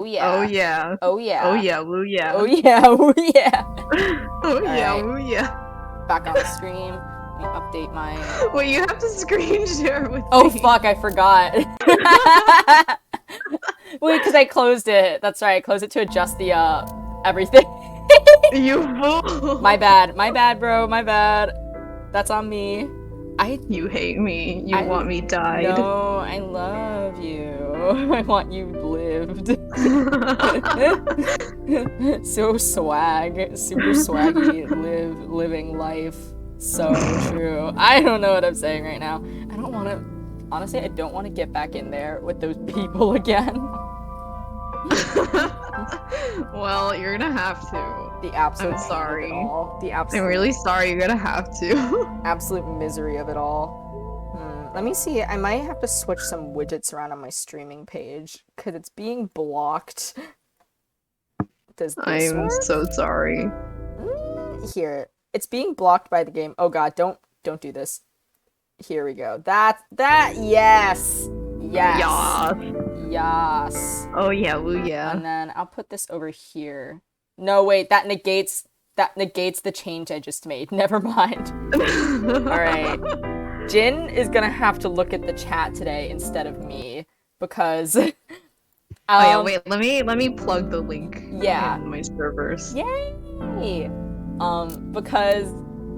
Oh yeah. yeah. Oh yeah. Oh yeah. Woo yeah. Oh yeah. Oh yeah. Oh yeah. Alright. Woo yeah. Back on the stream. Let me update my. Wait, you have to screen share with Oh me. fuck! I forgot. Wait, because I closed it. That's right. I closed it to adjust the everything. You fool. My bad. My bad, bro. My bad. That's on me. You hate me. You want me died. No, I love you. I want you lived. So swag. Super swaggy. Living life. So true. I don't know what I'm saying right now. I don't want to. Honestly, I don't want to get back in there with those people again. Well, you're gonna have to. The absolute I'm sorry. pain of it all. The absolute. I'm really sorry. You're gonna have to. Absolute misery of it all. Let me see. I might have to switch some widgets around on my streaming page because it's being blocked. Does this I'm work? so sorry. Here, it's being blocked by the game. Oh god, don't do this. Here we go. Yes. Yes. Yes. Oh yeah, woo yeah. And then I'll put this over here. No, wait, that negates the change I just made. Never mind. Alright. Jin is gonna have to look at the chat today instead of me because oh yeah, wait, let me plug the link in my servers. Yay! Because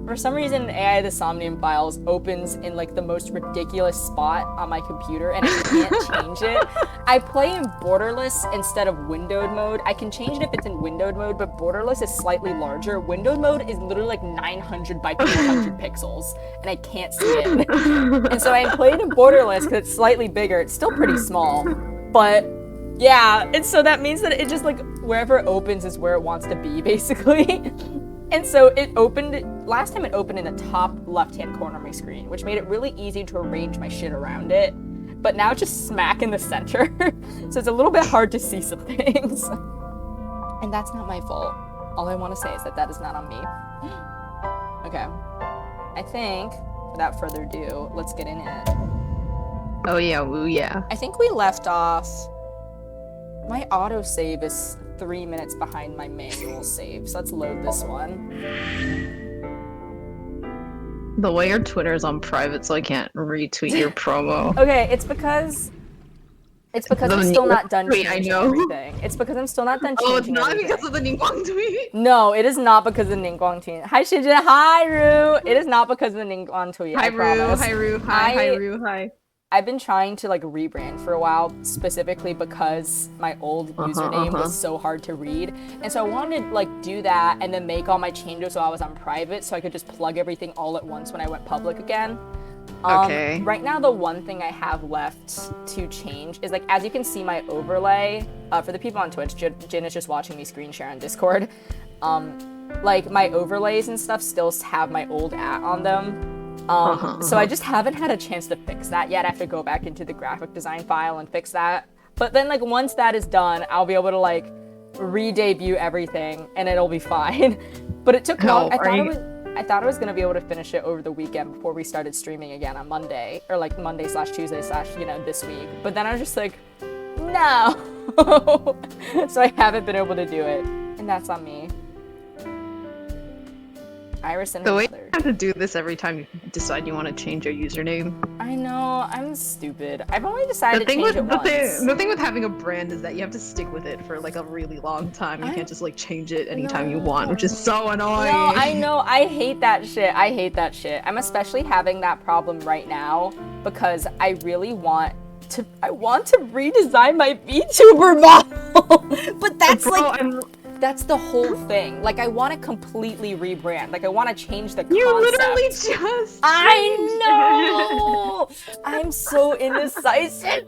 for some reason AI the Somnium Files opens in like the most ridiculous spot on my computer and I can't change it. I play in borderless instead of windowed mode. I can change it if it's in windowed mode, but borderless is slightly larger. Windowed mode is literally like 900 by 200 pixels and I can't see it. And so I played in borderless because it's slightly bigger. It's still pretty small, but yeah. And so that means that it just like wherever it opens is where it wants to be basically. And so it opened, last time it opened in the top left-hand corner of my screen, which made it really easy to arrange my shit around it. But now it's just smack in the center. So it's a little bit hard to see some things. And that's not my fault. All I want to say is that is not on me. Okay. I think, without further ado, let's get in it. Oh yeah, woo yeah. I think we left off, my autosave is 3 minutes behind my manual save, so let's load this one. The way your Twitter's on private, so I can't retweet your promo. Okay, it's because I'm still not done changing everything. It's because I'm still not done changing everything. Oh, it's not because of the Ningguang tweet? No, it is not because of the Ningguang tweet. Hi, Shijin. Hi, Ru. It is not because of the Ningguang tweet. Hi, Ru. Hi, Ru. Hi, Ru. Hi. I've been trying to like rebrand for a while, specifically because my old username was so hard to read. And so I wanted to like do that and then make all my changes while I was on private so I could just plug everything all at once when I went public again. Okay. Right now, the one thing I have left to change is like, as you can see my overlay, for the people on Twitch, Jin is just watching me screen share on Discord. Like my overlays and stuff still have my old on them. So I just haven't had a chance to fix that yet. I have to go back into the graphic design file and fix that. But then like once that is done, I'll be able to like re-debut everything and it'll be fine. But it took long. I thought I was gonna be able to finish it over the weekend before we started streaming again on Monday, or like Monday/Tuesday/ this week. But then I was just like, no. So I haven't been able to do it, and that's on me. Iris and the way you have to do this every time you decide you want to change your username. I know, I'm stupid. I've only decided to change it once. The thing with having a brand is that you have to stick with it for like a really long time. You can't just like change it anytime you want, which is so annoying. No, I know. I hate that shit. I hate that shit. I'm especially having that problem right now because I really want to redesign my VTuber model. But that's that's the whole thing. Like, I want to completely rebrand. Like, I want to change the concept. You literally just I know! I'm so indecisive.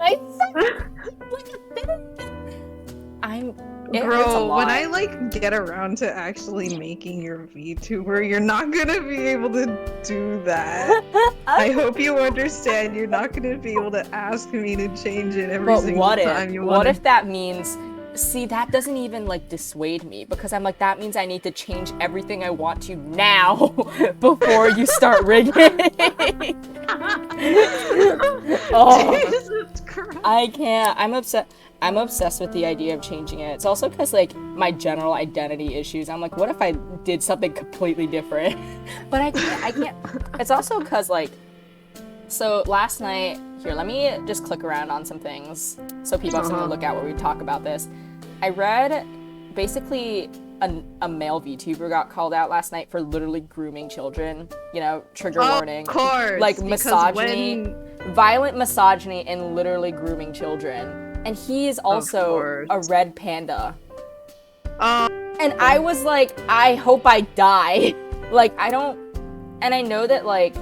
Bro, when I like get around to actually making your VTuber, you're not gonna be able to do that. I hope you understand. You're not gonna be able to ask me to change it every single time you want. What if that means... See, that doesn't even, like, dissuade me, because I'm like, that means I need to change everything I want to now before you start rigging. Oh, Jesus Christ. I can't. I'm upset. I'm obsessed with the idea of changing it. It's also because, like, my general identity issues. I'm like, what if I did something completely different? But I can't. It's also because, like, so last night, here, let me just click around on some things so people have something to look at when we talk about this. I read, basically, a male VTuber got called out last night for literally grooming children. You know, trigger warning. Of course. Like, misogyny, violent misogyny, and literally grooming children. And he is also a red panda. And I was like, I hope I die. Like, I don't... And I know that, like,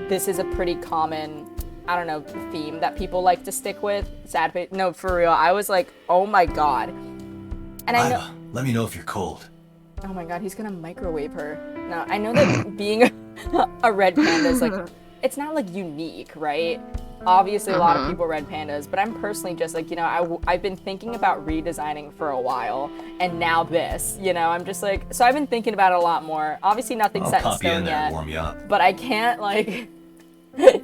this is a pretty common, I don't know, theme that people like to stick with. Sad face. No, for real. I was like, oh my god. And I know... Let me know if you're cold. Oh my god, he's gonna microwave her. No, I know that being a red panda is, like... It's not, like, unique, right? Obviously, a lot of people are red pandas, but I'm personally just like, you know, I've been thinking about redesigning for a while, and now this, you know, I'm just like, so I've been thinking about it a lot more. Obviously, nothing's set in stone yet, warm you up. But I can't, like,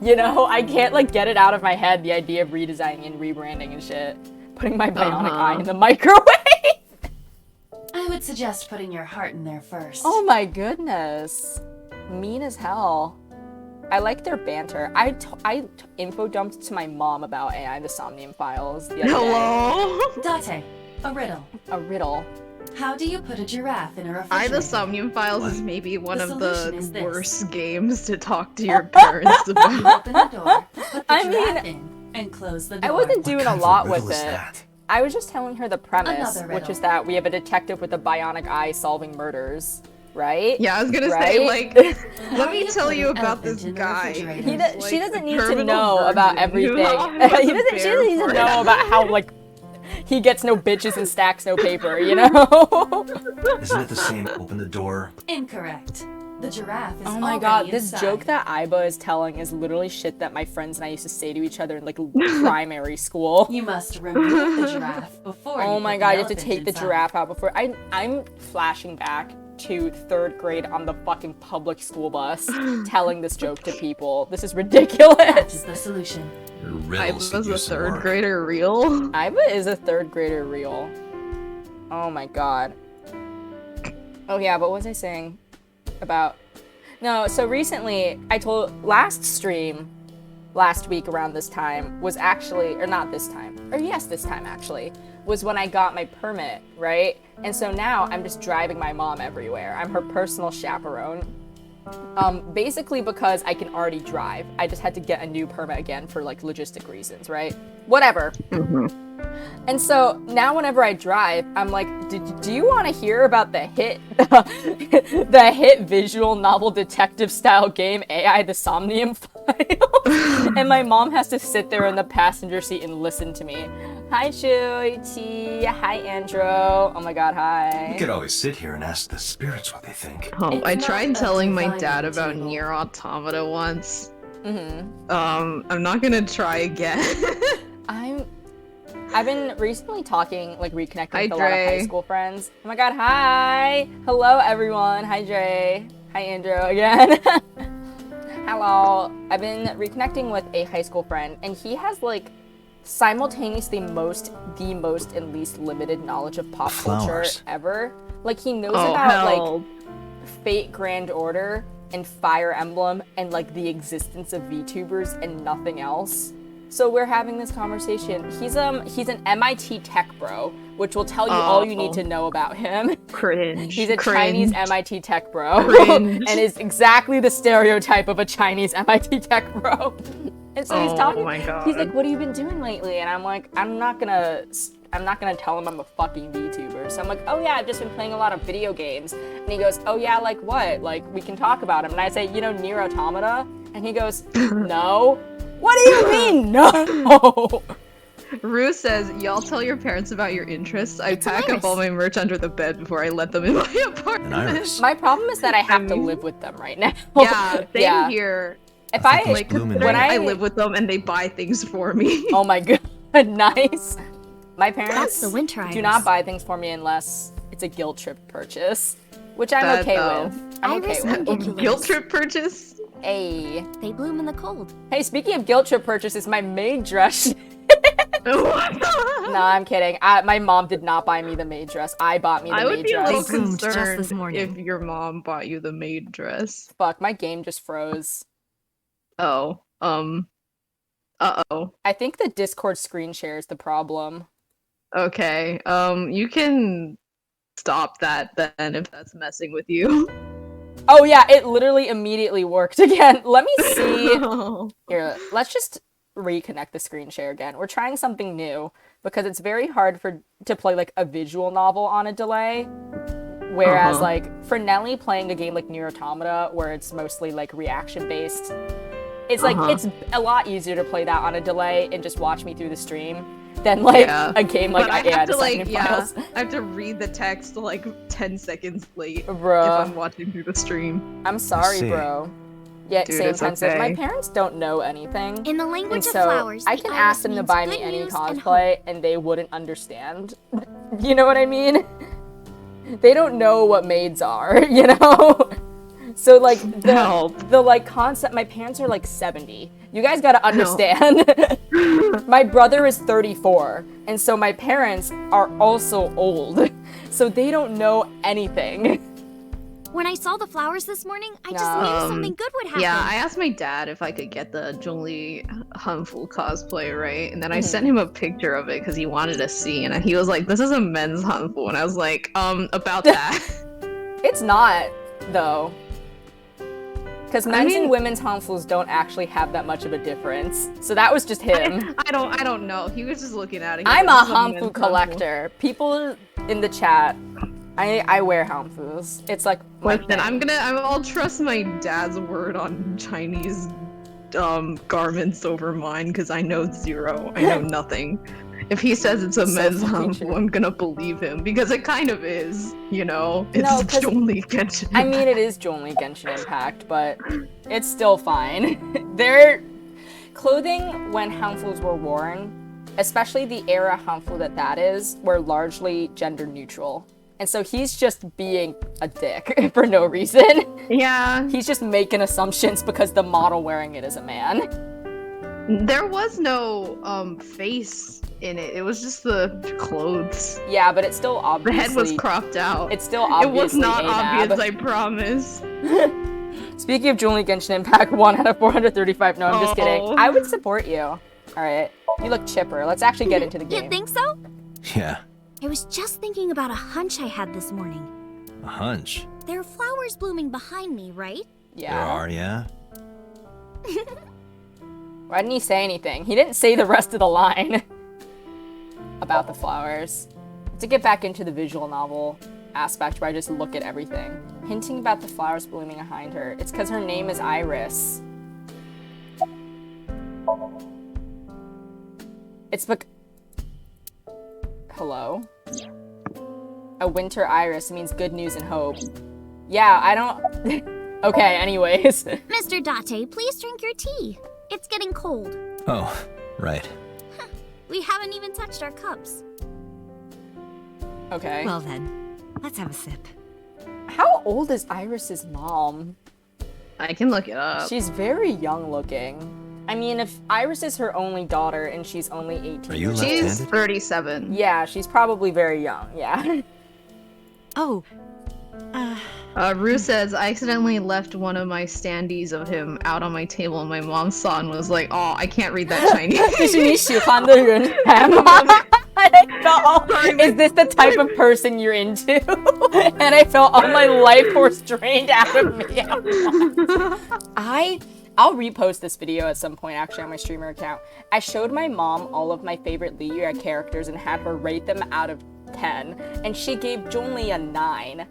you know, I can't, like, get it out of my head, the idea of redesigning and rebranding and shit. Putting my bionic eye in the microwave! I would suggest putting your heart in there first. Oh my goodness. Mean as hell. I like their banter. I info dumped to my mom about AI the Somnium Files the other day. Date, a riddle. A riddle. How do you put a giraffe in a refrigerator? The Somnium Files is maybe one The of solution the is this. worst games to talk to your parents about. Open the door, put the giraffe in, and close the door. I wasn't doing a lot with What kind of riddle is it. that? I was just telling her the premise, Another which riddle. is that we have a detective with a bionic eye solving murders, right? Yeah, I was gonna Right? say, like, How let do me you tell put you an about elephant this in the guy. refrigerator? She doesn't need to terminal know about virgin who everything. has She a doesn't bear need to part. know about how, like, he gets no bitches and stacks no paper, you know? Isn't it the same? Open the door. Incorrect. The giraffe is Oh my already god, this inside. joke that Aiba is telling is literally shit that my friends and I used to say to each other in, like, primary school. You must remove the giraffe before you Oh put my the god, you have to elephant take the inside. giraffe out before. I'm flashing back to 3rd grade on the fucking public school bus telling this joke to people. This is That ridiculous. is the solution. Your I riddles was could a use some 3rd work. grader real. Aiba is a 3rd grader real. Oh my god. Oh yeah, but what was I saying about... No, so recently, last week around this time was actually, or not this time, or yes, this time actually, was when I got my permit, right? And so now I'm just driving my mom everywhere. I'm her personal chaperone. Basically because I can already drive. I just had to get a new permit again for, like, logistic reasons, right? Whatever. And so now whenever I drive, I'm like, do you want to hear about the hit the hit visual novel detective style game AI the Somnium Files? And my mom has to sit there in the passenger seat and listen to me. Hi Shui T, hi Andrew. Oh my god, You hi. could always sit here and ask the spirits what they think. Oh, It's I not tried a telling my dividing dad about table. Nier Automata once. Mm-hmm. I'm not gonna try again. I've been recently talking, like, reconnecting Hi, with a lot of high Dre. school friends. Oh my god, hi! Hello, everyone. Hi, Dre. Hi, Andrew, again. Hello. I've been reconnecting with a high school friend, and he has, like, simultaneously the most and least limited knowledge of pop culture Flowers. ever. Like, he knows Oh, about, like, hell. Fate Grand Order and Fire Emblem and, like, the existence of VTubers and nothing else. So we're having this conversation. He's an MIT tech bro, which will tell you all you need to know about him. Cringe. He's a Cringe. Chinese MIT tech bro, Cringe. and is exactly the stereotype of a Chinese MIT tech bro. And so he's Oh talking. my God. He's like, "What have you been doing lately?" And I'm like, I'm not gonna tell him I'm a fucking VTuber. So I'm like, "Oh yeah, I've just been playing a lot of video games." And he goes, "Oh yeah, like what? Like we can talk about them." And I say, "You know, Nier Automata?" And he goes, "No." What do you mean, no? Rue says, y'all tell your parents about your interests. I It's pack nice. up all my merch under the bed before I let them in my apartment. An iris. My problem is that I have to mean- live with them right now. Yeah, same Yeah. here. If I I, think Like, Bloom in when there. I live with them and they buy things for me. oh my god, nice. My parents That's the winter iris. do not buy things for me unless it's a guilt trip purchase, which I'm That, okay though. with. I'm okay Iris with. and Ridiculous. Guilt trip purchase? Hey, They bloom in the cold. hey, speaking of guilt trip purchases, my maid dress. No, I'm kidding. My mom did not buy me the maid dress. I bought me the I would maid be a little dress. I zoomed just concerned this morning. if your mom bought you the maid dress. Fuck, my game just froze. Oh, uh-oh. I think the Discord screen share is the problem. Okay, you can stop that then if that's messing with you. Oh yeah, it literally immediately worked again. Let me see. Here, let's just reconnect the screen share again. We're trying something new because it's very hard to play like a visual novel on a delay. Whereas like for Nelly playing a game like Nier Automata where it's mostly like reaction based, it's like it's a lot easier to play that on a delay and just watch me through the stream than like a game like I have to like Files. I have to read the text like 10 seconds late Bro. if I'm watching through the stream. I'm sorry, see. bro. Yeah, Dude, same it's sense. My okay. parents don't know anything. In the And language of so flowers, I the can iris ask them to means buy me good any news and cosplay and they wouldn't understand. You know what I mean? They don't know what maids are, you know? So like the like concept, my parents are like 70. You guys gotta understand. My brother is 34, and so my parents are also old. So they don't know anything. When I saw the flowers this morning, I just knew something good would happen. Yeah, I asked my dad if I could get the Jolie Hunful cosplay, right? And then I sent him a picture of it because he wanted to see, and he was like, "This is a men's Hunful," and I was like, about that." It's not, though. Because men's mean- and women's hanfuls don't actually have that much of a difference. So that was just him. I don't know. He was just looking at it. I'm a This is men's hanfu collector. People in the chat, I wear hanfus. It's like my Listen, thing. I'll trust my dad's word on Chinese garments over mine because I know zero. I know nothing. If he says it's a So men's fucking hanfu, true. I'm gonna believe him because it kind of is, you know? It's No, 'cause- Jolie Genshin. I mean, it is Jolie Genshin Impact, but it's still fine. Their clothing when hanfus were worn, especially the era hanfu that is, were largely gender neutral. And so he's just being a dick for no reason. Yeah, He's just making assumptions because the model wearing it is a man. there was no face in it. It was just the clothes. Yeah, but it's still The obviously... head was cropped out. It's still It obviously was not ANAB. obvious, I promise. Speaking of Jolie Genshin Impact, 1 out of 435. No, I'm just kidding. Oh. I would support you. Alright. You look chipper. Let's actually get into the You game. think so? Yeah, I was just thinking about a hunch I had this morning. a hunch. There are flowers blooming behind me, right? There Yeah. are, yeah? Why didn't he say anything? He didn't say the rest of the line about the flowers. To get back into the visual novel aspect where I just look at everything. Hinting about the flowers blooming behind her. It's because her name is Iris. It's Hello? A winter iris means good news and hope. Yeah, I don't... Okay, anyways. Mr. Date, please drink your tea. It's getting cold. Oh, right. We haven't even touched our cups. Okay. Well then, let's have a sip. How old is Iris's mom? I can look it up. She's very young looking. I mean, if Iris is her only daughter and she's only 18. Are you She's left-handed? 37. Yeah, she's probably very young, yeah. Oh, Rue says, I accidentally left one of my standees of him out on my table and my mom saw and was like, oh, I can't read that Chinese. 这是你喜欢的人 I felt, is this the type of person you're into? And I felt all my life force drained out of me. I'll repost this video at some point, actually, on my streamer account. I showed my mom all of my favorite Liyue characters and had her rate them out of 10, and she gave Zhongli a 9.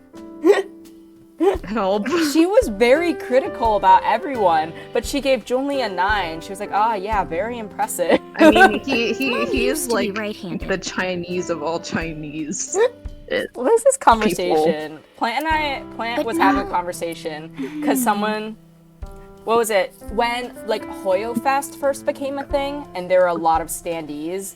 Help. She was very critical about everyone, but she gave Zhongli a 9. She was like, oh yeah, very impressive. I mean, he used is to be like right-handed. the Chinese of all Chinese. What is this conversation? Plant But was having a now- conversation because someone, what was it? When like Hoyo Fest first became a thing and there were a lot of standees,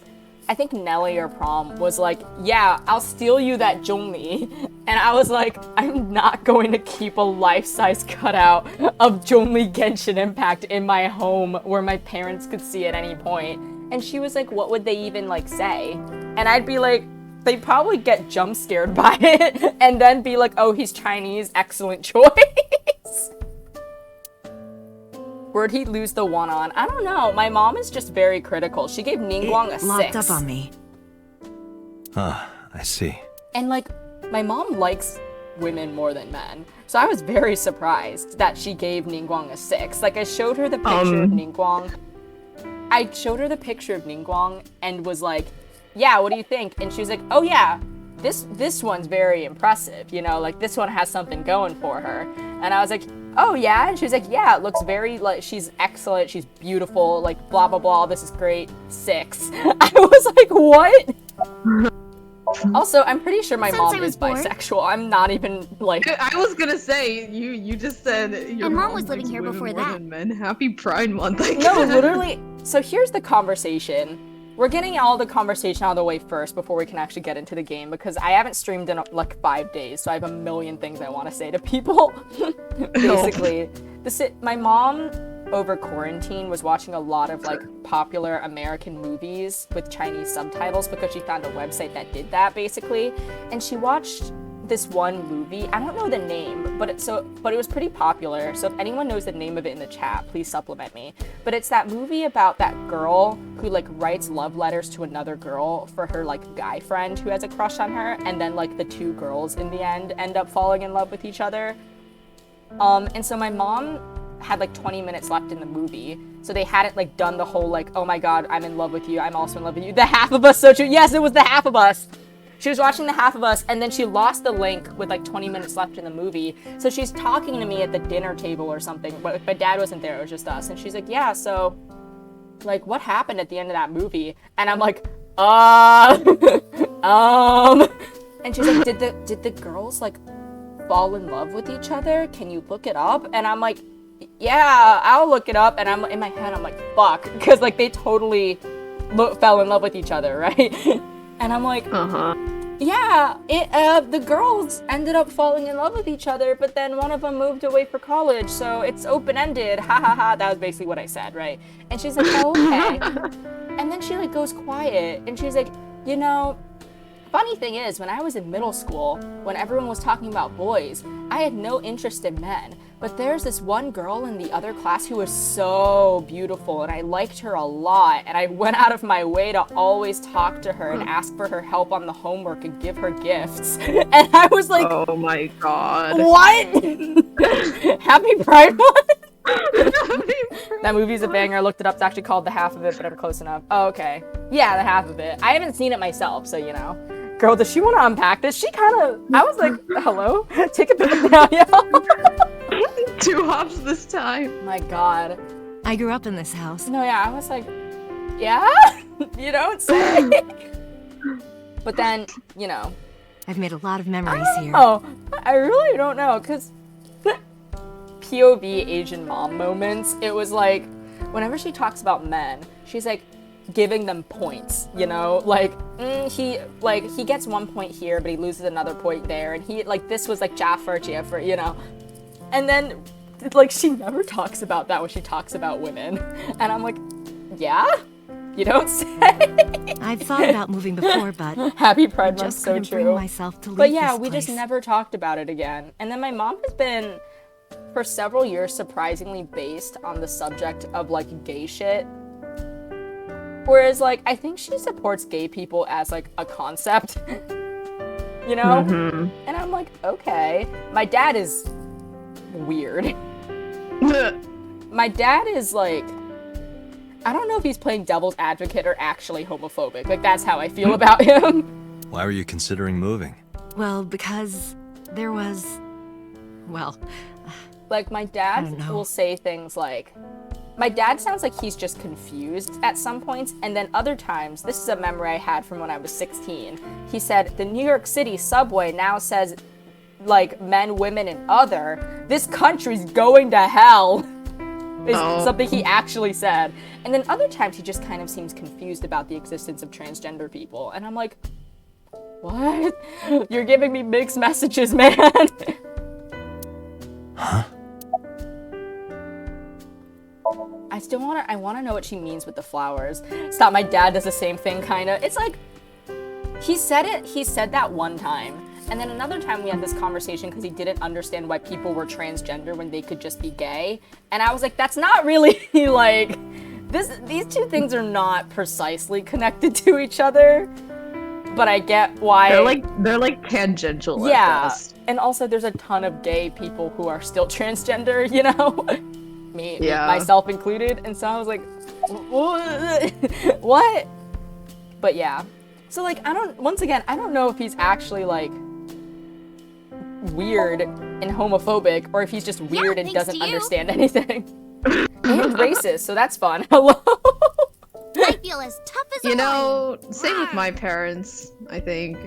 I think Nelly or Prom was like, yeah, I'll steal you that Zhongli. And I was like, I'm not going to keep a life-size cutout of Zhongli Genshin Impact in my home where my parents could see at any point. And she was like, what would they even like say? And I'd be like, they'd probably get jump scared by it and then be like, oh, he's Chinese, excellent choice. Where'd he lose the one on? I don't know. My mom is just very critical. She gave Ningguang a 6. Locked up on me. Ah, I see. And like, my mom likes women more than men. So I was very surprised that she gave Ningguang a 6. Like, I showed her the picture of Ningguang. I showed her the picture of Ningguang and was like, yeah, what do you think? And she was like, oh yeah, this one's very impressive, you know, like this one has something going for her. And I was like, oh yeah? And she was like, yeah, it looks very, like, she's excellent, she's beautiful, like blah blah blah, this is great, 6. I was like, what? Also, I'm pretty sure my mom is bisexual. I'm not even like. I was gonna say you just said your And Mom was likes living here women before more that. than men. Happy Pride Month. I No, guess. literally. So here's the conversation. We're getting all the conversation out of the way first before we can actually get into the game because I haven't streamed in like 5 days, so I have a million things I want to say to people. Basically, my mom over quarantine was watching a lot of like popular American movies with Chinese subtitles because she found a website that did that basically, and she watched this one movie. I don't know the name, but it was pretty popular. So if anyone knows the name of it in the chat, please supplement me. But it's that movie about that girl who like writes love letters to another girl for her like guy friend who has a crush on her, and then like the two girls in the end end up falling in love with each other. And so my mom had like 20 minutes left in the movie, so they hadn't like done the whole like, oh my god, I'm in love with you, I'm also in love with you, The Half of Us, so true. Yes, it was The Half of Us. She was watching The Half of Us, and then she lost the link with like 20 minutes left in the movie. So she's talking to me at the dinner table or something, but my dad wasn't there, it was just us. And she's like, yeah, so like what happened at the end of that movie? And I'm like, and she's like, did the girls like fall in love with each other? Can you look it up? And I'm like, yeah, I'll look it up. And I'm in my head, I'm like, fuck, because like they totally fell in love with each other, right? And I'm like, yeah, the girls ended up falling in love with each other, but then one of them moved away for college, so it's open-ended, ha ha ha. That was basically what I said, right? And she's like, oh, okay. And then she like goes quiet, and she's like, you know, funny thing is, when I was in middle school, when everyone was talking about boys, I had no interest in men. But there's this one girl in the other class who was so beautiful, and I liked her a lot, and I went out of my way to always talk to her and ask for her help on the homework and give her gifts. And I was like, oh my god. what? Happy Pride Month? That movie's a banger. I looked it up. It's actually called The Half of It, but I'm close enough. Oh, okay. Yeah, The Half of It. I haven't seen it myself, so you know. Girl, does she want to unpack this? She kind of, I was like, hello? Take it back now, yo. 2 hops this time. My god. I grew up in this house. No, yeah, I was like, yeah? You don't say. But then, you know. I've made a lot of memories here. Oh, I really don't know, because POV Asian mom moments, it was like, whenever she talks about men, she's like, giving them points, you know, like he gets 1 point here, but he loses another point there, and he like this was like Jaffer, you know, and then like she never talks about that when she talks about women, and I'm like, yeah, you don't say. I've thought about moving before, but Happy Pride Month, just so couldn't true. bring myself to leave But yeah, this we just place. never talked about it again, and then my mom has been for several years surprisingly based on the subject of like gay shit. Whereas, like, I think she supports gay people as, like, a concept, you know? And I'm like, okay. My dad is weird. My dad is, like, I don't know if he's playing devil's advocate or actually homophobic. Like, that's how I feel about him. Why were you considering moving? Well, because there was, well, Like, my I dad don't know. will say things like, my dad sounds like he's just confused at some points, and then other times, this is a memory I had from when I was 16, he said, the New York City subway now says, like, men, women, and other. This country's going to hell, is something he actually said. And then other times, he just kind of seems confused about the existence of transgender people, and I'm like, what? You're giving me mixed messages, man. I want to know what she means with the flowers. Stop, my dad does the same thing, kind of. It's like, he said that one time. And then another time we had this conversation because he didn't understand why people were transgender when they could just be gay. And I was like, that's not really, like, these two things are not precisely connected to each other. But I get why. They're like tangential. Yeah. At best. And also there's a ton of gay people who are still transgender, you know? Myself included. And so I was like, what? But yeah. So like, I don't know if he's actually like weird and homophobic, or if he's just weird and doesn't understand anything. And racist, so that's fun. Hello. I feel as tough as a lion. Same with my parents, I think.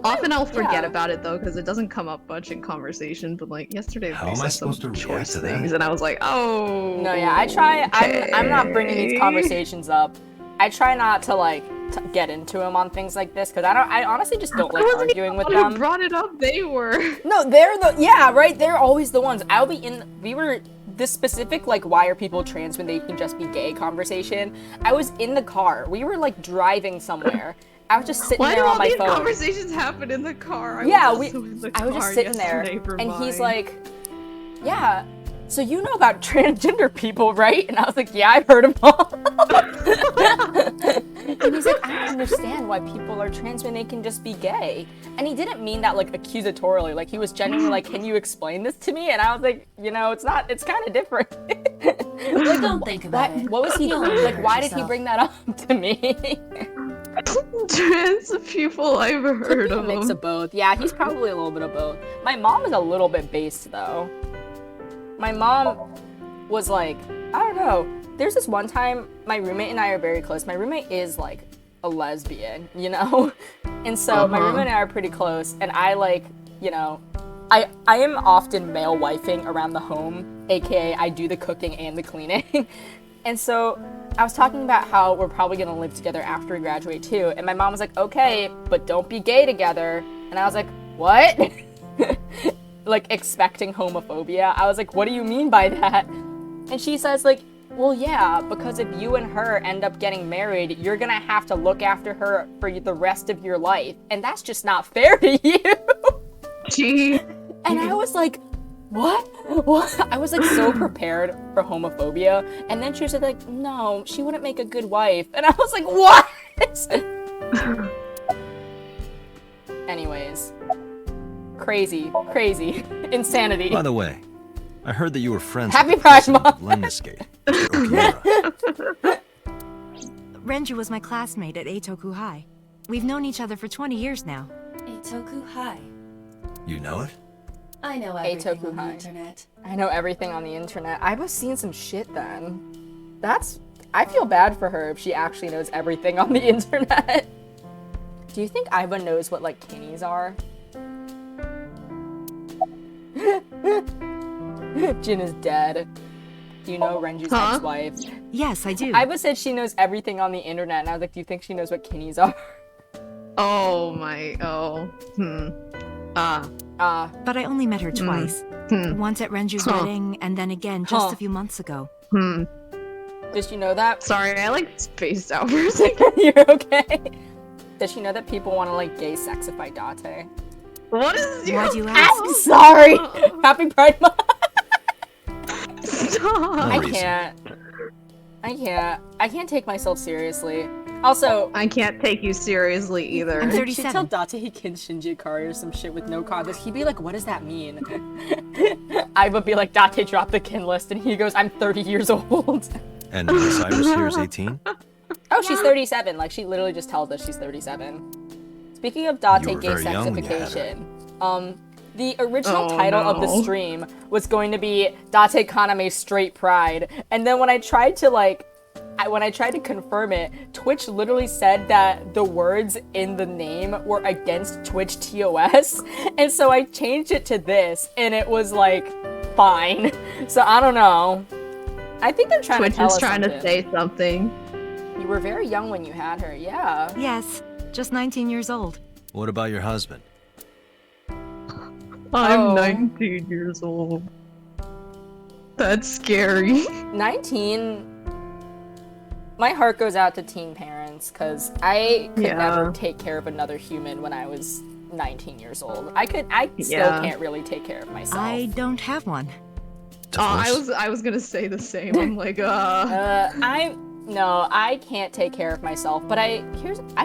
Often I'll forget about it though, because it doesn't come up much in conversation, but like yesterday How am I supposed to react to that? things, and I was like, oh. No, yeah, I try. Okay. I'm not bringing these conversations up. I try not to like get into them on things like this, because I honestly just don't like arguing with them. Who brought it up? They were. No, they're always the ones. We were this specific, like, why are people trans when they can just be gay conversation. I was in the car. We were like driving somewhere. I was just sitting there on my phone. Why do all these conversations happen in the car? I was just sitting there, and he's like, yeah, so you know about transgender people, right? And I was like, yeah, I've heard of them. And he's like, I don't understand why people are trans when they can just be gay. And he didn't mean that like accusatorily. Like, he was genuinely like, can you explain this to me? And I was like, you know, it's kind of different. Like, don't think about it. What was he doing? Like, why did he bring that up to me? Trans people, I've heard of A mix of both. Yeah, he's probably a little bit of both. My mom is a little bit based though. My mom was like, I don't know. There's this one time, my roommate and I are very close. My roommate is like a lesbian, you know? And so my roommate and I are pretty close, and I like, you know, I am often male wifing around the home, aka I do the cooking and the cleaning. And so I was talking about how we're probably gonna live together after we graduate too, and my mom was like, okay, but don't be gay together. And I was like, what? Like, expecting homophobia. I was like, what do you mean by that? And she says like, well, yeah, because if you and her end up getting married, you're gonna have to look after her for the rest of your life, and that's just not fair to you. Gee. And I was like, what? I was like so prepared for homophobia, and then she was like, no, she wouldn't make a good wife. And I was like, what? Anyways, crazy insanity. By the way, I heard that you were friends Happy with the Pride president of Month. Lemniscate, Okimura. Renju was my classmate at Eitoku High. We've known each other for 20 years now. Eitoku High. You know it? I know everything Eitoku on the High. internet. I know everything on the internet. I was seeing some shit then. I feel bad for her if she actually knows everything on the internet. Do you think Iva knows what, like, kinnies are? Jin is dead. Do you know Renju's ex-wife? Yes, I do. Iva said she knows everything on the internet, and I was like, do you think she knows what kinnies are? But I only met her twice. Once at Renju's wedding, and then again just a few months ago. Does she know that? Sorry, I like spaced out for a second. You're okay. Does she know that people want to like gay sexify Date? What is your... Why do you ask? Sorry. Happy Pride Month. Stop. I can't take myself seriously. Also, I can't take you seriously either. I'm she'd 37. tell Date he kins Shinji Ikari or some shit with no context. He'd be like, what does that mean? I would be like, Date dropped the kin list, and he goes, I'm 30 years old. And Miss Iris here is 18? Oh, she's 37. Like, she literally just tells us she's 37. Speaking of Date You were gay very young when you had sexification, the original title of the stream was going to be Date Kaname Straight Pride. And then when I tried to confirm it, Twitch literally said that the words in the name were against Twitch TOS. And so I changed it to this, and it was like, fine. So I don't know. I think they're trying to tell us something. Twitch is trying to say something. You were very young when you had her, yeah. Yes, just 19 years old. What about your husband? I'm 19 years old. That's scary. 19. My heart goes out to teen parents because I could never take care of another human when I was 19 years old. I still can't really take care of myself. I don't have one. I was gonna say the same. I'm like, No, I can't take care of myself, but I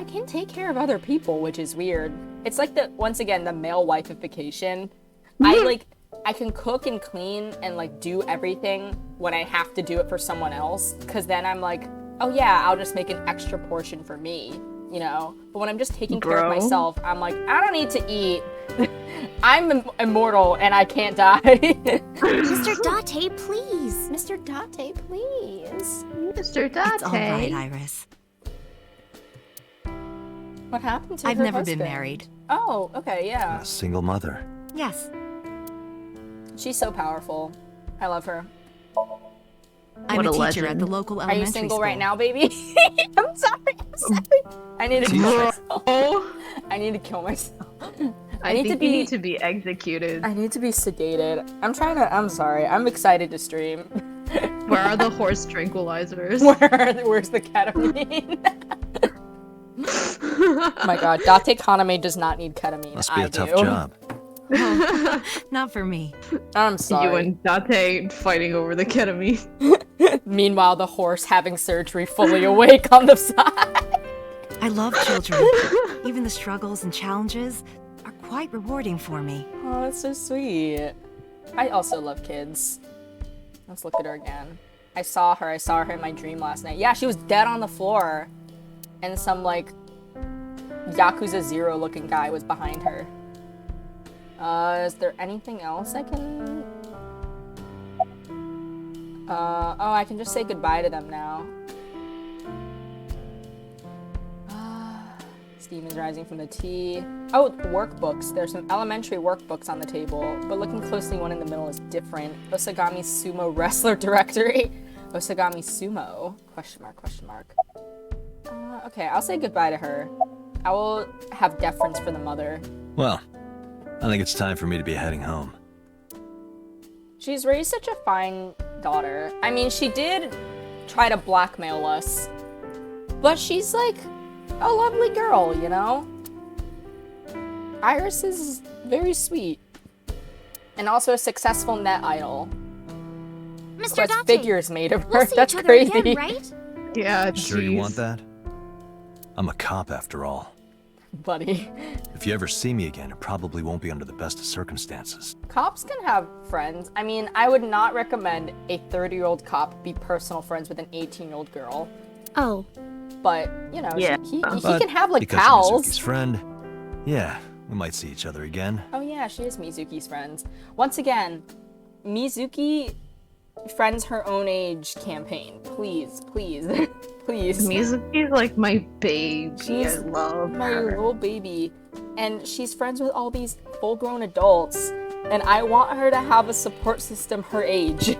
can take care of other people, which is weird. It's like once again the male wifeification. I can cook and clean and like do everything when I have to do it for someone else, because then I'm like, oh yeah, I'll just make an extra portion for me, you know? But when I'm just taking care of myself, I'm like, I don't need to eat. I'm immortal and I can't die. Mr. Date, please. Mr. Date, please. Mr. Date. It's all right, Iris. What happened to I've her never husband? been married. Oh, okay, yeah. A single mother. Yes. She's so powerful. I love her. I'm a teacher legend. at the local Are elementary you single school. right now, baby? I'm sorry. I need to kill myself. I need to kill myself. I think you need to be executed. I need to be sedated. I'm sorry. I'm excited to stream. Where are the horse tranquilizers? Where's the ketamine? Oh my god, Date Kaname does not need ketamine. Must be a tough do. job. Not for me. I'm sorry. You and Date fighting over the ketamine. Meanwhile, the horse having surgery, fully awake on the side. I love children. Even the struggles and challenges are quite rewarding for me. Oh, that's so sweet. I also love kids. Let's look at her again. I saw her in my dream last night. Yeah, she was dead on the floor. And some, like, Yakuza 0 looking guy was behind her. Is there anything else I can... oh, I can just say goodbye to them now. Steam is rising from the tea. Oh, workbooks. There's some elementary workbooks on the table, but looking closely, one in the middle is different. Osagami Sumo Wrestler Directory. Osagami Sumo? Question mark, question mark. Okay, I'll say goodbye to her. I will have deference for the mother. Well, I think it's time for me to be heading home. She's raised such a fine daughter. I mean, she did try to blackmail us, but she's like a lovely girl, you know? Iris is very sweet. And also a successful net idol. Mr. Who has Date, figures made of her. we'll see That's each other crazy. again, right? Yeah, Sure you jeez. want that? I'm a cop after all. Buddy. If you ever see me again, it probably won't be under the best of circumstances. Cops can have friends. I mean, I would not recommend a 30-year-old cop be personal friends with an 18-year-old girl. Oh. But, you know, Yeah. he But can have, like, because you're pals. Mizuki's friend, yeah, we might see each other again. Oh yeah, she is Mizuki's friends. Once again, Mizuki friends her own age campaign. Please, please, please. Mizuki's like my baby. She's I love my her. little baby. And she's friends with all these full-grown adults. And I want her to have a support system her age.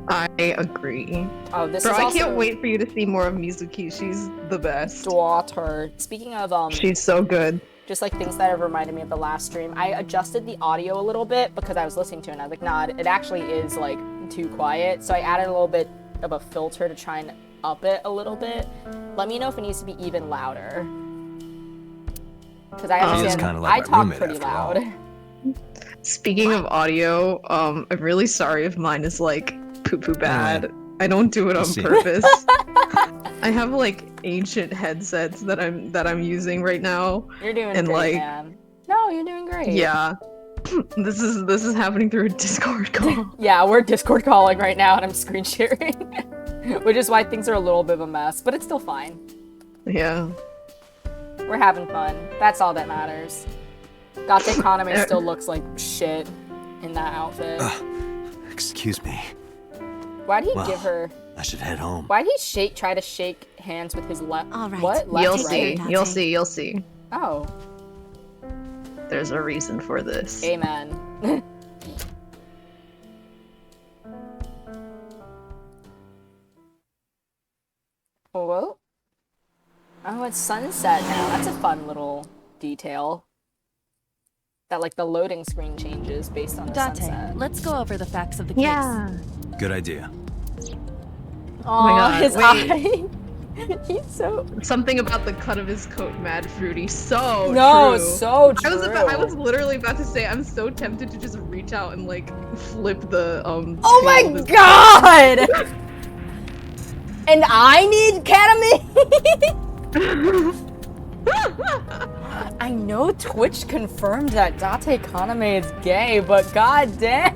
I agree. Oh, this Bro, is I also can't wait for you to see more of Mizuki. She's the best. daughter. Speaking of She's so good. just like things that have reminded me of the last stream, I adjusted the audio a little bit because I was listening to it and I was like, nah, it actually is like too quiet. So I added a little bit of a filter to try and up it a little bit. Let me know if it needs to be even louder. Because I She is understand kinda like I my talk roommate pretty after all. loud. Speaking of audio, I'm really sorry if mine is like poo-poo bad. I don't do it on see. purpose. I have like ancient headsets that I'm using right now. You're doing And, great, like- man. No, you're doing great. Yeah. This is happening through a Discord call. Yeah, we're Discord calling right now and I'm screen sharing. Which is why things are a little bit of a mess, but it's still fine. Yeah. We're having fun. That's all that matters. Date Kaname still looks like shit in that outfit. Excuse me. Why'd he Well, give her... I should head home. Why'd he try to shake hands with his left... All right. What? Left, You'll right? see. right? You'll see. You'll see. Oh. There's a reason for this. Amen. Whoa. Oh, it's sunset now. That's a fun little detail. that like the loading screen changes based on the Date, sunset. let's go over the facts of the case. Yeah. Good idea. Oh my God, his wait. eye. He's so Something about the cut of his coat, mad fruity. So no, true. so true. I was literally about to say I'm so tempted to just reach out and like flip the Oh tail my of his- god! And I need kaname. I know Twitch confirmed that Date Kaname is gay, but goddamn.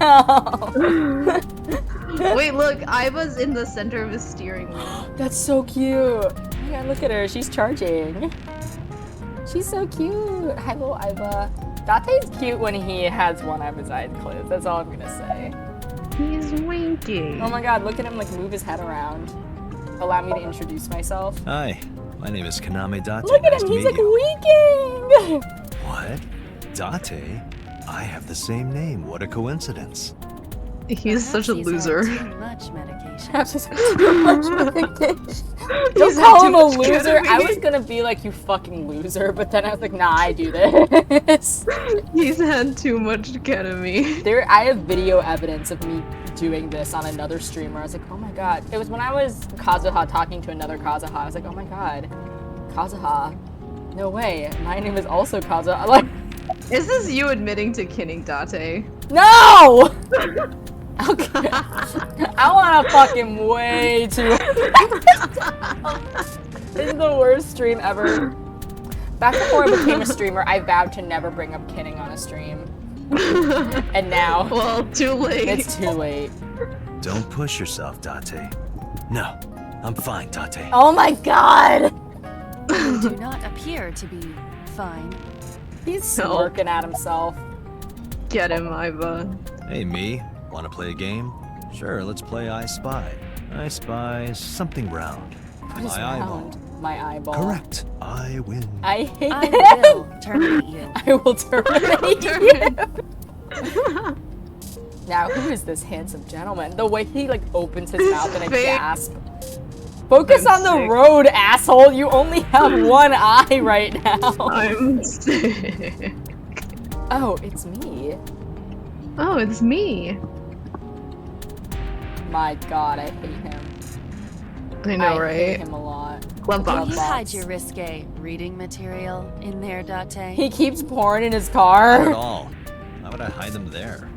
Wait, look, Iva's in the center of his steering wheel. That's so cute. Oh my god, look at her. She's charging. She's so cute. Hi, little Iva. Date's cute when he has one of his eyes closed. That's all I'm gonna say. He's winking. Oh my god, look at him like move his head around. Allow me to introduce myself. Hi, my name is Kaname Date. Look at Nice him, to he's meet like you. winking. What? Date? I have the same name. What a coincidence. He's such a Perhaps he's loser. on too much medication. Don't He's call had him too a much loser. I ketamine. was gonna be like, you fucking loser, but then I was like, nah, I do this. He's had too much ketamine. I have video evidence of me doing this on another streamer. I was like, oh my god. It was when I was Kazuha talking to another Kazuha. I was like, oh my god, Kazuha. No way. My name is also Kazuha. I'm like, Is this you admitting to killing Date? no! Okay. I want to fucking way too. This is the worst stream ever. Back before I became a streamer, I vowed to never bring up kidding on a stream. And now, Well, too late. it's too late. Don't push yourself, Date. No, I'm fine, Date. Oh my god! You do not appear to be fine. He's smirking at himself. Get him, Iva. Hey, me. Want to play a game? Sure, let's play I Spy. I spy something round. What is My eyeball. round? My eyeball. Correct. I win. I hate I him. will terminate you. I will terminate you. Now, who is this handsome gentleman? The way he like opens his mouth in a face. gasp. Focus I'm on the sick. road, asshole. You only have one eye right now. I'm sick. Oh, it's me. Oh, it's me. My god, I hate him. I know, I right? hate him a lot. Glove Do box. you box. hide your risque reading material in there, Date? He keeps porn in his Not car. at all. Why would I hide them there?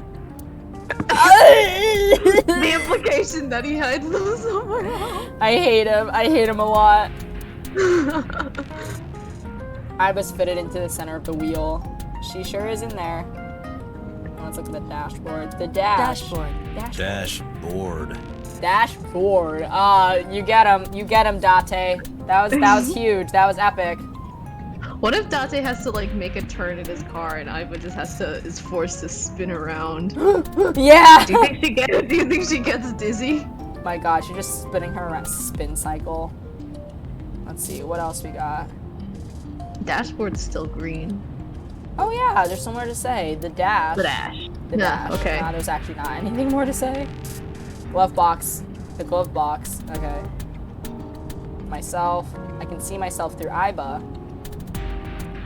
The implication that he hides them somewhere else. I hate him. I hate him a lot. I was fitted into the center of the wheel. She sure is in there. Let's look at the dashboard. The Dashboard. Dashboard. Dashboard. You get him. You get him, Date. That was huge. That was epic. What if Date has to like make a turn in his car and Iva just is forced to spin around? Yeah. Do you think she gets dizzy? My god, she's just spinning her around spin cycle. Let's see, what else we got? Dashboard's still green. Oh yeah, there's somewhere to say. The dash. The dash. The Yeah, dash. okay. Nah, there's actually not anything more to say. Glove box. The glove box. Okay. Myself. I can see myself through Iba.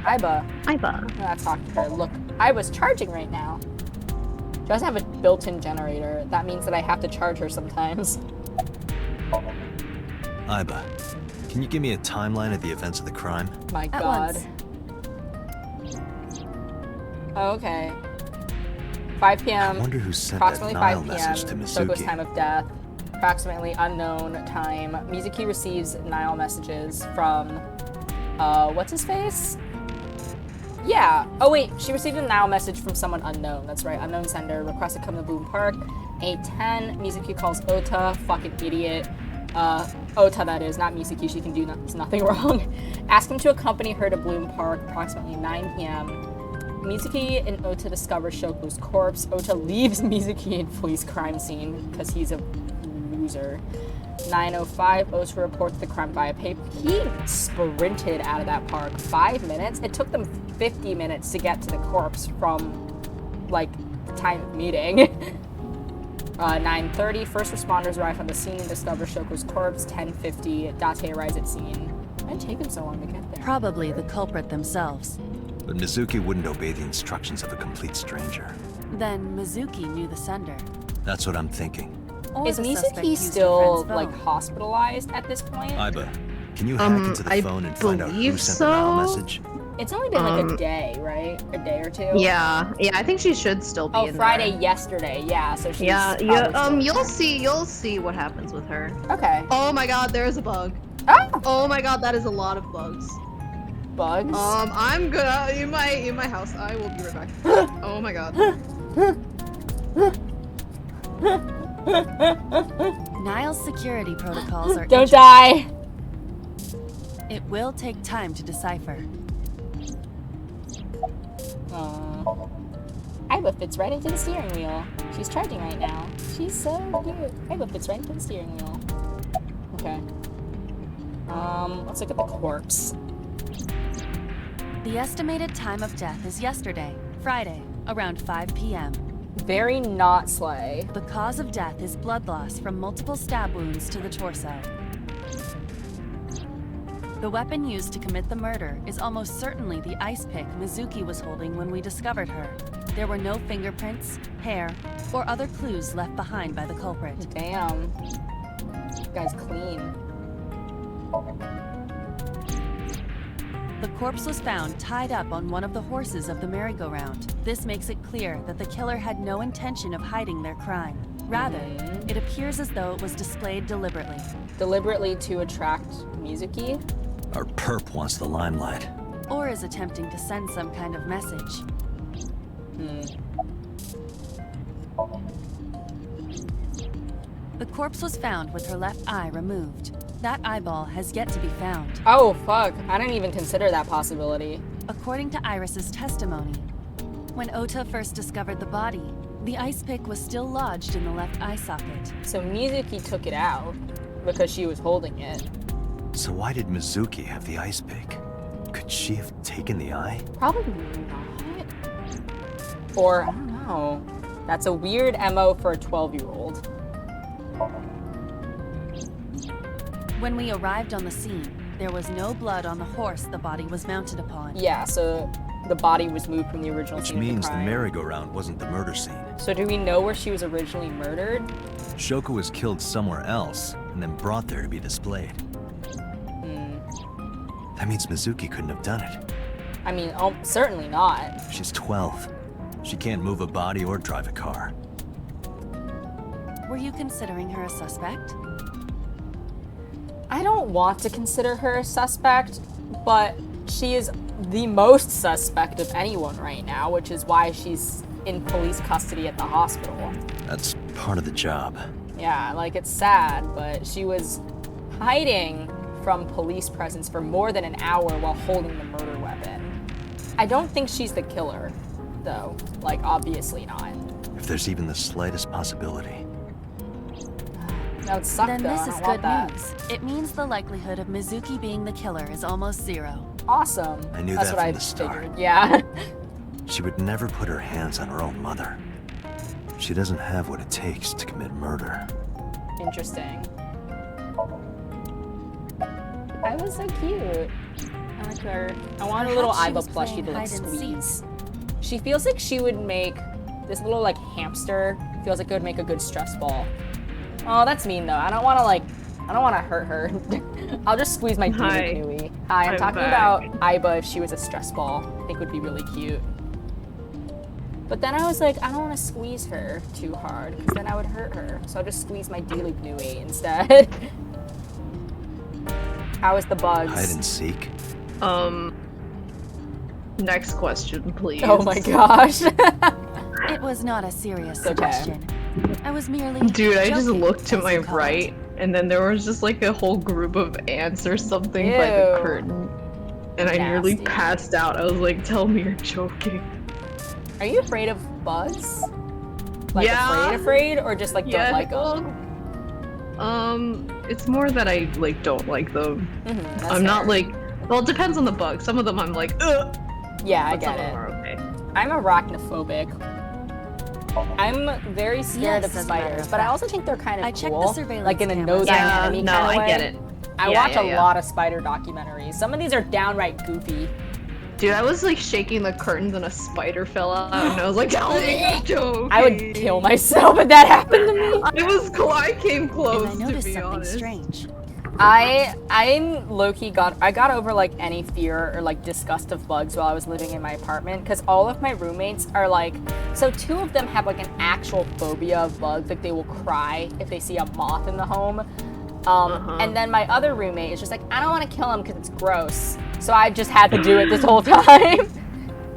Iba. Iva. Let's talk to her. Look, Iba's charging right now. She doesn't have a built-in generator. That means that I have to charge her sometimes. Iba, can you give me a timeline of the events of the crime? My At god. once. Okay. 5 I p.m. wonder who sent that Approximately Nile 5 message to p.m. Shoko's time Mizuki. of death. Approximately unknown time. Mizuki receives Nile messages from, what's his face? Yeah. Oh wait, she received a Nile message from someone unknown. That's right. Unknown sender. Request to come to Bloom Park. 8:10. Mizuki calls Ota. Fucking idiot. Ota that is, not Mizuki. She can do nothing wrong. Ask him to accompany her to Bloom Park. Approximately 9 p.m. Mizuki and Ota discover Shoko's corpse. Ota leaves Mizuki and flees crime scene because he's a loser. 9:05, Ota reports the crime via paper. He sprinted out of that park. 5 minutes? It took them 50 minutes to get to the corpse from, like, the time of meeting. 9:30, first responders arrive on the scene and discover Shoko's corpse. 10:50, Date arrives at scene. Why did it take him so long to get there? Probably the culprit themselves. But Mizuki wouldn't obey the instructions of a complete stranger. Then Mizuki knew the sender. That's what I'm thinking. Or Is the suspect Mizuki used her still, friend's like, phone. hospitalized at this point? Aiba, can you hack into the I phone and find out who believe sent the mal so. message? It's only been like a day, right? A day or two? Yeah, I think she should still be Oh, in Friday there. yesterday, yeah, so she's Yeah, probably still in you'll see what happens with her. there. Okay. Oh my god, there's a bug. Oh! Oh my god, that is a lot of bugs. Bugs? I'm gonna in my house. I will be right back. Oh my god. Niall's security protocols are Don't interesting. die! It will take time to decipher. Aww. Aiba fits right into the steering wheel. She's charging right now. She's so cute. Aiba fits right into the steering wheel. Okay. Let's look at the corpse. The estimated time of death is yesterday, Friday, around 5 p.m. Very not Slay. The cause of death is blood loss from multiple stab wounds to the torso. The weapon used to commit the murder is almost certainly the ice pick Mizuki was holding when we discovered her. There were no fingerprints, hair, or other clues left behind by the culprit. Damn. This guy's clean. The corpse was found tied up on one of the horses of the merry-go-round. This makes it clear that the killer had no intention of hiding their crime. Rather, it appears as though it was displayed deliberately. Deliberately to attract Mizuki? Our perp wants the limelight. Or is attempting to send some kind of message. The corpse was found with her left eye removed. That eyeball has yet to be found. Oh, fuck. I didn't even consider that possibility. According to Iris's testimony, when Ota first discovered the body, the ice pick was still lodged in the left eye socket. So Mizuki took it out because she was holding it. So why did Mizuki have the ice pick? Could she have taken the eye? Probably not. Or, I don't know. That's a weird MO for a 12-year-old. When we arrived on the scene, there was no blood on the horse the body was mounted upon. Yeah, so the body was moved from the original Which scene of means the the crime. merry-go-round wasn't the murder scene. So do we know where she was originally murdered? Shoko was killed somewhere else and then brought there to be displayed. That means Mizuki couldn't have done it. I mean, certainly not. She's 12. She can't move a body or drive a car. Were you considering her a suspect? I don't want to consider her a suspect, but she is the most suspect of anyone right now, which is why she's in police custody at the hospital. That's part of the job. Yeah, like, it's sad, but she was hiding from police presence for more than an hour while holding the murder weapon. I don't think she's the killer, though. Like, obviously not. If there's even the slightest possibility. That would suck, Then though. this I is don't want good that. news. It means the likelihood of Mizuki being the killer is almost zero. Awesome. I knew That's that what from I the start. figured. Yeah. She would never put her hands on her own mother. She doesn't have what it takes to commit murder. Interesting. I was so cute. I like her. I want a little Perhaps she Aiba was plushie playing to like hide and seek. squeeze. She feels like she would make this little like hamster. Feels like it would make a good stress ball. Oh, that's mean though. I don't want to hurt her. I'll just squeeze my Hi. Nui. Hi, I'm I'm talking back. about Aiba if she was a stress ball. I think would be really cute. But then I was like, I don't want to squeeze her too hard because then I would hurt her. So I'll just squeeze my Nui instead. How is the bugs? Hide and seek? Next question, please. Oh my gosh. It was not a serious Okay. suggestion. I was merely Dude, I just joking, looked to as my you call it. right, and then there was just like a whole group of ants or something by the Ew. curtain. And I nearly Nasty. passed out. I was like, tell me you're joking. Are you afraid of bugs? Like Yeah. afraid, or just like don't like them? It's more that I like don't like them. That's I'm not fair. like, well, it depends on the bug. Some of them I'm like, ugh. Yeah, I But some get of them it. are okay. I'm arachnophobic. I'm very scared Yes, of as a matter spiders, of but I fact. also think they're kind of I cool. checked the surveillance like in a cameras. no Yeah, enemy no, kind of I way. get it. I Yeah, watch yeah, a yeah. lot of spider documentaries. Some of these are downright goofy. Dude, I was like shaking the curtains and a spider fell out, and I was like, "Tell me it's okay." I would kill myself if that happened to me. I came close, And I noticed to be something honest. strange. I'm low-key got over like any fear or like disgust of bugs while I was living in my apartment, because all of my roommates are like, so 2 of them have like an actual phobia of bugs, like they will cry if they see a moth in the home. And then my other roommate is just like, I don't want to kill him because it's gross. So I just had to do it this whole time.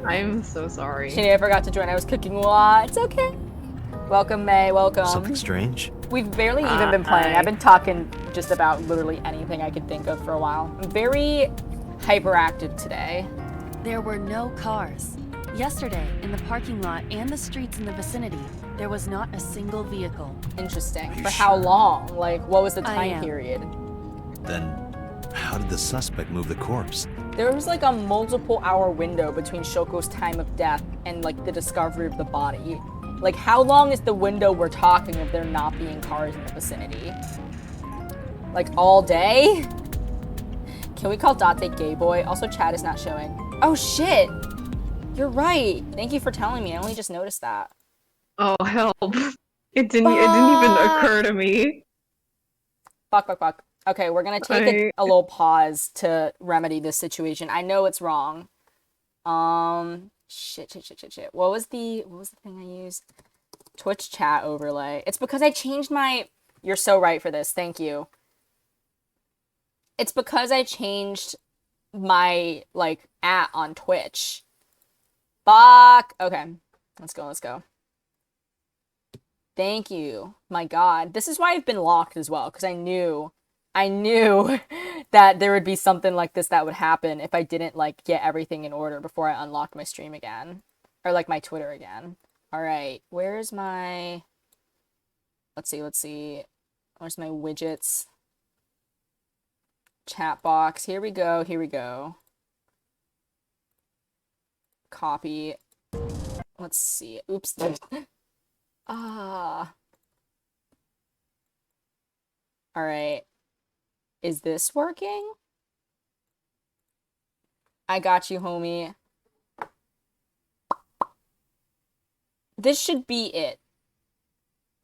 I'm so sorry. She never forgot to join. I was cooking a lot. It's okay. Welcome, May. Welcome. Something strange? We've barely even been playing. I've been talking just about literally anything I could think of for a while. I'm very hyperactive today. There were no cars. Yesterday, in the parking lot and the streets in the vicinity, there was not a single vehicle. Interesting. You For how sure? long? Like, what was the I time am. period? Then, how did the suspect move the corpse? There was like a multiple hour window between Shoko's time of death and like the discovery of the body. Like, how long is the window we're talking of there not being cars in the vicinity? Like, all day? Can we call Date gay boy? Also, chat is not showing. Oh, shit! You're right. Thank you for telling me. I only just noticed that. Oh, help. It didn't even occur to me. Fuck. Okay, we're gonna take a little pause to remedy this situation. I know it's wrong. Shit. What was the thing I used? Twitch chat overlay. It's because I changed my... You're so right for this. Thank you. It's because I changed my, like, on Twitch. Fuck. Okay. Let's go. Thank you. My God. This is why I've been locked as well, because I knew that there would be something like this that would happen if I didn't, like, get everything in order before I unlocked my stream again. Or, like, my Twitter again. Alright. Where's my... Let's see. Where's my widgets? Chat box. Here we go. Copy. Let's see. Oops. Alright. Is this working? I got you, homie. This should be it.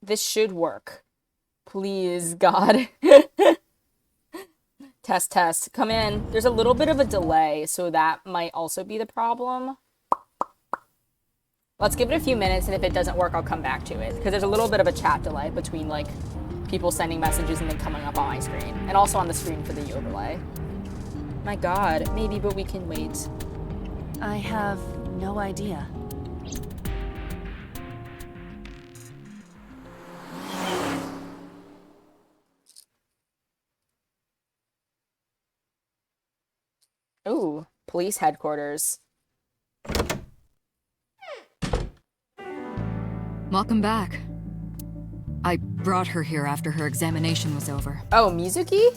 This should work. Please, God. Test. Come in. There's a little bit of a delay, so that might also be the problem. Let's give it a few minutes, and if it doesn't work, I'll come back to it. Because there's a little bit of a chat delay between, like, people sending messages and then coming up on my screen. And also on the screen for the overlay. My God. Maybe, but we can wait. I have no idea. Ooh, police headquarters. Welcome back. I brought her here after her examination was over. Oh, Mizuki?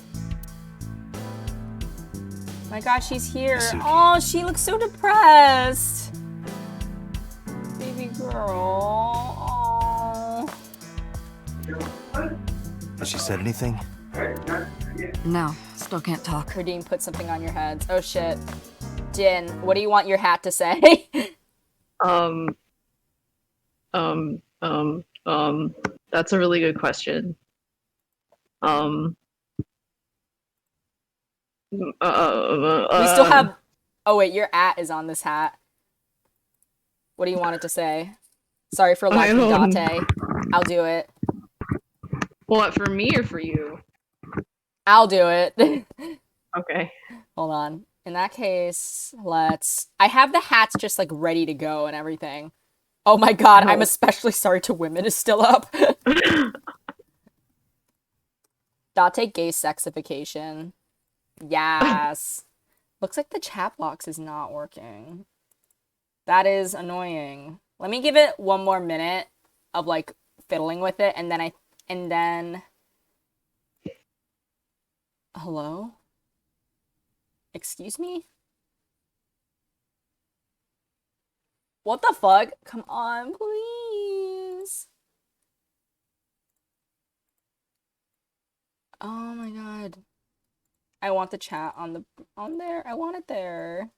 My God, she's here. Mizuki. Oh, she looks so depressed. Baby girl. Oh. Has she said anything? No, still can't talk. Redeem put something on your heads. Oh shit. Jin, what do you want your hat to say? That's a really good question. We still have... Oh wait, your at is on this hat. What do you want it to say? Sorry for lacking Date. I'll do it. What, for me or for you? I'll do it. Okay. Hold on. In that case, let's... I have the hats just, like, ready to go and everything. Oh my God, I'm especially sorry to women is still up. Date gay sexification. Yes. Looks like the chat box is not working. That is annoying. Let me give it one more minute of, like, fiddling with it, and then... Hello? Excuse me? What the fuck? Come on, please. Oh my God. I want the chat on there. I want it there.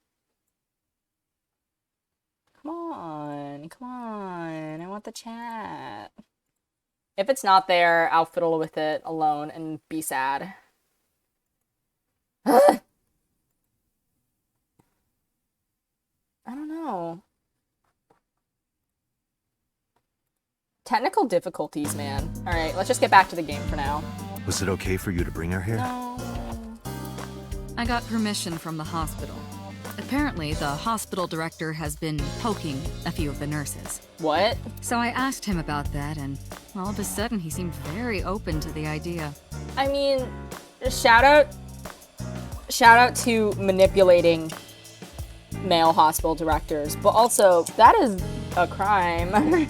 Come on. Come on. I want the chat. If it's not there, I'll fiddle with it alone and be sad. I don't know. Technical difficulties, man. Alright, let's just get back to the game for now. Was it okay for you to bring her here? No. I got permission from the hospital. Apparently, the hospital director has been poking a few of the nurses. What? So I asked him about that, and all of a sudden he seemed very open to the idea. I mean, shout out to manipulating male hospital directors, but also, that is a crime.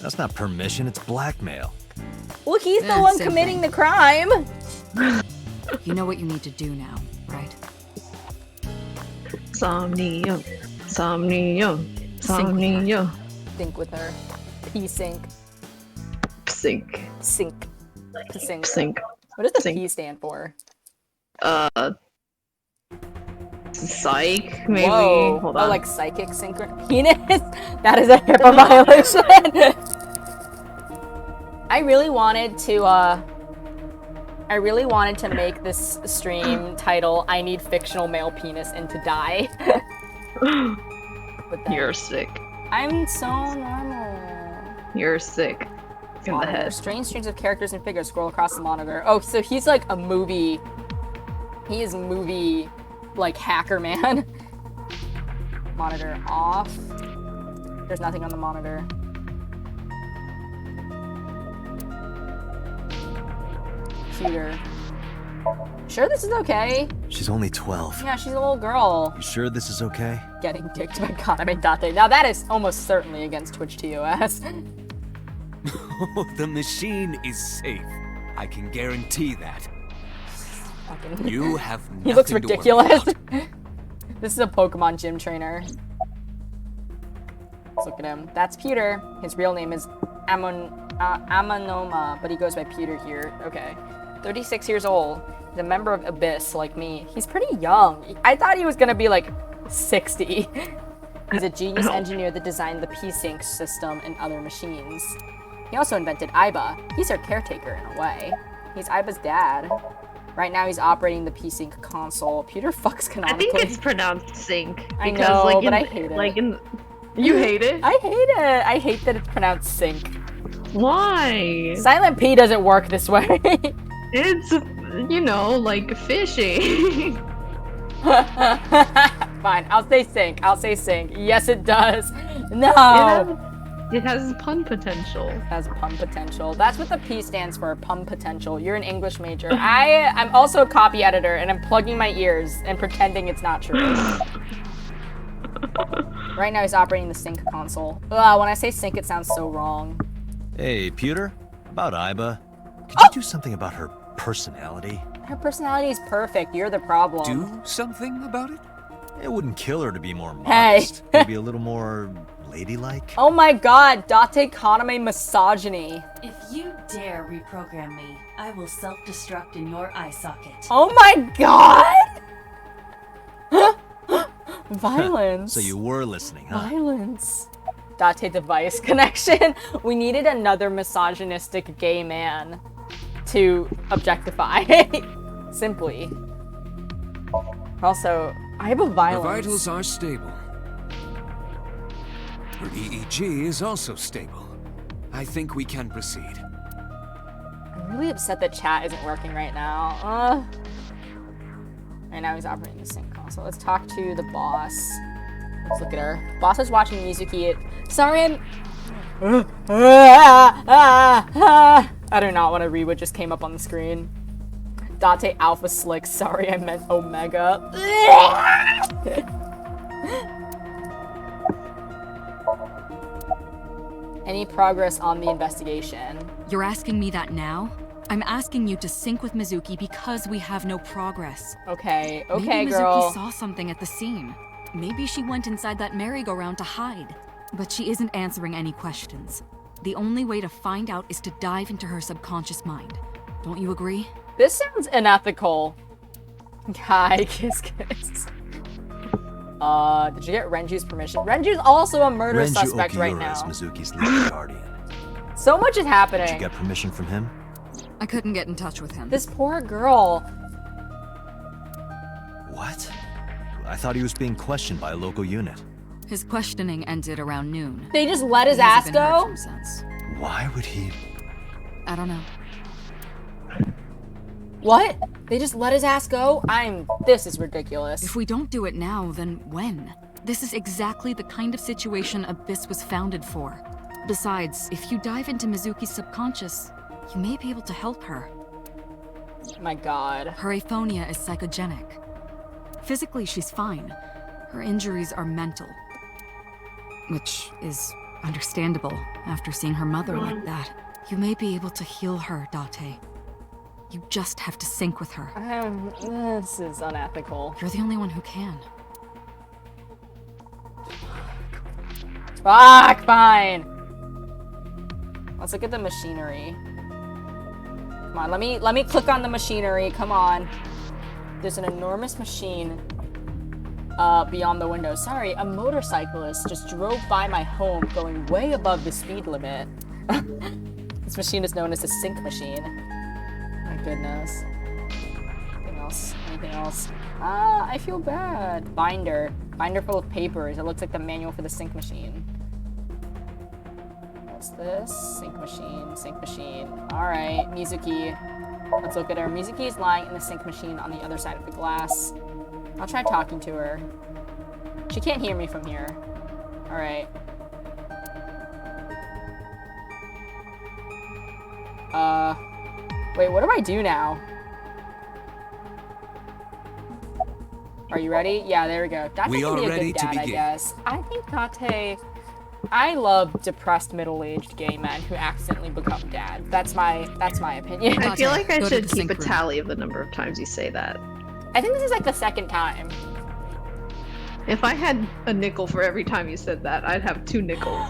That's not permission, it's blackmail. Well, he's the one same committing thing. the crime. You know what you need to do now, right? Somnia. Somnia. Somnia. Sync with her. P-sync. Sync. Sync. Sync. Sync. What does the Sync. P stand for? Psych, maybe. Whoa. Hold Oh, on. like psychic synchron. Penis? That is a HIPAA violation. I really wanted to make this stream title "I need fictional male penis and to die." But then, You're sick. I'm so normal. You're sick. In the Monitor. head. Strange strings of characters and figures scroll across the monitor. Oh, so he's like a movie. He is movie, like, hacker man. Monitor off. There's nothing on the monitor. Computer. Sure this is okay? She's only 12. Yeah, she's a little girl. You sure this is okay? Getting dicked by kaname date. Now that is almost certainly against Twitch TOS. The machine is safe. I can guarantee that. Fucking- You have nothing He looks to worry ridiculous. about. This is a Pokemon gym trainer. Let's look at him. That's Peter. His real name is Amanoma, but he goes by Peter here. Okay. 36 years old. He's a member of Abyss, like me. He's pretty young. I thought he was gonna be like 60. He's a genius engineer that designed the P-Sync system and other machines. He also invented Aiba. He's our caretaker in a way. He's Aiba's dad. Right now he's operating the P-Sync console. Peter fucks I canonically. think it's pronounced sync. I Because, know, like, but in, I hate it. Like in, you hate it? I hate it. I hate that it's pronounced sync. Why? Silent P doesn't work this way. It's, you know, like fishy. Fine, I'll say sync. I'll say sync. Yes, it does. No. It has pun potential. It has pun potential. That's what the P stands for, pun potential. You're an English major. I'm also a copy editor, and I'm plugging my ears and pretending it's not true. Right now he's operating the sync console. Ugh, when I say sync, it sounds so wrong. Hey, Peter, about Aiba. Could you do something about her personality? Her personality is perfect. You're the problem. Do something about it? It wouldn't kill her to be more Hey. modest. Maybe a little more ladylike. Oh my god, Date Kaname misogyny. If you dare reprogram me, I will self-destruct in your eye socket. Oh my god! Violence. So you were listening, huh? Violence. Date device connection. We needed another misogynistic gay man to objectify. Simply. Also, I have a Her violence. vitals are stable. Her EEG is also stable. I think we can proceed. I'm really upset that chat isn't working right now. Right now he's operating the sync console. Let's talk to the boss. Let's look at her. Boss is watching Mizuki. Sorry, I do not want to read what just came up on the screen. Date Alpha Slick. Sorry, I meant Omega. Any progress on the investigation? You're asking me that now? I'm asking you to sync with Mizuki because we have no progress. Okay, Maybe okay, Mizuki girl. saw something at the scene. Maybe she went inside that merry-go-round to hide. But she isn't answering any questions. The only way to find out is to dive into her subconscious mind. Don't you agree? This sounds unethical. Hi, kiss kiss. Did you get Renju's permission? Renju's also a murder Renju suspect right Okiura now. is Mizuki's legal guardian. So much is Did happening. you get permission from him? I couldn't get in touch with him. This poor girl. What? I thought he was being questioned by a local unit. His questioning ended around noon. They just let his He ass hasn't been heard go? from since. Why would he? I don't know. What? They just let his ass go? This is ridiculous. If we don't do it now, then when? This is exactly the kind of situation Abyss was founded for. Besides, if you dive into Mizuki's subconscious, you may be able to help her. My god. Her aphonia is psychogenic. Physically, she's fine. Her injuries are mental. Which is understandable after seeing her mother like that. You may be able to heal her, Date. You just have to sync with her. This is unethical. You're the only one who can. Fuck, fine. Let's look at the machinery. Come on, let me click on the machinery. Come on. There's an enormous machine beyond the window. Sorry, a motorcyclist just drove by my home going way above the speed limit. This machine is known as a sync machine. My goodness. Anything else? Anything else? I feel bad. Binder. Binder full of papers. It looks like the manual for the sync machine. What's this? Sync machine. Sync machine. Alright, Mizuki. Let's look at her. Mizuki is lying in the sync machine on the other side of the glass. I'll try talking to her. She can't hear me from here. Alright. Wait, what do I do now? Are you ready? Yeah, there we go. Date We can are be a ready good to dad, I begin. guess. I think Date... I love depressed middle-aged gay men who accidentally become dads. That's my opinion. I feel like I Go to should the keep sync a room. tally of the number of times you say that. I think this is like the second time. If I had a nickel for every time you said that, I'd have 2 nickels.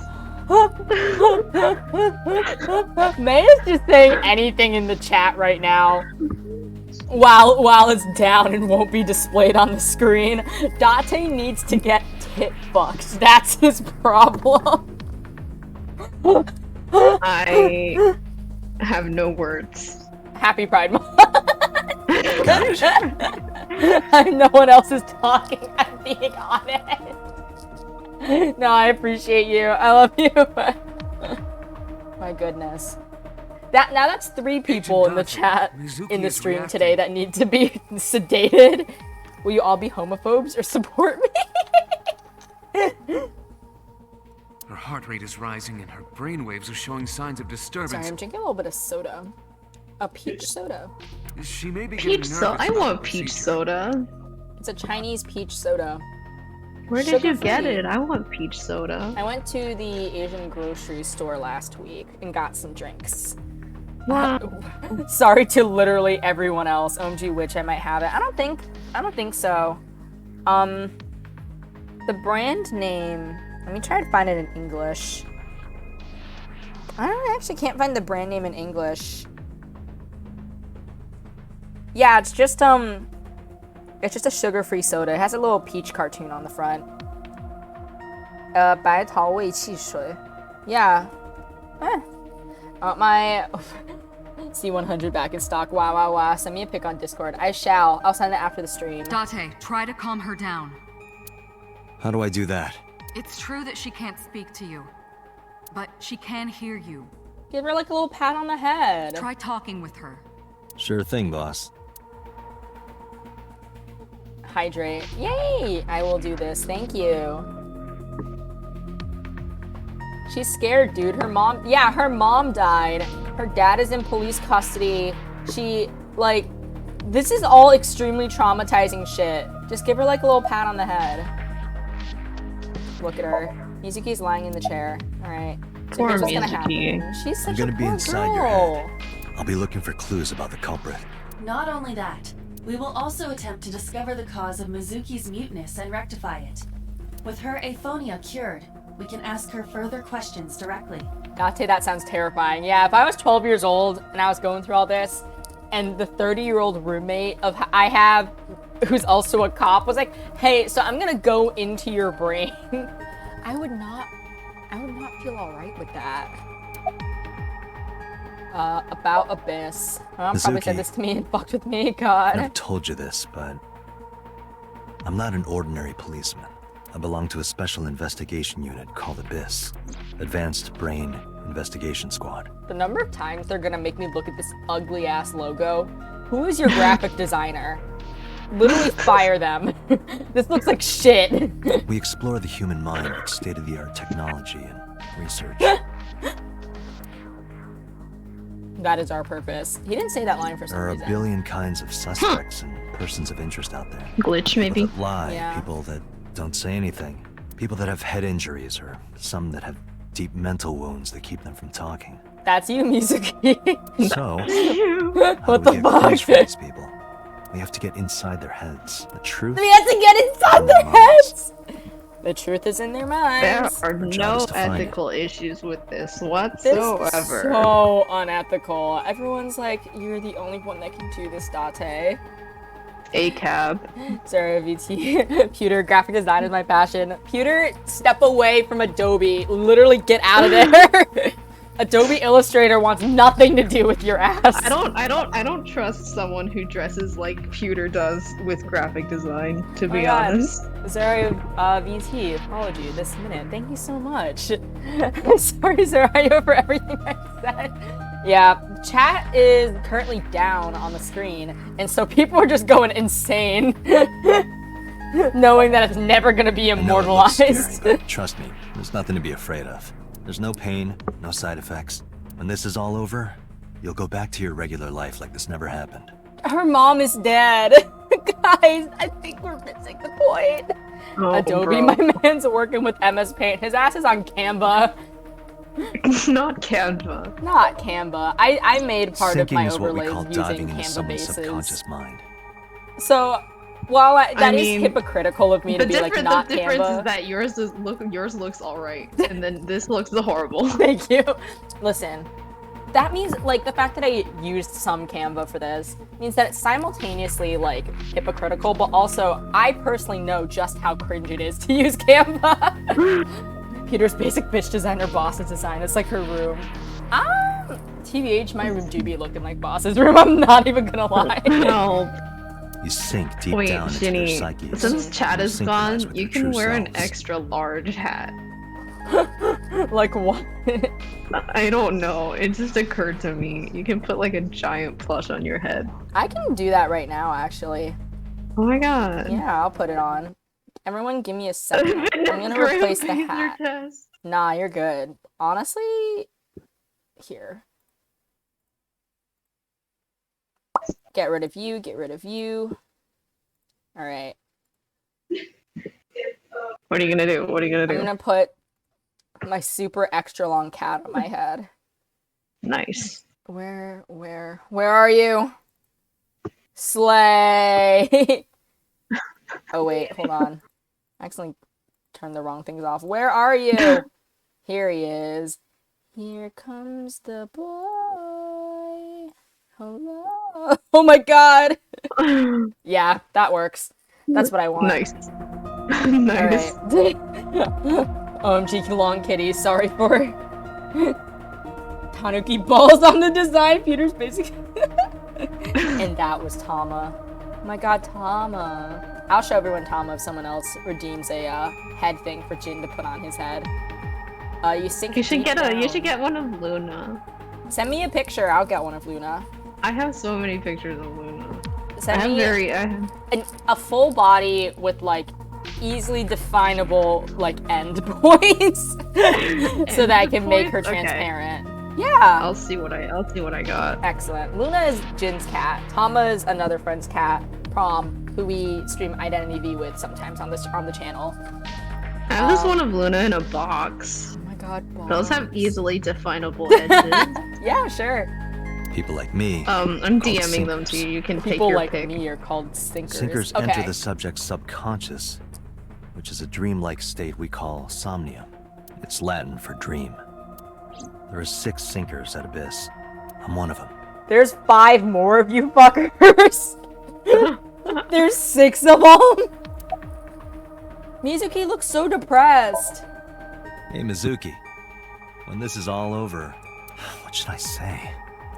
May is just saying anything in the chat right now. While it's down and won't be displayed on the screen. Date needs to get tit fucked. That's his problem. I have no words. Happy Pride Month. No one else is talking. I'm being honest. No, I appreciate you. I love you. My goodness. Now that's 3 people in the chat in the stream today that need to be sedated. Will you all be homophobes or support me? Her heart rate is rising and her brainwaves are showing signs of disturbance. Sorry, I'm drinking a little bit of soda. A peach soda. She may be getting Peach nervous soda? I about want the peach procedure. soda. It's a Chinese peach soda. Where did you get Sugar-free. it? I want peach soda. I went to the Asian grocery store last week and got some drinks. Wow. Sorry to literally everyone else. OMG Witch, I might have it. I don't think so. The brand name, let me try to find it in English. I actually can't find the brand name in English. Yeah, it's just a sugar-free soda. It has a little peach cartoon on the front. 白桃味汽水. Yeah. My C100 back in stock. Wow. Send me a pic on Discord. I shall. I'll send it after the stream. Date, try to calm her down. How do I do that? It's true that she can't speak to you, but she can hear you. Give her like a little pat on the head. Try talking with her. Sure thing, boss. Hydrate. Yay! I will do this. Thank you. She's scared, dude. Her mom died. Her dad is in police custody. This is all extremely traumatizing shit. Just give her like a little pat on the head. Look at her. Mizuki's lying in the chair. Alright. So Poor here's what's gonna Mizuki. happen. She's such I'm gonna a be poor inside your girl. head. I'll be looking for clues about the culprit. Not only that, we will also attempt to discover the cause of Mizuki's muteness and rectify it. With her aphonia cured, we can ask her further questions directly. Date, that sounds terrifying. Yeah, if I was 12 years old and I was going through all this, and the 30-year-old roommate I have who's also a cop, was like, "Hey, so I'm gonna go into your brain." I would not feel all right with that. About Abyss. My mom probably said Mizuki. this to me and fucked with me. God. I've told you this, but I'm not an ordinary policeman. I belong to a special investigation unit called Abyss, Advanced Brain Investigation Squad. The number of times they're gonna make me look at this ugly ass logo. Who is your graphic designer? Literally fire them. This looks like shit. We explore the human mind with state-of-the-art technology and research. That is our purpose. He didn't say that line for some There are a reason. billion kinds of suspects and persons of interest out there. Glitch, maybe? People that lie, Yeah. people that don't say anything, people that have head injuries, or some that have deep mental wounds that keep them from talking. That's you, Mizuki. So, how What do the we get cringe fuck? for these people? We have to get inside their heads. The truth. We have to get inside their heads. The truth is in their There minds. are job no is to find it. ethical issues with this This whatsoever. is so unethical. Everyone's like, "You're the only one that can do this, Date." A cab. Sorry, VT. Pewter, graphic design is my passion. Pewter, step away from Adobe. Literally get out of there. Adobe Illustrator wants nothing to do with your ass. I don't trust someone who dresses like Pewter does with graphic design, to be God. honest. Sorry, VT, followed you this minute. Thank you so much. Sorry, Zarayo, for everything I said. Yeah, chat is currently down on the screen, and so people are just going insane, knowing that it's never gonna be I know it looks immortalized. scary, but trust me, there's nothing to be afraid of. There's no pain, no side effects. When this is all over, you'll go back to your regular life like this never happened. Her mom is dead. Guys, I think we're missing the point. Oh, Adobe, bro. my man's working with MS Paint. His ass is on Canva. Not Canva. Not Canva. I made part of Syncing my is what we overlays call using diving into Canva someone's bases. subconscious mind. So, while that I is mean, hypocritical of me to be like not the difference Canva. is that yours looks alright, and then this looks horrible. Thank you. Listen, that means like the fact that I used some Canva for this means that it's simultaneously like hypocritical, but also I personally know just how cringe it is to use Canva. Peter's basic bitch designer boss's design. It's like her room. TBH, my room do be looking like boss's room. I'm not even gonna lie. No. You sink deep Wait, down into their Ginny, psyches. since chat is Synchronize gone, with you their can true wear an selves. extra large hat. Like what? I don't know. It just occurred to me. You can put like a giant plush on your head. I can do that right now, actually. Oh my god. Yeah, I'll put it on. Everyone, give me a second. I'm gonna replace the hat. Test. Nah, you're good. Honestly, here. Get rid of you, get rid of you. Alright. What are you gonna do? What are you gonna do? I'm gonna put my super extra long cat on my head. Nice. Where are you? Slay! Oh wait, hold on. I accidentally turned the wrong things off. Where are you? Here he is. Here comes the boy. Hello. Oh my god. Yeah, that works. That's what I want. Nice. Nice. Alright. OMG long kitty, sorry for Tanuki balls on the design. Peter's basic. And that was Tama. Oh my god, Tama. I'll show everyone Tama if someone else redeems a head thing for Jin to put on his head. You sink You should deep get down. you should get one of Luna. Send me a picture. I'll get one of Luna. I have so many pictures of Luna. Send me a full body with like easily definable like end points, so that I can make her points? Okay. transparent. Yeah. I'll see what I got. Excellent. Luna is Jin's cat. Tama is another friend's cat, Prom, who we stream Identity V with sometimes on the channel. I have this one of Luna in a box. Oh my god. Those have easily definable edges. Yeah, sure. People like me. I'm called DMing them sinkers. to you. You can take People your like pick. me are called sinkers. Sinkers okay. enter the subject's subconscious, which is a dreamlike state we call somnium. It's Latin for dream. There are 6 sinkers at Abyss. I'm one of them. There's 5 more of you fuckers. There's 6 of them. Mizuki looks so depressed. Hey, Mizuki. When this is all over, what should I say?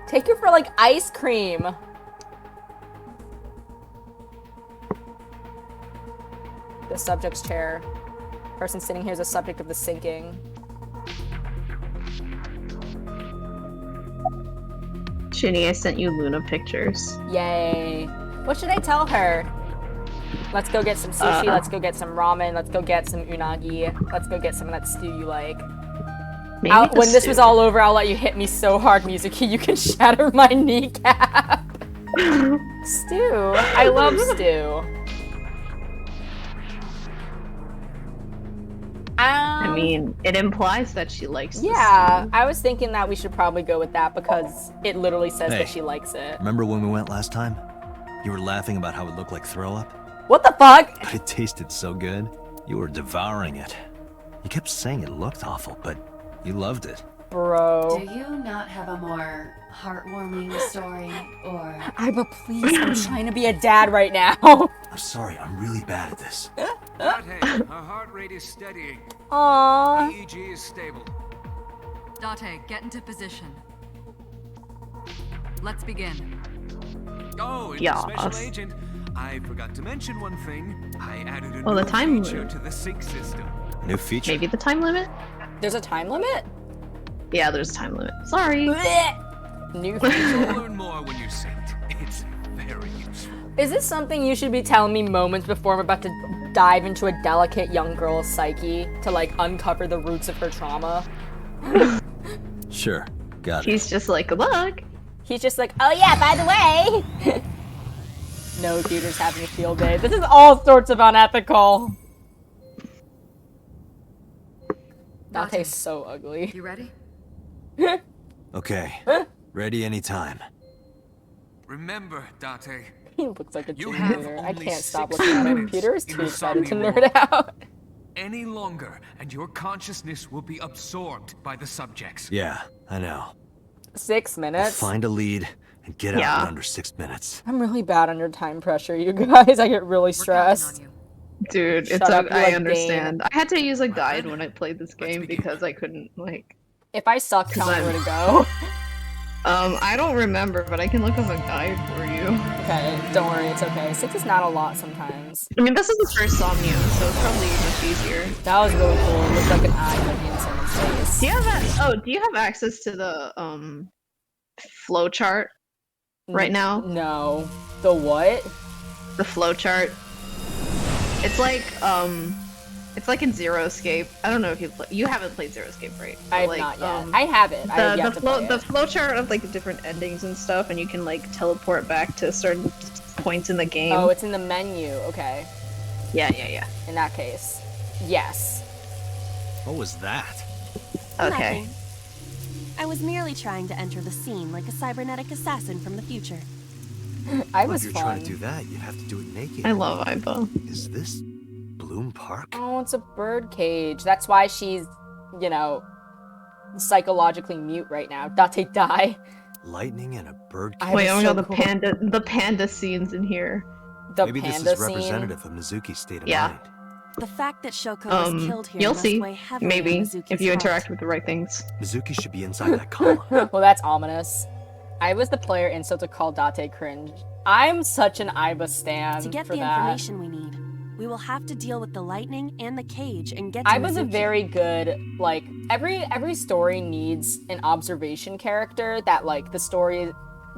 Take her for like ice cream. The subject's chair. Person sitting here is the subject of the sinking. Shinny, I sent you Luna pictures. Yay. What should I tell her? Let's go get some sushi, let's go get some ramen, let's go get some unagi, let's go get some of that stew you like. When this was all over, I'll let you hit me so hard, Mizuki, you can shatter my kneecap. Stew. I love stew. I mean, it implies that she likes yeah, stew. I was thinking that we should probably go with that because it literally says that she likes it. Remember when we went last time? You were laughing about how it looked like throw up? What the fuck? But it tasted so good. You were devouring it. You kept saying it looked awful, but you loved it. Bro. Do you not have a more heartwarming story, or... But please, I'm trying to be a dad right now. I'm sorry, I'm really bad at this. Date, her heart rate is steadying. Aww. EEG is stable. Date, get into position. Let's begin. Oh, and Yes. Special Agent, I forgot to mention one thing. I added a Oh, the new time feature limit. to the sync system. New feature? Maybe the time limit? There's a time limit? Yeah, there's a time limit. Sorry. New You'll feature. learn more when you're synced. It's very useful. Is this something you should be telling me moments before I'm about to dive into a delicate young girl's psyche to like uncover the roots of her trauma? Sure, got it. He's just like, good luck. He's just like, oh yeah, by the way. No, Peter's having a field day. This is all sorts of unethical. That tastes so ugly. You ready? Okay, ready anytime. Remember, Date, He looks like a you gym have leader. I only can't stop 6 looking at him. minutes Peter is in too the excited to Somnium nerd out. any longer, and your consciousness will be absorbed by the subjects. Yeah, I know. 6 minutes? Find a lead and get out Yeah. in under 6 minutes. I'm really bad under time pressure, you guys. I get really We're counting stressed. on you. Dude, Shut it's up, okay. you I like understand. I had to use a guide Well, when I played this let's game begin. because I couldn't, like... If I suck, tell me I'm- where to go. I don't remember, but I can look up a guide for you. Okay, don't worry, it's okay. 6 is not a lot sometimes. I mean, this is the first Somnium, so it's probably much easier. That was really cool. It looked like an eye looking in someone's face. Do you have that? Oh, do you have access to the flow chart right now? No. The what? The flow chart. It's like in Zero Escape. I don't know if you haven't played Zero Escape, right? I have But, not yet. I have it. I have yet to play The it. flow chart of like the different endings and stuff, and you can like teleport back to certain points in the game. Oh, it's in the menu. Okay. yeah. In that case. Yes. What was that? Okay. Nothing. I was merely trying to enter the scene like a cybernetic assassin from the future. I Well, was if you're trying fun. to do that, you'd have to do it naked. I love Aiba. Is this Bloom Park? Oh, it's a bird cage. That's why she's, you know, psychologically mute right now. Date die. Lightning and a bird I cage? Wait, oh my so god, cool. the panda scenes in here. The Maybe this panda is scene. representative of Mizuki's state of Yeah. mind. The fact that Shoko was killed here You'll must see. weigh heavily on Maybe Mizuki's if you heart. interact with the right things. Mizuki should be inside that column. Well, that's ominous. I was the player insult to call Date cringe. I'm such an Aiba stan To get for the that. information we need, we will have to deal with the lightning and the cage and get to Aiba's a Mizuki. very good, like, every story needs an observation character that, like, the story,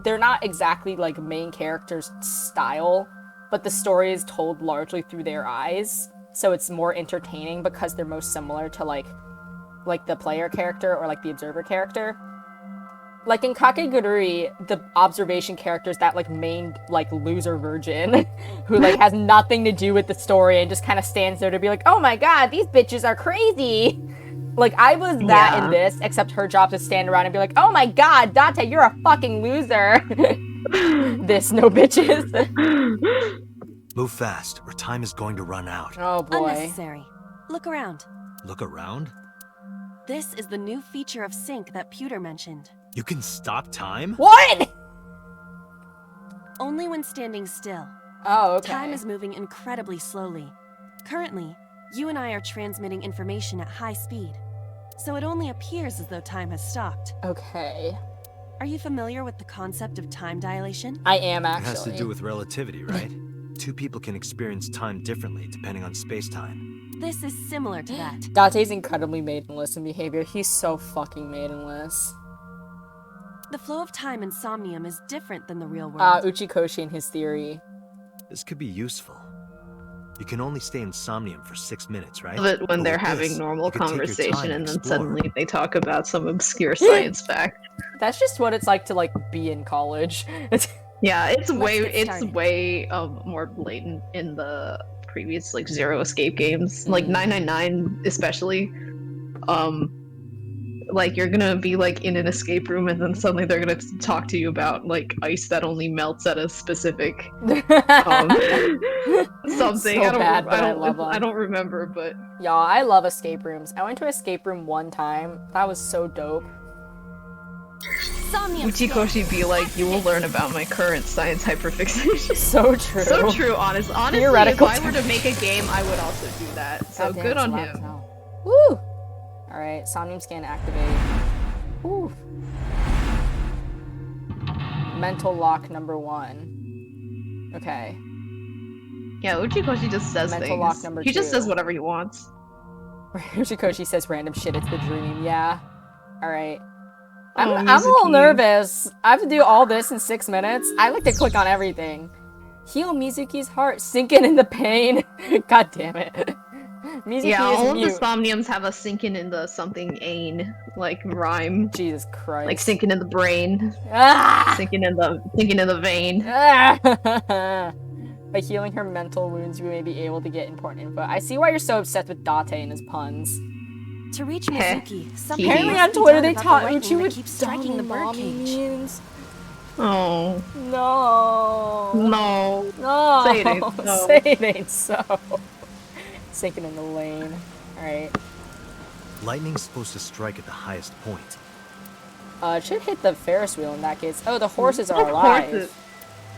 they're not exactly, like, main characters' style, but the story is told largely through their eyes, so it's more entertaining because they're most similar to, like the player character or, like, the observer character. Like in Kakegurui, the observation character is that like main like loser virgin who like has nothing to do with the story and just kind of stands there to be like, oh my god, these bitches are crazy. Like I was that in this, except her job is to stand around and be like, oh my god, Date, you're a fucking loser. This no bitches. Move fast, or time is going to run out. Oh boy. Unnecessary. Look around. Look around? This is the new feature of Sync that Pewter mentioned. You can stop time? What? Only when standing still. Oh, okay. Time is moving incredibly slowly. Currently, you and I are transmitting information at high speed, so it only appears as though time has stopped. Okay. Are you familiar with the concept of time dilation? I am It actually. has to do with relativity, right? Two people can experience time differently depending on space-time. This is similar to that. Date's incredibly maidenless in behavior. He's so fucking maidenless. The flow of time in Somnium is different than the real world. Uchikoshi and his theory. This could be useful. You can only stay in Somnium for 6 minutes, right? But when But they're with having this, normal you can take your time conversation and and then explore. suddenly they talk about some obscure science fact. That's just what it's like to like be in college. Yeah, it's Let's get started. way more blatant in the previous like Zero Escape games, like 999 especially. Like you're gonna be like in an escape room and then suddenly they're gonna talk to you about like ice that only melts at a specific something. So bad, but I love 'em. I don't remember, but Y'all, I love escape rooms. I went to escape room one time. That was so dope. Somnium. Uchikoshi be like, you will learn about my current science hyperfixation. So true. So true, honestly, if Theoretical I were to make a game, I would also do that. So Goddamn, good it's on loud him. as hell. Woo! Alright, Somnium scan activate. Woo. Mental lock number 1. Okay. Yeah, Uchikoshi just says Mental things. lock number He just 2. says whatever he wants. Uchikoshi says random shit, it's the dream. Yeah. Alright. I'm Oh, a little Mizuki. nervous. I have to do all this in 6 minutes. I like to click on everything. Heal Mizuki's heart, sinking in the pain. God damn it. Mizuki Yeah, is all mute. of the Somniums have a sinking in the something ain, like rhyme. Jesus Christ. Like sinking in the brain, Ah! sinking in the vein. Ah! By healing her mental wounds, we may be able to get important info. I see why you're so obsessed with Date and his puns. To reach Mizuki, something Apparently must on be Twitter done they about the taught lightning Uchi that with keeps striking the birdcage. means. Oh No. no! No. Say it ain't so. Say it ain't so. Sinking in the lane. Alright. Lightning's supposed to strike at the highest point. It should hit the Ferris wheel in that case. Oh, the horses are Of alive. course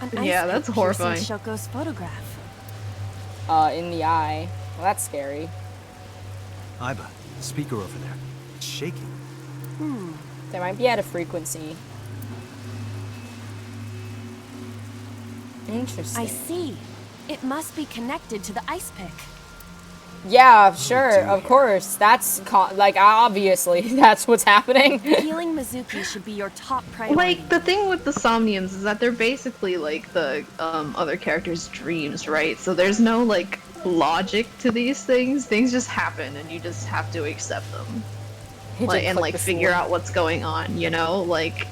An Yeah, ice that's pick horrifying. piercing Shoko's photograph. In the eye. Well, that's scary. Aiba, the speaker over there. It's shaking. They might be at a frequency. Interesting. I see. It must be connected to the ice pick. Yeah, sure, of course. That's like obviously that's what's happening. Healing Mizuki should be your top priority. Like the thing with the Somniums is that they're basically like the other characters' dreams, right? So there's no like logic to these things. Things just happen, and you just have to accept them, like and like figure out what's going on. You know, like.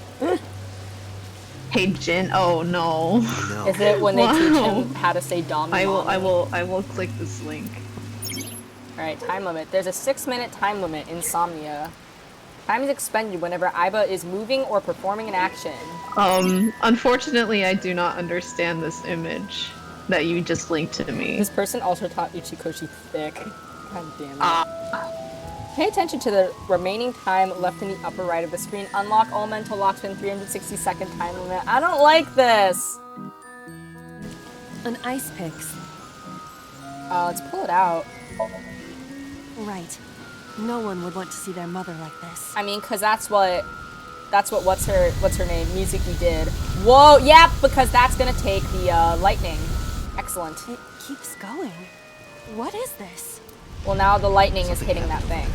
Hey Jin, oh no. No. Is it when they teach Wow. him how to say Dom? I will click this link. Alright, time limit. There's a 6-minute time limit in Insomnia. Time is expended whenever Aiba is moving or performing an action. Unfortunately I do not understand this image that you just linked to me. This person also taught Uchikoshi thick. God damn it. Pay attention to the remaining time left in the upper right of the screen. Unlock all mental locks within 360-second time limit. I don't like this! An ice pick. Let's pull it out. Right. No one would want to see their mother like this. I mean, cause that's what what's her name, Mizuki did. Whoa, yeah, because that's gonna take the lightning. Excellent. It keeps going. What is this? Well, now the lightning is hitting that thing.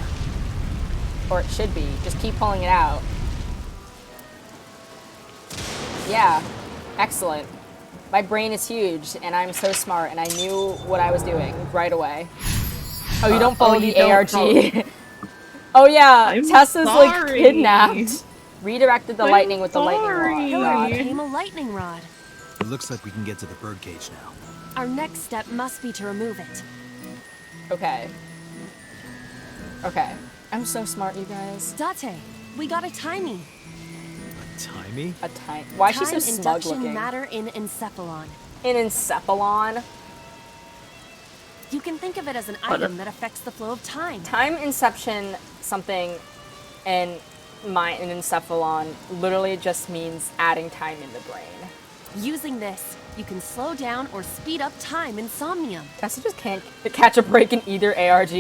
Or it should be. Just keep pulling it out. Yeah. Excellent. My brain is huge, and I'm so smart, and I knew what I was doing right away. Oh, you don't follow you the don't ARG. follow- Oh yeah, I'm Tessa's like sorry. kidnapped. Redirected the I'm lightning with the lightning sorry. rod. Came a lightning rod. It looks like we can get to the birdcage now. Our next step must be to remove it. Okay. Okay. I'm so smart, you guys. Date, we got a timing. A timey? A time. Why is she so Time smug induction looking? matter in encephalon. An encephalon. You can think of it as an item that affects the flow of time. Time inception something and an encephalon literally just means adding time in the brain. Using this, you can slow down or speed up time in Somnium. Guess I just can't catch a break in either ARG.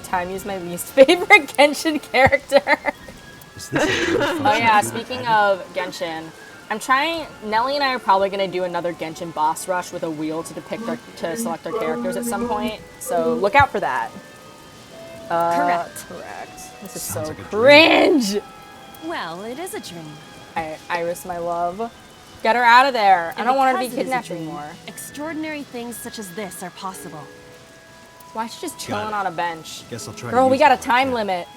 Time is my least favorite Genshin character. Is this a really fun Oh yeah, computer speaking edit? of Genshin, I'm trying. Nelly and I are probably gonna do another Genshin boss rush with a wheel to select our characters at some point. So look out for that. Correct. This is Sounds so like a dream. cringe. Well, it is a dream. Iris, my love, get her out of there. I And don't want her to be because it is a kidnapped dream, anymore. Extraordinary things such as this are possible. Why is she just Got chilling it. on a bench? Guess I'll try. Girl, to we use got a that when I time can. limit.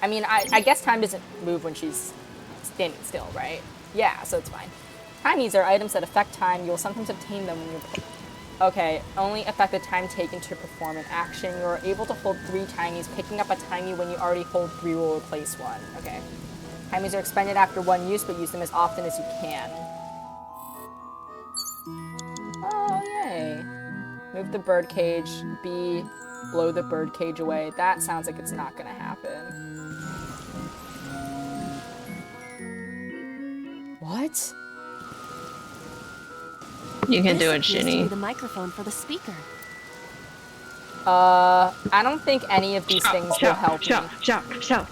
I mean, I guess time doesn't move when she's standing still, right? Yeah, so it's fine. Timies are items that affect time. You'll sometimes obtain them when you're... Okay, only affect the time taken to perform an action. You're able to hold 3 timies. Picking up a timie when you already hold 3 will replace 1. Okay. Timies are expended after 1 use, but use them as often as you can. Oh, yay. Move the birdcage. B, blow the birdcage away. That sounds like it's not gonna happen. What? You can This do it, appears to be Shinny. the microphone for the speaker. I don't think any of these things will help me. Shout.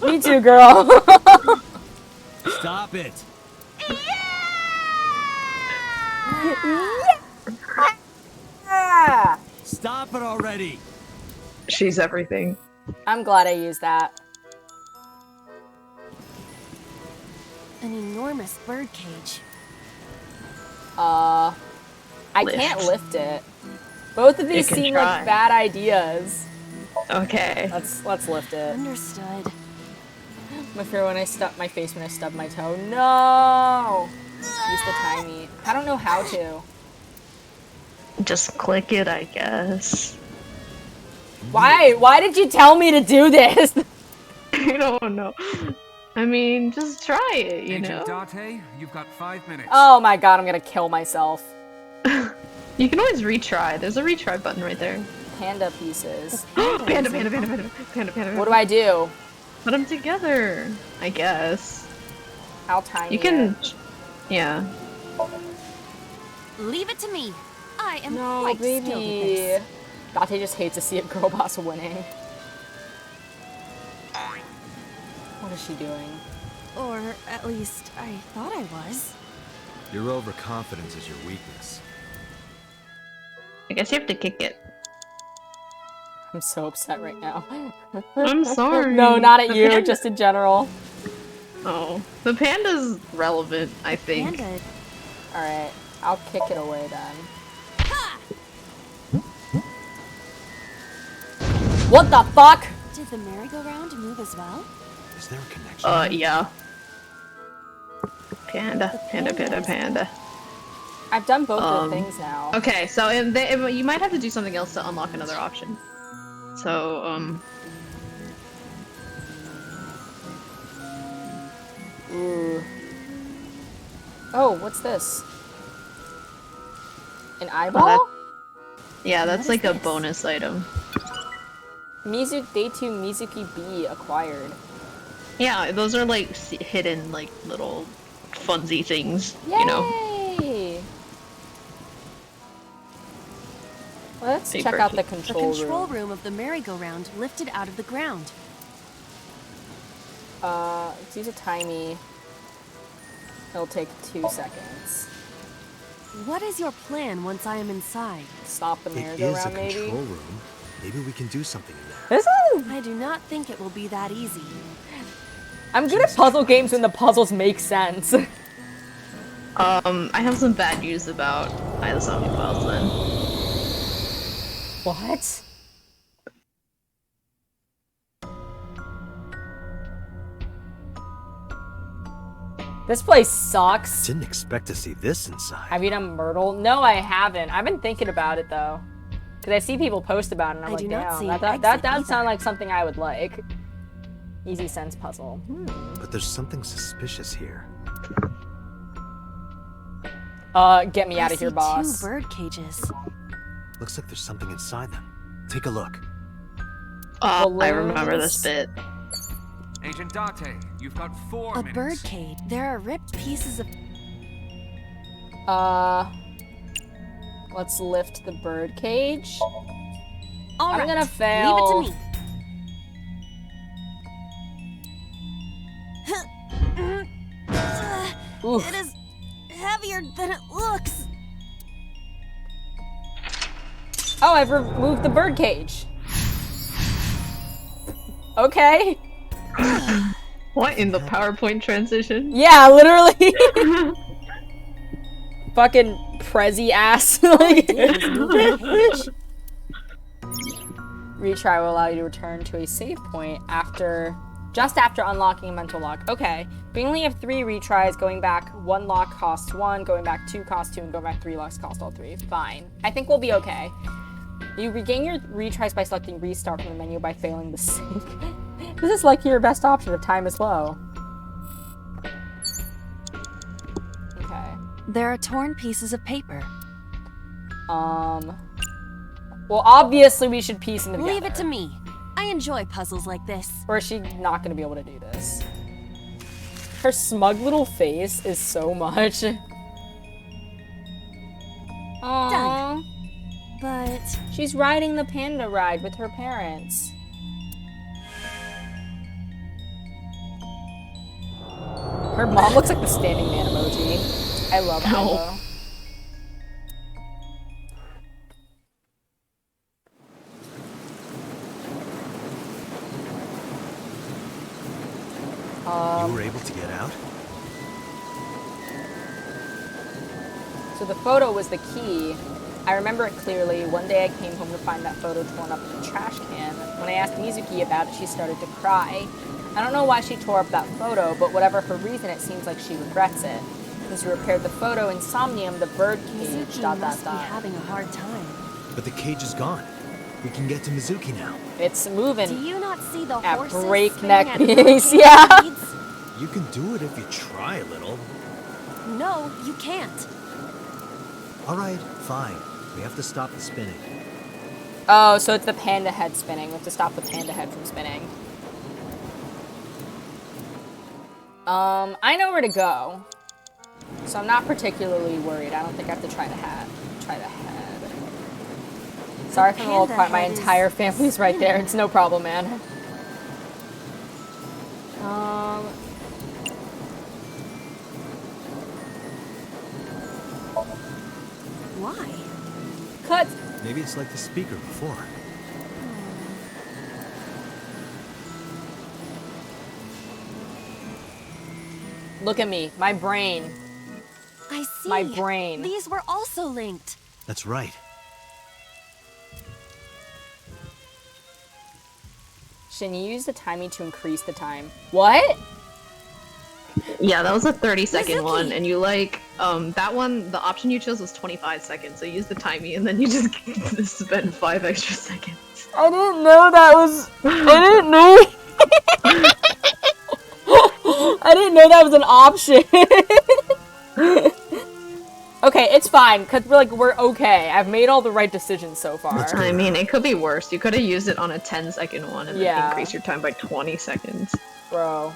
Me too, girl. Stop it! Yeah! Stop it already! She's everything. I'm glad I used that. An enormous birdcage. I can't lift it. Both of these can seem try. like bad ideas. Okay. Let's lift it. Understood. My fear when I stub my face when I stub my toe. No. Use the timey. I don't know how to. Just click it, I guess. Why? Why did you tell me to do this? I don't know. I mean, just try it, you Agent know? Date, you've got 5 minutes. Oh my god, I'm gonna kill myself. You can always retry. There's a retry button right there. Panda pieces. Panda. What do I do? Put them together, I guess. How tiny? You can... Yeah. Leave it to me. I am No, quite skilled at baby. this. Date just hates to see a girl boss winning. What is she doing? Or at least I thought I was. Your overconfidence is your weakness. I guess you have to kick it. I'm so upset right now. I'm sorry. No, not at The you, panda- just in general. Oh. The panda's relevant, I think. Panda. Alright, I'll kick it away then. What the fuck? Did the merry-go-round move as well? Is there a connection? Yeah. Panda. I've done both of the things now. Okay, so you might have to do something else to unlock another option. So, Ooh. Oh, what's this? An eyeball? yeah, that's What like is a this? bonus item. Day 2 Mizuki B acquired. Yeah, those are like hidden, like little funsy things, Yay! you know. Let's Hey, check out the Berkey. The control control room. room of the merry-go-round lifted out of the ground. Let's use a timey. It'll take 2 seconds. What is your plan once I am inside? Stop the It is a merry-go-round, maybe? control room. Maybe we can do something in there. This is... I do not think it will be that easy. I'm good at puzzle games when the puzzles make sense. I have some bad news about AITSF files then. What? This place sucks. Didn't expect to see this inside. Have you done Myrtle? No, I haven't. I've been thinking about it though. Because I see people post about it and I'm I like, do not damn, see that an does exit sound either. like something I would like. Easy sense puzzle. But there's something suspicious here. Get me out of here, I see boss. 2 bird cages. Looks like there's something inside them. Take a look. I remember this balloons. bit. Agent Date, you've got 4 A minutes. birdcage. There are ripped pieces of. Let's lift the bird cage. All I'm right, gonna fail. Leave it to me. Oof. It is heavier than it looks. Oh, I've removed the bird cage. Okay. What in the PowerPoint transition? Yeah, literally. Fucking Prezi ass. Like, retry will allow you to return to a save point just after unlocking a mental lock. Okay. We only have 3 retries. Going back 1 lock costs 1, going back 2 costs 2, and going back 3 locks cost all 3. Fine. I think we'll be okay. You regain your retries by selecting restart from the menu by failing the save. This is like your best option if time is low. Okay. There are torn pieces of paper. Well, obviously we should piece them together. Leave it to me. I enjoy puzzles like this. Or is she not gonna be able to do this? Her smug little face is so much. Aww. Done. But She's riding the panda ride with her parents. Her mom looks like the standing man emoji. I love her though. You were able to get out? So the photo was the key. I remember it clearly. One day I came home to find that photo torn up in the trash can. When I asked Mizuki about it, she started to cry. I don't know why she tore up that photo, but whatever her reason, it seems like she regrets it. Since we repaired the photo in Somnium, the bird cage, Mizuki must be having a hard time. But the cage is gone. We can get to Mizuki now. It's moving. Do you not see the At horses breakneck spinning at pace, breakneck yeah. speeds? You can do it if you try a little. No, you can't. All right, fine. We have to stop the spinning. Oh, so it's the panda head spinning. We have to stop the panda head from spinning. I know where to go. So I'm not particularly worried. I don't think I have to try the head. Sorry for the little part. My entire family's right there. It's no problem, man. Why? Cut. Maybe it's like the speaker before. Look at me. My brain. I see. My brain. These were also linked. That's right. Shin, you use the timing to increase the time. What? Yeah, that was a 30-second Mizuki. one, and you like, that one, the option you chose was 25 seconds, so you use the timing, and then you just spend 5 extra seconds. I didn't know that was. I didn't know. I didn't know that was an option. Okay, it's fine, because we're okay. I've made all the right decisions so far. I mean, it could be worse. You could have used it on a 10-second one and then Yeah. increase your time by 20 seconds. Bro.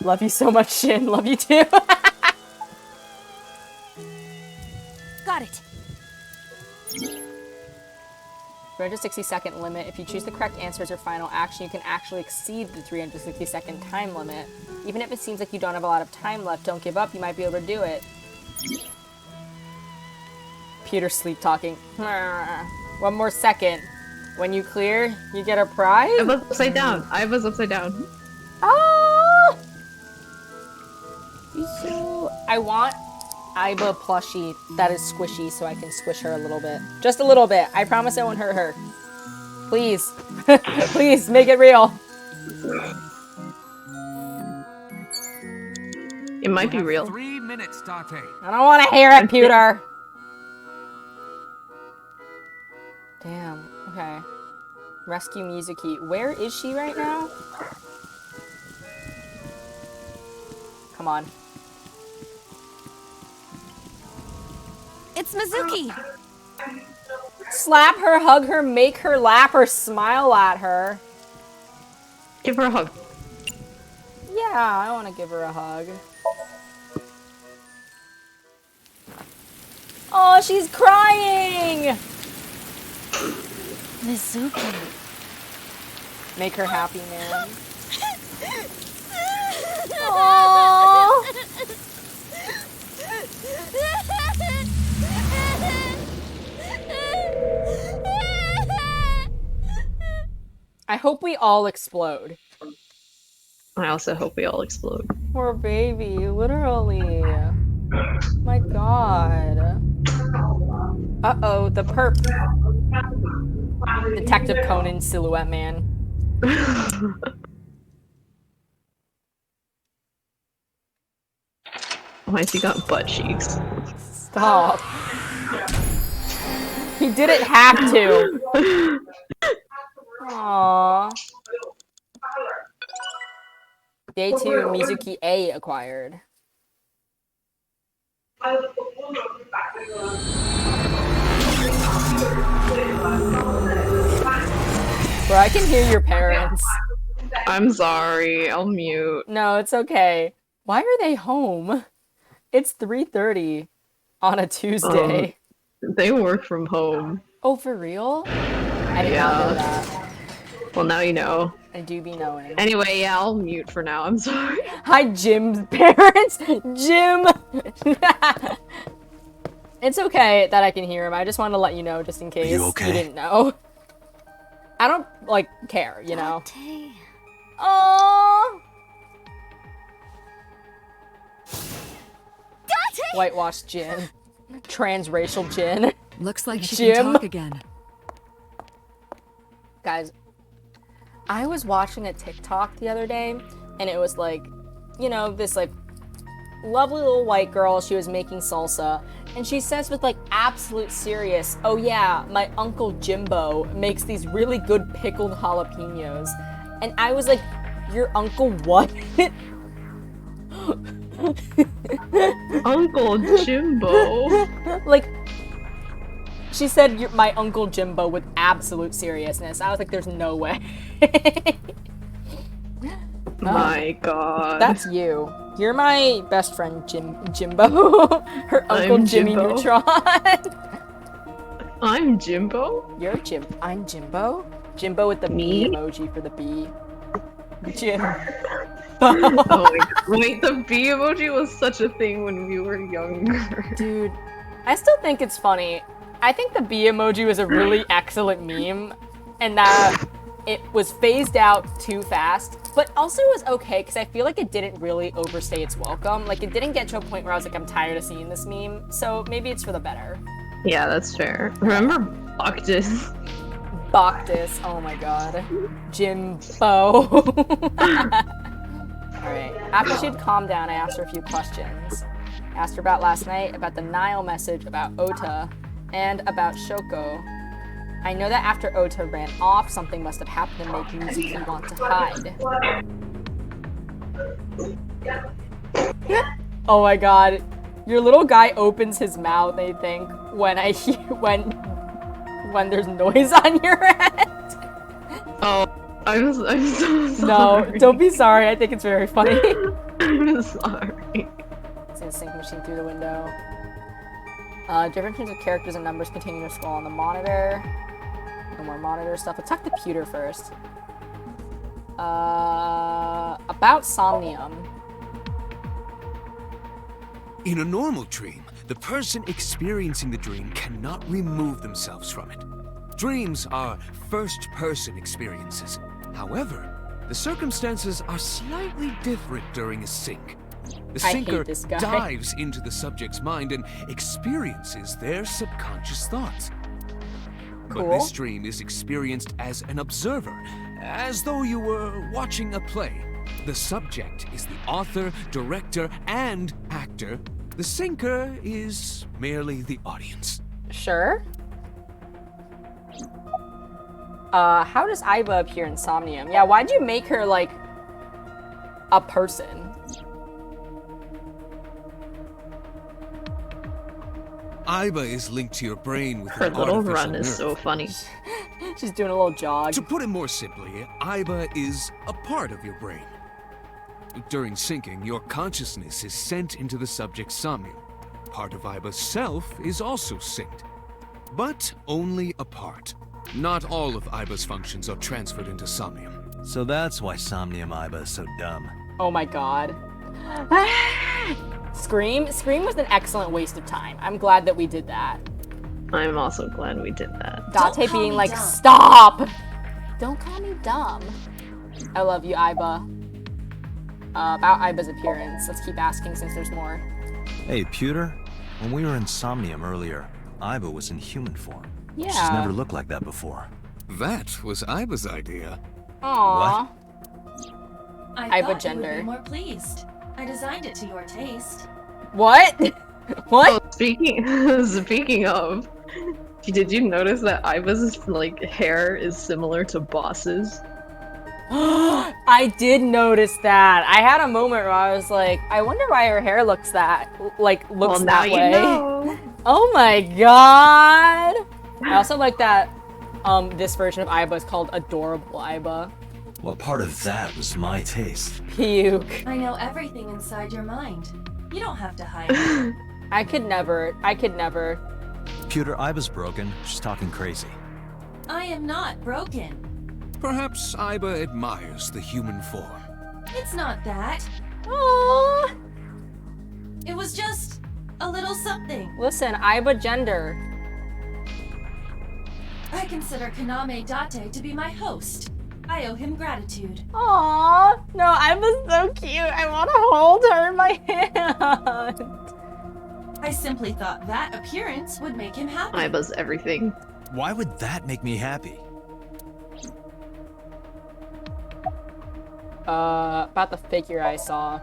Love you so much, Shin. Love you too. Got it. 360-second limit. If you choose the correct answer as your final action, you can actually exceed the 360-second time limit. Even if it seems like you don't have a lot of time left, don't give up. You might be able to do it. Peter sleep talking. 1 more second. When you clear, you get a prize? I was upside down. I was upside down. Ah! So, I want Aiba plushie that is squishy so I can squish her a little bit. Just a little bit. I promise I won't hurt her. Please. Please, make it real. It might be real. 3 minutes, Date. I don't want to hear it, Pewter. Damn. Okay. Rescue Mizuki. Where is she right now? Come on. It's Mizuki. slap her, hug her, make her laugh, or smile at her. Give her a hug. Yeah, I want to give her a hug. Oh, she's crying! Mizuki. Make her happy, man. Aww. I hope we all explode. I also hope we all explode. Poor baby, literally. My god. Uh-oh, the perp. Detective Conan Silhouette Man. Why has he got butt cheeks? Stop. He didn't have to. Aww. Day 2, Mizuki A acquired. Bro, I can hear your parents. I'm sorry, I'll mute. No, it's okay. Why are they home? It's 3:30 on a Tuesday. They work from home. Oh, for real? I did not know that. Well, now you know. I do be knowing. Anyway, yeah, I'll mute for now. I'm sorry. Hi, Jim's parents! Jim! It's okay that I can hear him. I just wanted to let you know, just in case you okay? you didn't know. I don't, like, care, you know? Aww! Whitewashed Jin. Transracial Jin. Looks like she Jim. can talk again. Guys, I was watching a TikTok the other day, and it was like, you know, this like lovely little white girl, she was making salsa, and she says with like absolute serious, oh yeah, my uncle Jimbo makes these really good pickled jalapenos. And I was like, your uncle what? Uncle Jimbo. Like, she said, my Uncle Jimbo with absolute seriousness. I was like, there's no way. My god. That's you. You're my best friend, Jimbo. Her Uncle I'm Jimmy Jimbo. Neutron. I'm Jimbo? You're Jim. I'm Jimbo? Jimbo with the Me? bee emoji for the bee. Jim. Oh my god. Wait, the bee emoji was such a thing when we were younger. Dude, I still think it's funny. I think the bee emoji was a really excellent meme, and that it was phased out too fast, but also was okay because I feel like it didn't really overstay its welcome. Like, it didn't get to a point where I was like, I'm tired of seeing this meme, so maybe it's for the better. Yeah, that's fair. Remember Bacchus? Bacchus, oh my god. Jimbo. Alright, after she'd calmed down, I asked her a few questions. I asked her about last night, about the Nile message, about Ota, and about Shoko. I know that after Ota ran off, something must have happened to make Mizuki want to hide. Oh my god. Your little guy opens his mouth, I think, when I hear when there's noise on your end. Oh, I'm so sorry. No, don't be sorry. I think it's very funny. I'm sorry. See the sync machine through the window. Different kinds of characters and numbers continue to scroll on the monitor. No more monitor stuff. Let's talk to Pewter first. About Somnium. In a normal dream, the person experiencing the dream cannot remove themselves from it. Dreams are first-person experiences. However, the circumstances are slightly different during a sync. The I hate syncer this guy. dives into the subject's mind and experiences their subconscious thoughts. But Cool. this dream is experienced as an observer, as though you were watching a play. The subject is the author, director, and actor. The syncer is merely the audience. Sure. How does Aiba appear in Somnium? Yeah, why'd you make her, like, a person? Aiba is linked to your brain with Her an little artificial run is nerve. so funny. She's doing a little jog. To put it more simply, Aiba is a part of your brain. During syncing, your consciousness is sent into the subject's somnium. Part of Aiba's self is also synced, but only a part. Not all of Aiba's functions are transferred into somnium. So that's why Somnium Aiba is so dumb. Oh my god. Scream was an excellent waste of time. I'm glad that we did that. I'm also glad we did that. Date Don't call being me like, dumb. stop! Don't call me dumb. I love you, Aiba. About Aiba's appearance. Let's keep asking since there's more. Hey, Pewter, when we were in Somnium earlier, Aiba was in human form. Yeah. She's never looked like that before. That was Aiba's idea. Aww. I Aiba thought you would gender. be more pleased. I designed it to your taste. What? What? Oh, speaking of, did you notice that Aiba's like hair is similar to Boss's? I did notice that. I had a moment where I was like, I wonder why her hair looks that Well, now that you way. know. Oh my god. I also like that this version of Aiba is called Adorable Aiba. What part of that was my taste? Puke. I know everything inside your mind. You don't have to hide it. I could never. Pewter, Aiba's broken. She's talking crazy. I am not broken. Perhaps Aiba admires the human form. It's not that. Aww. It was just a little something. Listen, Aiba gender. I consider Kaname Date to be my host. I owe him gratitude. Aww. No, Aiba's so cute. I want to hold her in my hand. I simply thought that appearance would make him happy. Aiba's everything. Why would that make me happy? About the figure I saw.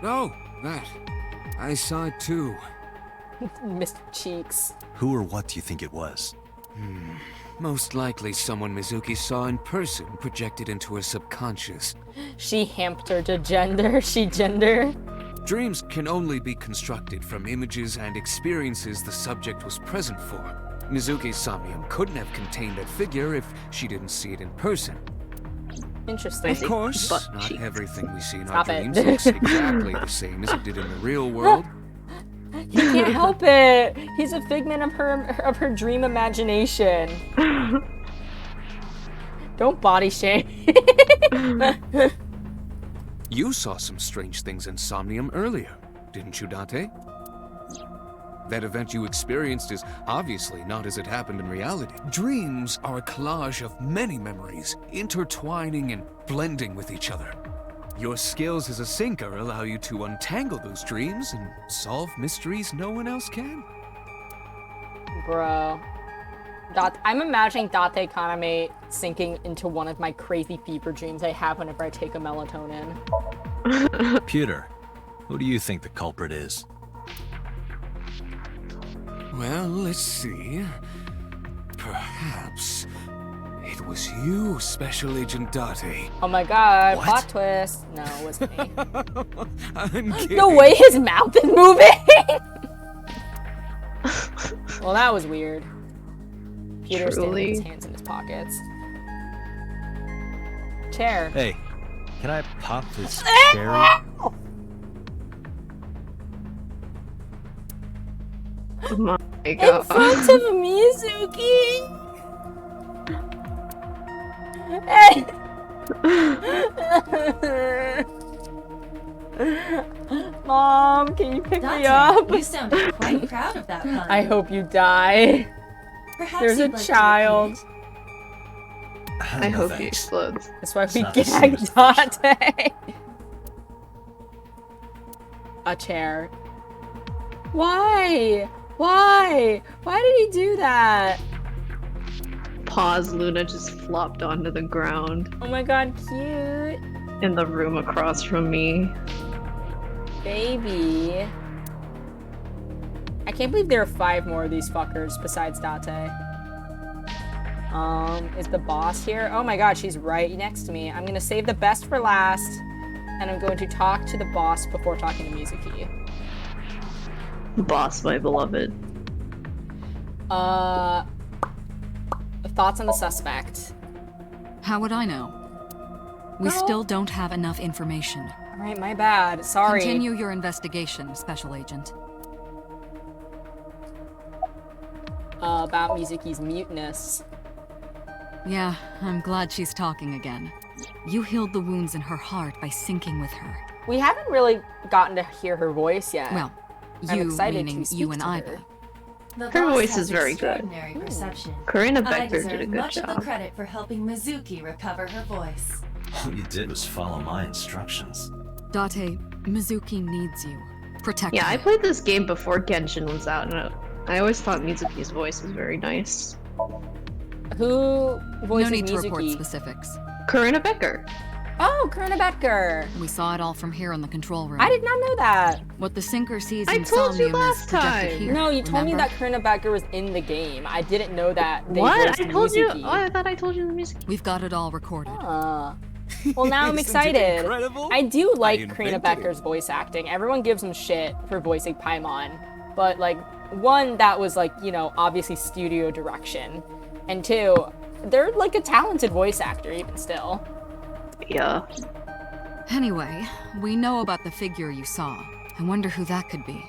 Oh, that. I saw it too. Mr. Cheeks. Who or what do you think it was? Most likely someone Mizuki saw in person projected into her subconscious. She hamped her to gender. She gender. Dreams can only be constructed from images and experiences the subject was present for. Mizuki's somnium couldn't have contained that figure if she didn't see it in person. Interesting. Of course, butt not cheeks. everything we see in Stop our it. dreams looks exactly the same as it did in the real world. He can't help it. He's a figment of her dream imagination. Don't body shame. You saw some strange things in Somnium earlier, didn't you, Date? That event you experienced is obviously not as it happened in reality. Dreams are a collage of many memories, intertwining and blending with each other. Your skills as a syncer allow you to untangle those dreams and solve mysteries no one else can. Bro. I'm imagining Date Kaname sinking into one of my crazy fever dreams I have whenever I take a melatonin. Pewter, who do you think the culprit is? Well, let's see. Perhaps it was you, Special Agent Date. Oh my god, What? plot twist. No, it was me. I'm kidding. The way his mouth is moving! Well, that was weird. Peter standing with his Truly. hands in his pockets. Chair. Hey, can I pop this cherry? Oh my In god. front of Mizuki! Hey! Mom, can you pick me Date, up? you sounded quite proud of that pun. I hope you die. Perhaps There's a you'd like to child. repeat. I No, hope he thanks. explodes. That's why It's we not the same gagged as the first Date. A chair. Why? Why? Why did he do that? Pause, Luna just flopped onto the ground Oh my god, cute. in the room across from me. Baby. I can't believe there are 5 more of these fuckers besides Date. Is the boss here? Oh my god, she's right next to me. I'm gonna save the best for last, and I'm going to talk to the boss before talking to Mizuki. Boss, my beloved. Thoughts on the suspect? How would I know? We still don't have enough information. Alright, my bad. Sorry. Continue your investigation, Special Agent. About Mizuki's muteness. Yeah, I'm glad she's talking again. You healed the wounds in her heart by syncing with her. We haven't really gotten to hear her voice yet. Well, I'm you excited meaning to speak you and to Iva. her. The Her boss voice has is very good. extraordinary perception. Karina I Becker deserve did a good much of the job. credit for helping Mizuki recover her voice. All you did was follow my instructions. Date, Mizuki needs you. Protect Yeah, her. I played this game before Genshin was out, and I always thought Mizuki's voice was very nice. Who voices No need to report Mizuki? specifics. Karina Becker. Oh, Karina Becker. We saw it all from here in the control room. I did not know that. What the sinker sees I in told you Somnium is last projected time. here. No, you told me remember? that Karina Becker was in the game. I didn't know that they What? voiced I told you. Mizuki. Oh, I thought I told you the music. We've got it all recorded. Ah. Well, now I'm Isn't it excited. incredible? I do like invented Karina it. Becker's voice acting. Everyone gives him shit for voicing Paimon. But, like, one, that was, like, you know, obviously studio direction. And two, they're, like, a talented voice actor, even still. Yeah. Anyway, we know about the figure you saw. I wonder who that could be.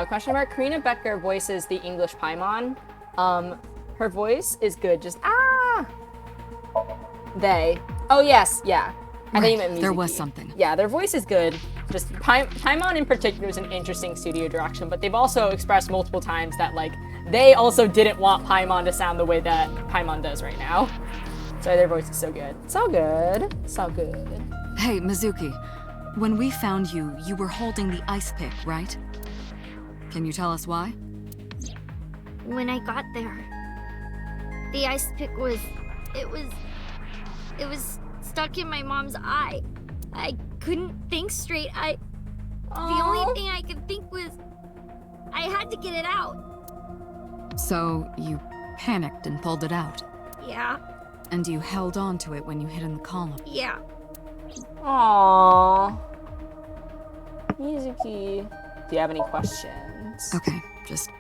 Question mark, Karina Becker voices the English Paimon. Her voice is good, just, They. Oh, yes, yeah. I think you meant Mizuki. There was something. Yeah, their voice is good. Just Paimon in particular is an interesting studio direction, but they've also expressed multiple times that, like, they also didn't want Paimon to sound the way that Paimon does right now. So their voice is so good. So good. So good. Hey, Mizuki. When we found you, you were holding the ice pick, right? Can you tell us why? When I got there, the ice pick was... It was stuck in my mom's eye. I couldn't think straight. The only thing I could think was... I had to get it out. So, you panicked and pulled it out. Yeah, And you held on to it when you hid in the column. yeah. Aww. Mizuki. Do you have any questions? Okay, just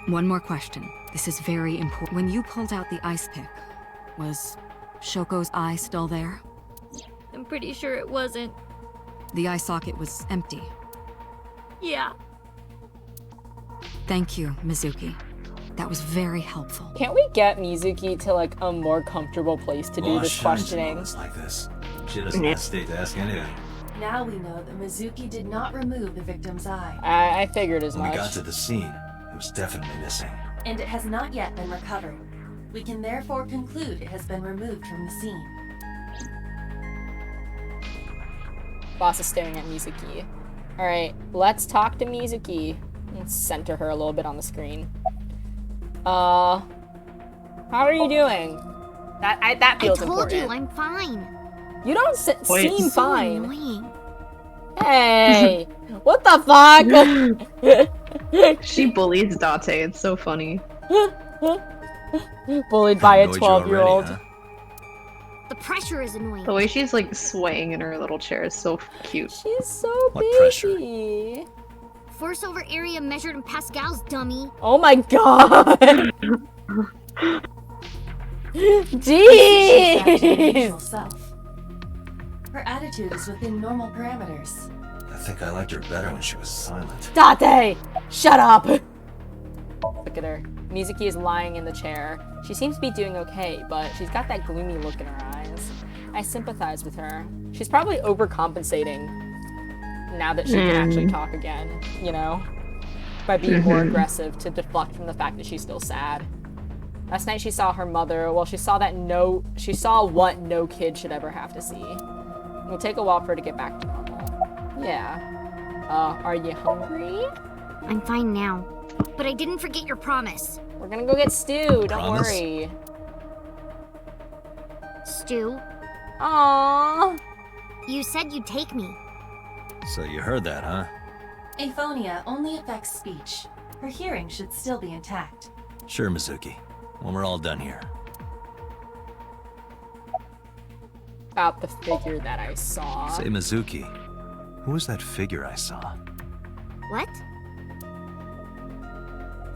one more question. This is very important. When you pulled out the ice pick, was Shoko's eye still there? I'm pretty sure it wasn't. The eye socket was empty. Yeah. Thank you, Mizuki. That was very helpful. Can't we get Mizuki to, like, a more comfortable place to do Boss this shines questioning? moments like this. She doesn't hesitate to ask anything. Now we know that Mizuki did not remove the victim's eye, I figured as When we much. got to the scene, it was definitely missing. and it has not yet been recovered. We can therefore conclude it has been removed from the scene. Boss is staring at Mizuki. Alright, let's talk to Mizuki. Let's center her a little bit on the screen. How are you doing? That feels I told important. you, I'm fine. You don't Wait. seem So fine. annoying. Hey, what the fuck? She bullies Date. It's so funny. Bullied by a Annoyed you already, 12-year-old. huh? The pressure is annoying. The way she's like swaying in her little chair is so cute. She's so What pressure? baby. Force over area measured in pascals, dummy. Oh my god. She's back to her Jeez. usual self. Her attitude is within normal parameters. I think I liked her better when she was silent. Date, shut up. Look at her. Mizuki is lying in the chair. She seems to be doing okay, but she's got that gloomy look in her eyes. I sympathize with her. She's probably overcompensating now that she can actually talk again, you know? By being more aggressive to deflect from the fact that she's still sad. Last night she saw her mother. Well, she saw what no kid should ever have to see. It'll take a while for her to get back to normal. Yeah. Are you hungry? I'm fine now. But I didn't forget your promise. We're gonna go get stew, don't Promise? worry. Stu, Aww. you said you'd take me. So you heard that, huh? Aphonia only affects speech. Her hearing should still be intact. Sure, Mizuki. When we're all done here. About the figure that I saw. Say, Mizuki, who was that figure I saw? What?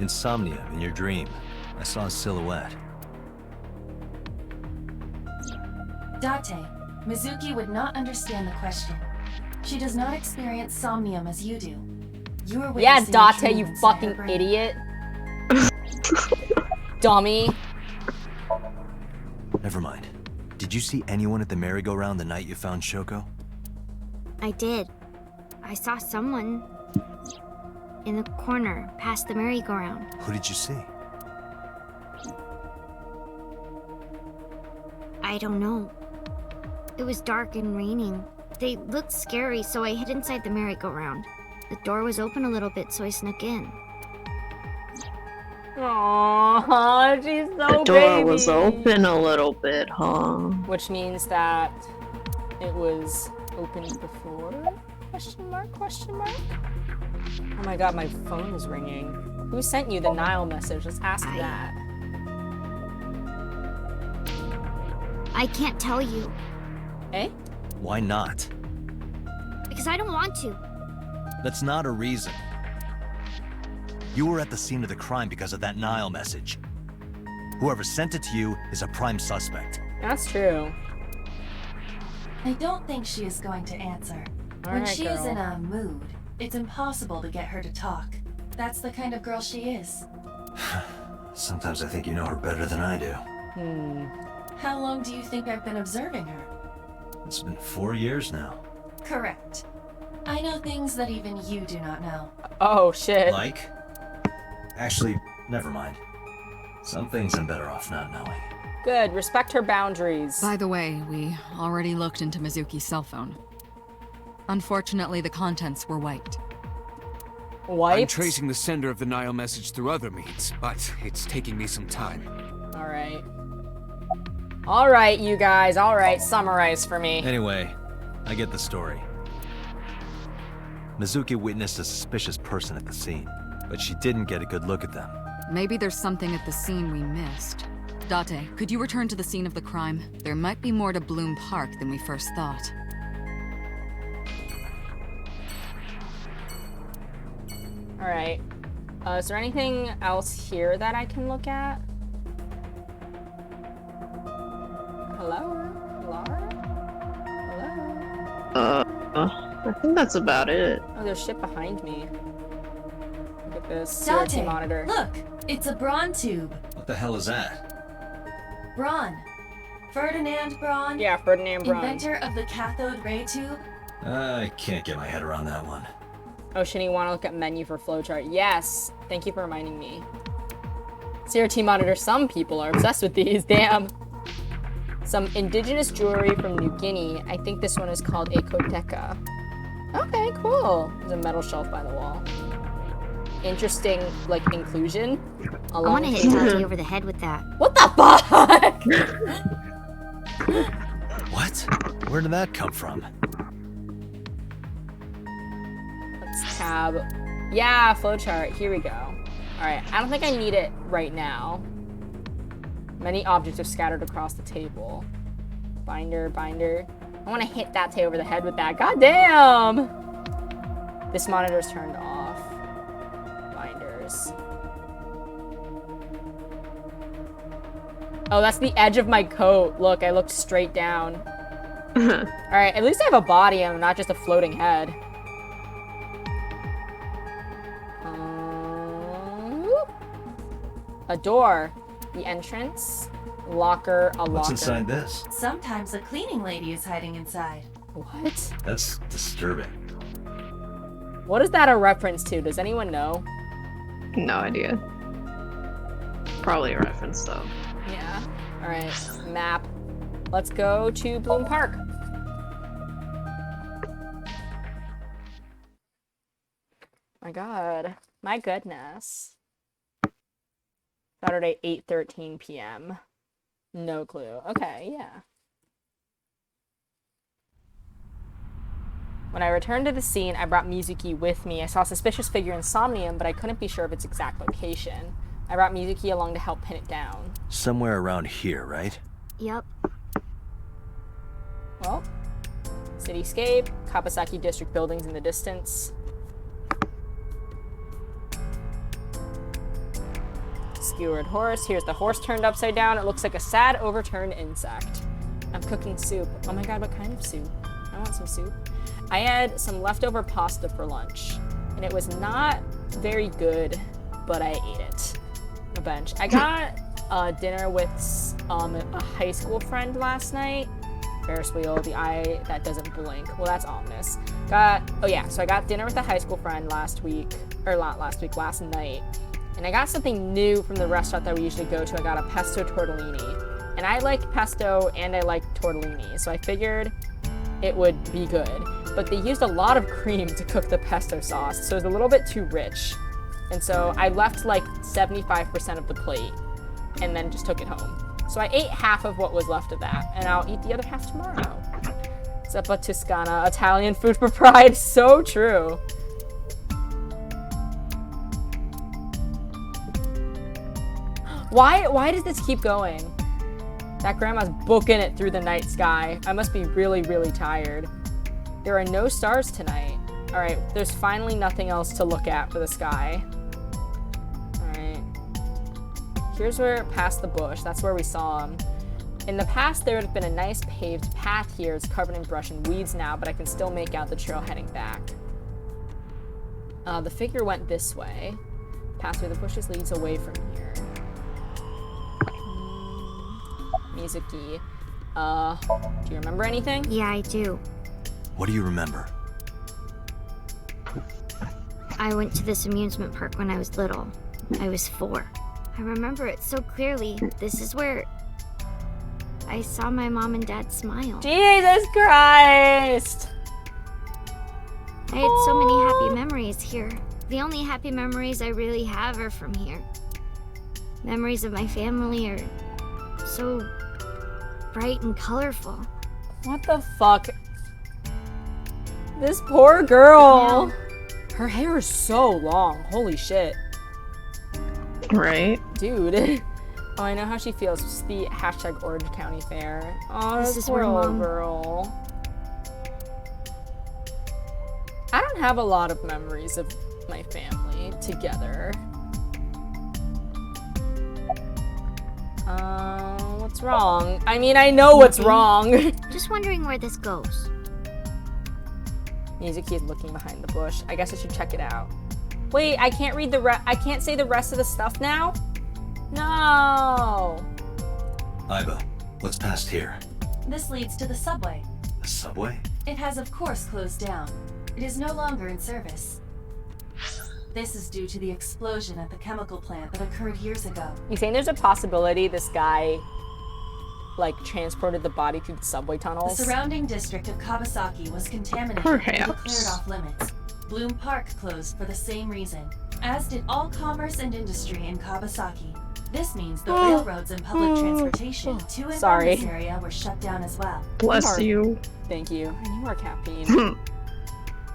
Insomnia in your dream. I saw a silhouette. Date, Mizuki would not understand the question. She does not experience somnium as you do. You are Yeah, witnessing a Date, dream you inside fucking her brain. idiot. Dummy. Never mind. Did you see anyone at the merry-go-round the night you found Shoko? I did. I saw someone in the corner past the merry-go-round. Who did you see? I don't know. It was dark and raining. They looked scary, so I hid inside the merry-go-round. The door was open a little bit, so I snuck in. Aww, she's so The door was baby. open a little bit, huh? Which means that it was opened before? Question mark, question mark? Oh my god, my phone is ringing. Who sent you the Nile message? Let's ask that. I can't tell you, Eh? Why not? because I don't want to. That's not a reason. You were at the scene of the crime because of that Nile message. Whoever sent it to you is a prime suspect. That's true. I don't think she is going to answer. When Alright, she is girl. in a mood, it's impossible to get her to talk. That's the kind of girl she is. Sometimes I think you know her better than I do. How long do you think I've been observing her? It's been 4 years now. Correct. I know things that even you do not know. Oh shit. Like? Actually, never mind. Some things I'm better off not knowing. Good, respect her boundaries. By the way, we already looked into Mizuki's cell phone. Unfortunately, the contents were wiped. Wiped? I'm tracing the sender of the Nile message through other means, but it's taking me some time. Alright. Alright, you guys. Alright, summarize for me. Anyway, I get the story. Mizuki witnessed a suspicious person at the scene, but she didn't get a good look at them. Maybe there's something at the scene we missed. Date, could you return to the scene of the crime? There might be more to Bloom Park than we first thought. Alright. Is there anything else here that I can look at? Hello? Laura? Hello? I think that's about it. Oh, there's shit behind me. Look at this Date, CRT monitor. look! It's a Braun tube. What the hell is that? Braun. Ferdinand Braun. Yeah, Ferdinand Braun. Inventor of the cathode ray tube. I can't get my head around that one. Oh, Shinny, want to look at menu for flowchart? Yes. Thank you for reminding me. CRT monitor. Some people are obsessed with these. Damn. Some indigenous jewelry from New Guinea. I think this one is called a Koteka. Okay, cool. There's a metal shelf by the wall. Interesting, like, inclusion. I want to hit Dante over the head with that. What the fuck? What? Where did that come from? Let's tab. Yeah, flowchart. Here we go. Alright, I don't think I need it right now. Many objects are scattered across the table. Binder, binder. I want to hit that over the head with that. God damn! This monitor's turned off. Binders. Oh, that's the edge of my coat. Look, I looked straight down. Alright, at least I have a body and not just a floating head. A door. The entrance. Locker. A locker. What's inside this? Sometimes a cleaning lady is hiding inside. What? That's disturbing. What is that a reference to? Does anyone know? No idea. Probably a reference though. Yeah. Alright. Map. Let's go to Bloom Park. My god. My goodness. Saturday, 8:13 p.m. No clue. Okay, yeah. When I returned to the scene, I brought Mizuki with me. I saw a suspicious figure in Somnium, but I couldn't be sure of its exact location. I brought Mizuki along to help pin it down. Somewhere around here, right? Yep. Well, cityscape, Kapasaki District buildings in the distance. Skewered horse. Here's the horse turned upside down. It looks like a sad overturned insect. I'm cooking soup. Oh my god, what kind of soup? I want some soup. I had some leftover pasta for lunch, and it was not very good, but I ate it. A bench. I got dinner with a high school friend last night. Ferris wheel, the eye that doesn't blink. Well, that's ominous. So I got dinner with a high school friend last night. And I got something new from the restaurant that we usually go to. I got a pesto tortellini. And I like pesto and I like tortellini, so I figured it would be good. But they used a lot of cream to cook the pesto sauce, so it was a little bit too rich. And so I left like 75% of the plate and then just took it home. So I ate half of what was left of that, and I'll eat the other half tomorrow. Zeppa Toscana, Italian food for pride, so true. Why does this keep going? That grandma's booking it through the night sky. I must be really, really tired. There are no stars tonight. All right, there's finally nothing else to look at for the sky. All right. Here's where, past the bush, that's where we saw him. In the past, there would have been a nice paved path here. It's covered in brush and weeds now, but I can still make out the trail heading back. The figure went this way. Path through the bushes leads away from here. Mizuki. Do you remember anything? Yeah, I do. What do you remember? I went to this amusement park when I was little. I was 4. I remember it so clearly. This is where I saw my mom and dad smile. Jesus Christ! I had so many happy memories here. The only happy memories I really have are from here. Memories of my family are so bright and colorful. What the fuck? This poor girl. Yeah. Her hair is so long. Holy shit. Right? Dude. Oh, I know how she feels. It's the hashtag Orange County Fair. Oh, This this is poor where little Mom- girl. I don't have a lot of memories of my family together. What's wrong? I mean, I know what's wrong. Just wondering where this goes. Mizuki is looking behind the bush. I guess I should check it out. Wait, I can't read I can't say the rest of the stuff now? No! Iba, what's past here? This leads to the subway. The subway? It has of course closed down. It is no longer in service. This is due to the explosion at the chemical plant that occurred years ago. You saying there's a possibility this guy, like, transported the body through the subway The tunnels? surrounding district of Kawasaki was contaminated Perhaps. and declared off limits. Bloom Park closed for the same reason, as did all commerce and industry in Kawasaki. This means the railroads and public transportation to and from this area were shut down as well. Bless you. Thank you. I need more caffeine.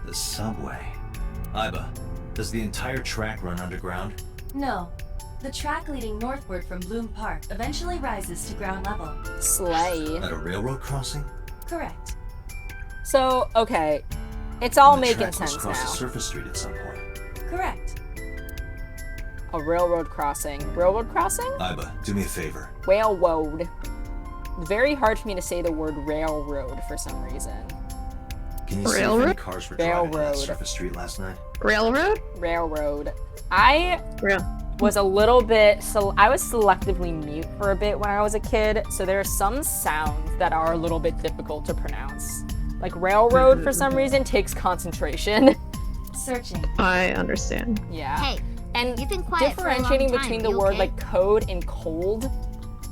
The subway. Iba, does the entire track run underground? No. The track leading northward from Bloom Park eventually rises to ground level. Slay. At a railroad crossing? Correct. So, okay. It's all The making track must sense cross a now. surface street at some point. Correct. A railroad crossing. Railroad crossing? Iba, do me a favor. Railroad. Very hard for me to say the word railroad for some reason. Can you see if any Railroad? cars were driving down Railroad. that surface street last night? Railroad? Railroad. I Real. was a little bit, I was selectively mute for a bit when I was a kid, so there are some sounds that are a little bit difficult to pronounce. Like railroad, for some reason, takes concentration. Searching. I understand. Yeah. Hey, And you've been quiet for a long differentiating time. between the You word okay? like code and cold,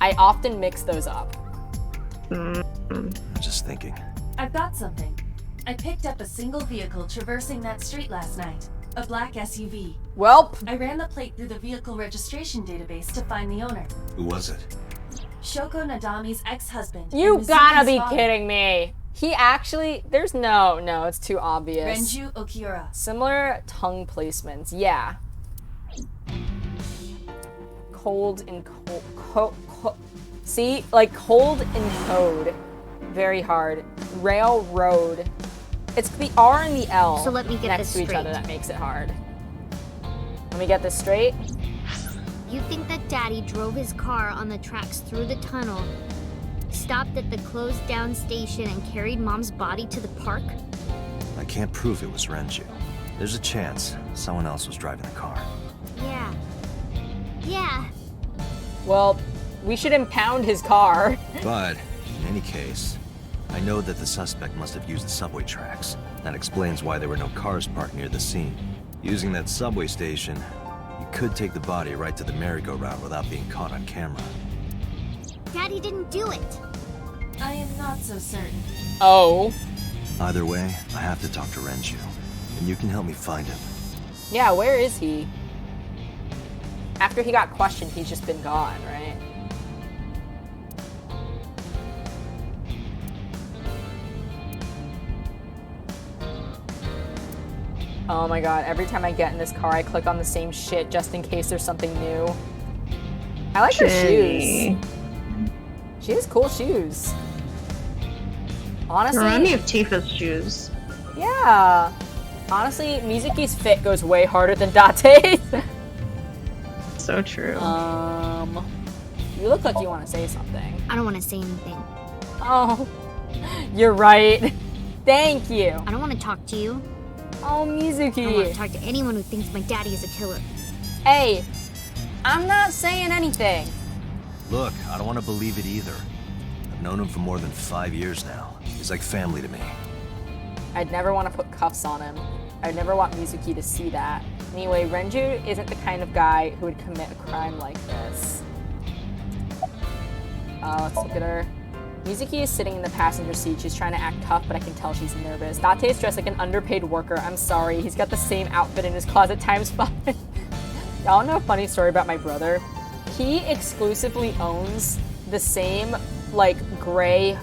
I often mix those up. I'm just thinking. I've got something. I picked up a single vehicle traversing that street last night. A black SUV. Welp. I ran the plate through the vehicle registration database to find the owner. Who was it? Shoko Nadami's ex-husband. You and gotta Mizuki's be father, kidding me. He actually, there's no, it's too obvious. Renju Okiura. Similar tongue placements, yeah. Cold and see, like cold and code, very hard. Railroad, it's the R and the L So let me get next this to each other straight. that makes it hard. Let me get this straight. You think that Daddy drove his car on the tracks through the tunnel, stopped at the closed down station, and carried Mom's body to the park? I can't prove it was Renju. There's a chance someone else was driving the car. Yeah. Yeah. Well, we should impound his car. But, in any case, I know that the suspect must have used the subway tracks. That explains why there were no cars parked near the scene. Using that subway station, you could take the body right to the merry-go-round without being caught on camera. Daddy didn't do it. I am not so certain. Oh. Either way, I have to talk to Renju, and you can help me find him. Yeah, where is he? After he got questioned, he's just been gone, right? Oh my god, every time I get in this car, I click on the same shit just in case there's something new. I like her shoes. She has cool shoes. Honestly, Remind me of Tifa's shoes. yeah. Honestly, Mizuki's fit goes way harder than Date's. So true. You look like you want to say something. I don't want to say anything. Oh, you're right. Thank you. I don't want to talk to you. Oh, I don't want to Mizuki. talk to anyone who thinks my daddy is a killer. Hey, I'm not saying anything. Look, I don't want to believe it either. I've known him for more than 5 years now. He's like family to me. I'd never want to put cuffs on him. I'd never want Mizuki to see that. Anyway, Renju isn't the kind of guy who would commit a crime like this. Let's look at her. Mizuki is sitting in the passenger seat. She's trying to act tough, but I can tell she's nervous. Date is dressed like an underpaid worker. I'm sorry. He's got the same outfit in his closet times 5. Y'all know a funny story about my brother? He exclusively owns the same, like, gray...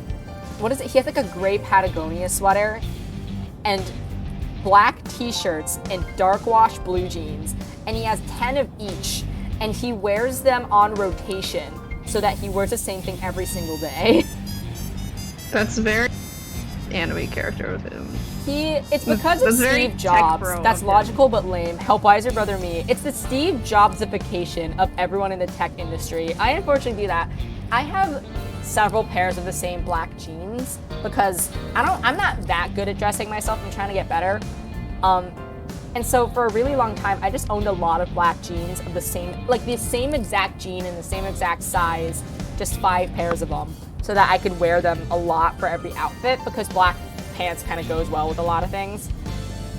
What is it? He has, like, a gray Patagonia sweater and black t-shirts and dark wash blue jeans. And he has 10 of each. And he wears them on rotation so that he wears the same thing every single day. That's very anime character of him. It's because of That's very Steve Jobs. tech bro That's of him. logical but lame. Help wiser brother me. It's the Steve Jobsification of everyone in the tech industry. I unfortunately do that. I have several pairs of the same black jeans because I'm not that good at dressing myself. I'm trying to get better. And so for a really long time, I just owned a lot of black jeans of the same exact jean in the same exact size, just 5 pairs of them, so that I could wear them a lot for every outfit because black pants kind of goes well with a lot of things.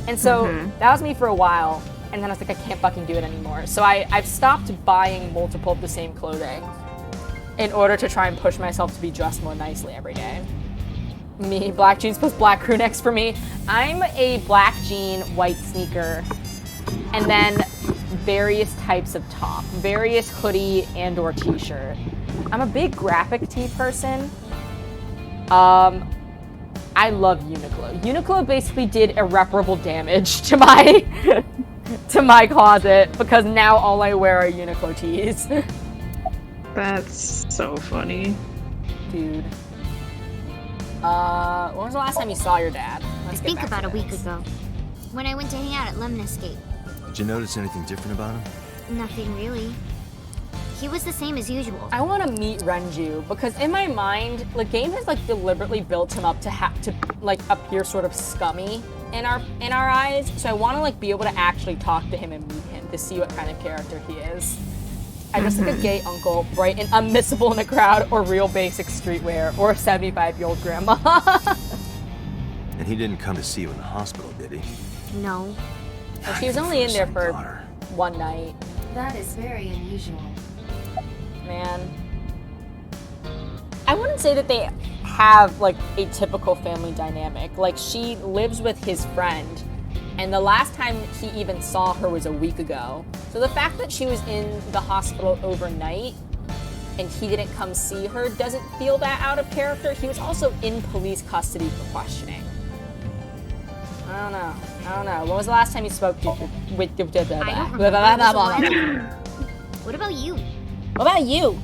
And so that was me for a while, and then I was like, I can't fucking do it anymore. So I've stopped buying multiple of the same clothing in order to try and push myself to be dressed more nicely every day. Me, black jeans plus black crew necks for me. I'm a black jean, white sneaker, and then various types of top, various hoodie and or t-shirt. I'm a big graphic tee person. I love Uniqlo. Uniqlo basically did irreparable damage to my to my closet because now all I wear are Uniqlo tees. That's so funny. Dude. When was the last time you saw your dad? I think about a week ago, when I went to hang out at Lemon Escape. Did you notice anything different about him? Nothing really. He was the same as usual. I want to meet Renju because in my mind, the game has like deliberately built him up to like appear sort of scummy in our eyes. So I want to like be able to actually talk to him and meet him to see what kind of character he is. I dress like a gay uncle, bright and unmissable in a crowd, or real basic streetwear, or a 75-year-old grandma. And he didn't come to see you in the hospital, did he? No. But she was only in there for one night. That is very unusual. Man. I wouldn't say that they have like a typical family dynamic. Like she lives with his friend, and the last time he even saw her was a week ago. So the fact that she was in the hospital overnight and he didn't come see her doesn't feel that out of character. He was also in police custody for questioning. I don't know. When was the last time you spoke to with I don't remember. What about you? What about you?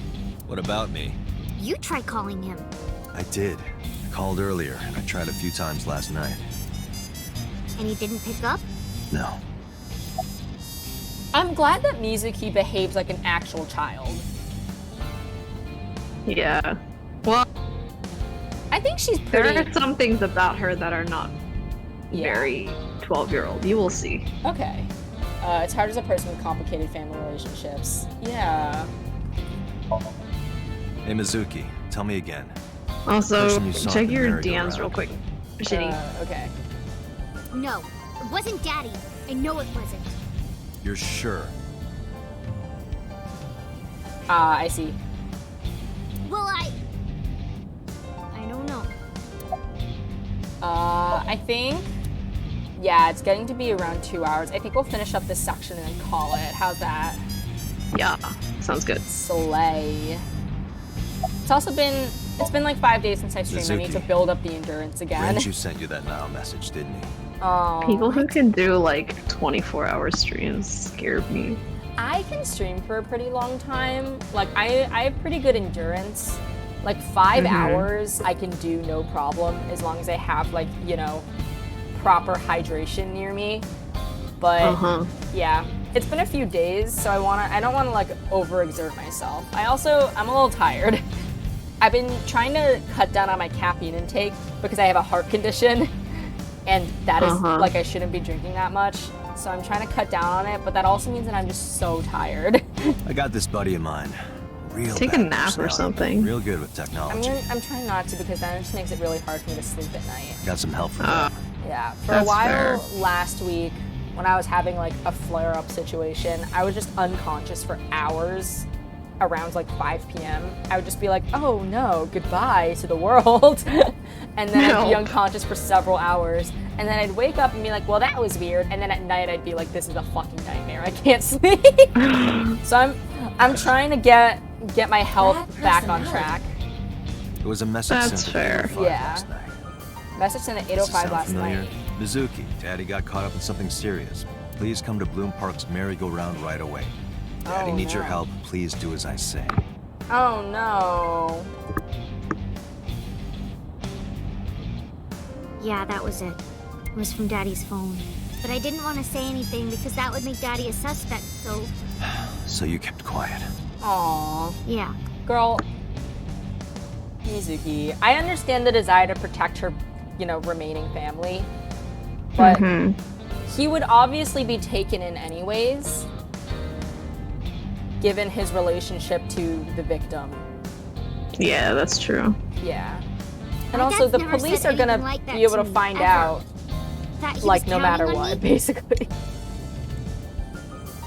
What about me? You try calling him. I did. I called earlier, and I tried a few times last night. And he didn't pick up? No. I'm glad that Mizuki behaves like an actual child. Yeah. Well, I think she's there pretty... are some things about her that are not very 12-year-old. You will see. Okay. It's hard as a person with complicated family relationships. Yeah. Hey, Mizuki, tell me again. Also, Person you saw at check the your merry-go-round. DMs real quick. Shitty. Okay. No, it wasn't Daddy. I know it wasn't. You're sure? I see. Well, I don't know. I think... Yeah, it's getting to be around 2 hours. I think we'll finish up this section and then call it. How's that? Yeah, sounds good. Slay. It's been like 5 days since I streamed. I need to Mizuki. build up the endurance again. Renju sent you that Nile message, didn't he? Oh, People who can do like 24-hour streams scared me. I can stream for a pretty long time. Like, I have pretty good endurance. Like, 5 hours I can do no problem as long as I have, like, you know, proper hydration near me. But, yeah. It's been a few days, so I don't wanna, like, overexert myself. I'm a little tired. I've been trying to cut down on my caffeine intake because I have a heart condition. And that is, like, I shouldn't be drinking that much. So I'm trying to cut down on it, but that also means that I'm just so tired. I got this buddy of mine. Real Take a bad nap or personality, something. Real good with technology. I'm trying not to because then it just makes it really hard for me to sleep at night. Got some help from that. Yeah, for a That's while fair. last week, when I was having like a flare-up situation, I was just unconscious for hours around like 5 p.m. I would just be like, oh no, goodbye to the world. And then I'd be Help. unconscious for several hours. And then I'd wake up and be like, well, that was weird. And then at night I'd be like, this is a fucking nightmare. I can't sleep. So I'm trying to get my health back on track. It was a message That's sent fair. at 8:05 Yeah. last night. Message sent at Does this 8:05 sound last familiar? night. Mizuki, Daddy got caught up in something serious. Please come to Bloom Park's merry-go-round right away. Daddy Oh, needs your no. help. Please do as I say. Oh no. Yeah, that was it. It was from Daddy's phone. But I didn't want to say anything because that would make Daddy a suspect, so So you kept quiet. Aww. yeah. Girl, Mizuki, I understand the desire to protect her, you know, remaining family, but he would obviously be taken in anyways, given his relationship to the victim. Yeah, that's true. Yeah. And My also, dad's the never police said are gonna anything like that be able to to me, find ever. out, That he like, was no matter counting on what, me? basically.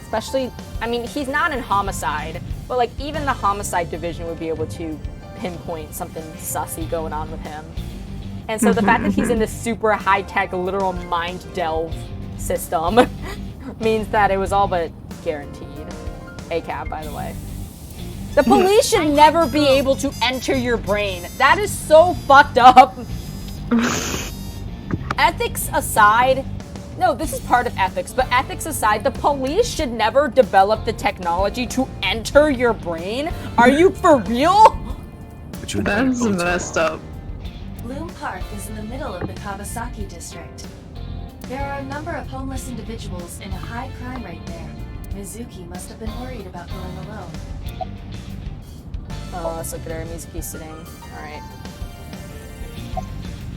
Especially, I mean, he's not in homicide, but, like, even the homicide division would be able to pinpoint something sussy going on with him. And so the fact that he's in this super high-tech, literal mind delve system means that it was all but guaranteed. ACAB, by the way. The police should never be able to enter your brain. That is so fucked up. Ethics aside, no, this is part of ethics, but ethics aside, the police should never develop the technology to enter your brain. Are you for real? But you invited That's both to messed it. up. Bloom Park is in the middle of the Kawasaki district. There are a number of homeless individuals and a high crime rate there. Mizuki must have been worried about going alone. Oh, let's look at our Mizuki sitting. Alright.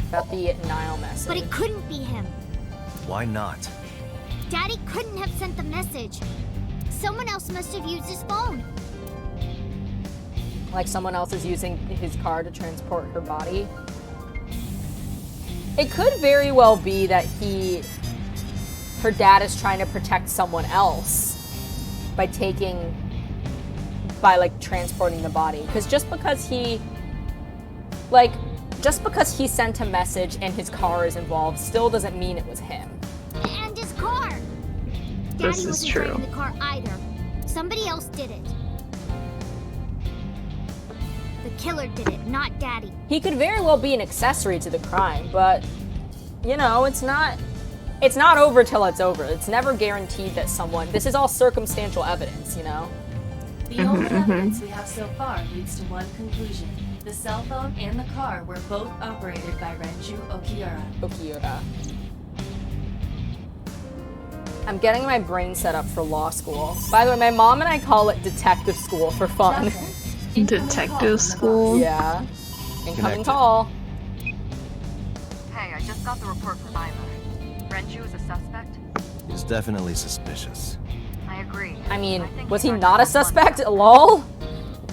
About the Nile message. But it couldn't be him. Why not? Daddy couldn't have sent the message. Someone else must have used his phone. Like someone else is using his car to transport her body. It could very well be that her dad is trying to protect someone else by transporting the body. Because just because he sent a message and his car is involved still doesn't mean it was him. And his car. Daddy This is wasn't true. driving the car either. Somebody else did it. The killer did it, not Daddy. He could very well be an accessory to the crime, but, you know, it's not over till it's over. It's never guaranteed that this is all circumstantial evidence, you know? The only evidence we have so far leads to one conclusion. The cell phone and the car were both operated by Renju Okiura. Okiura. I'm getting my brain set up for law school. By the way, my mom and I call it detective school for fun. Detective school? Yeah. Incoming Connected. call. Hey, I just got the report from Isla. Renju is a suspect? He's definitely suspicious. I agree. I mean, think was he's he our not a number one suspect? suspect. Lol.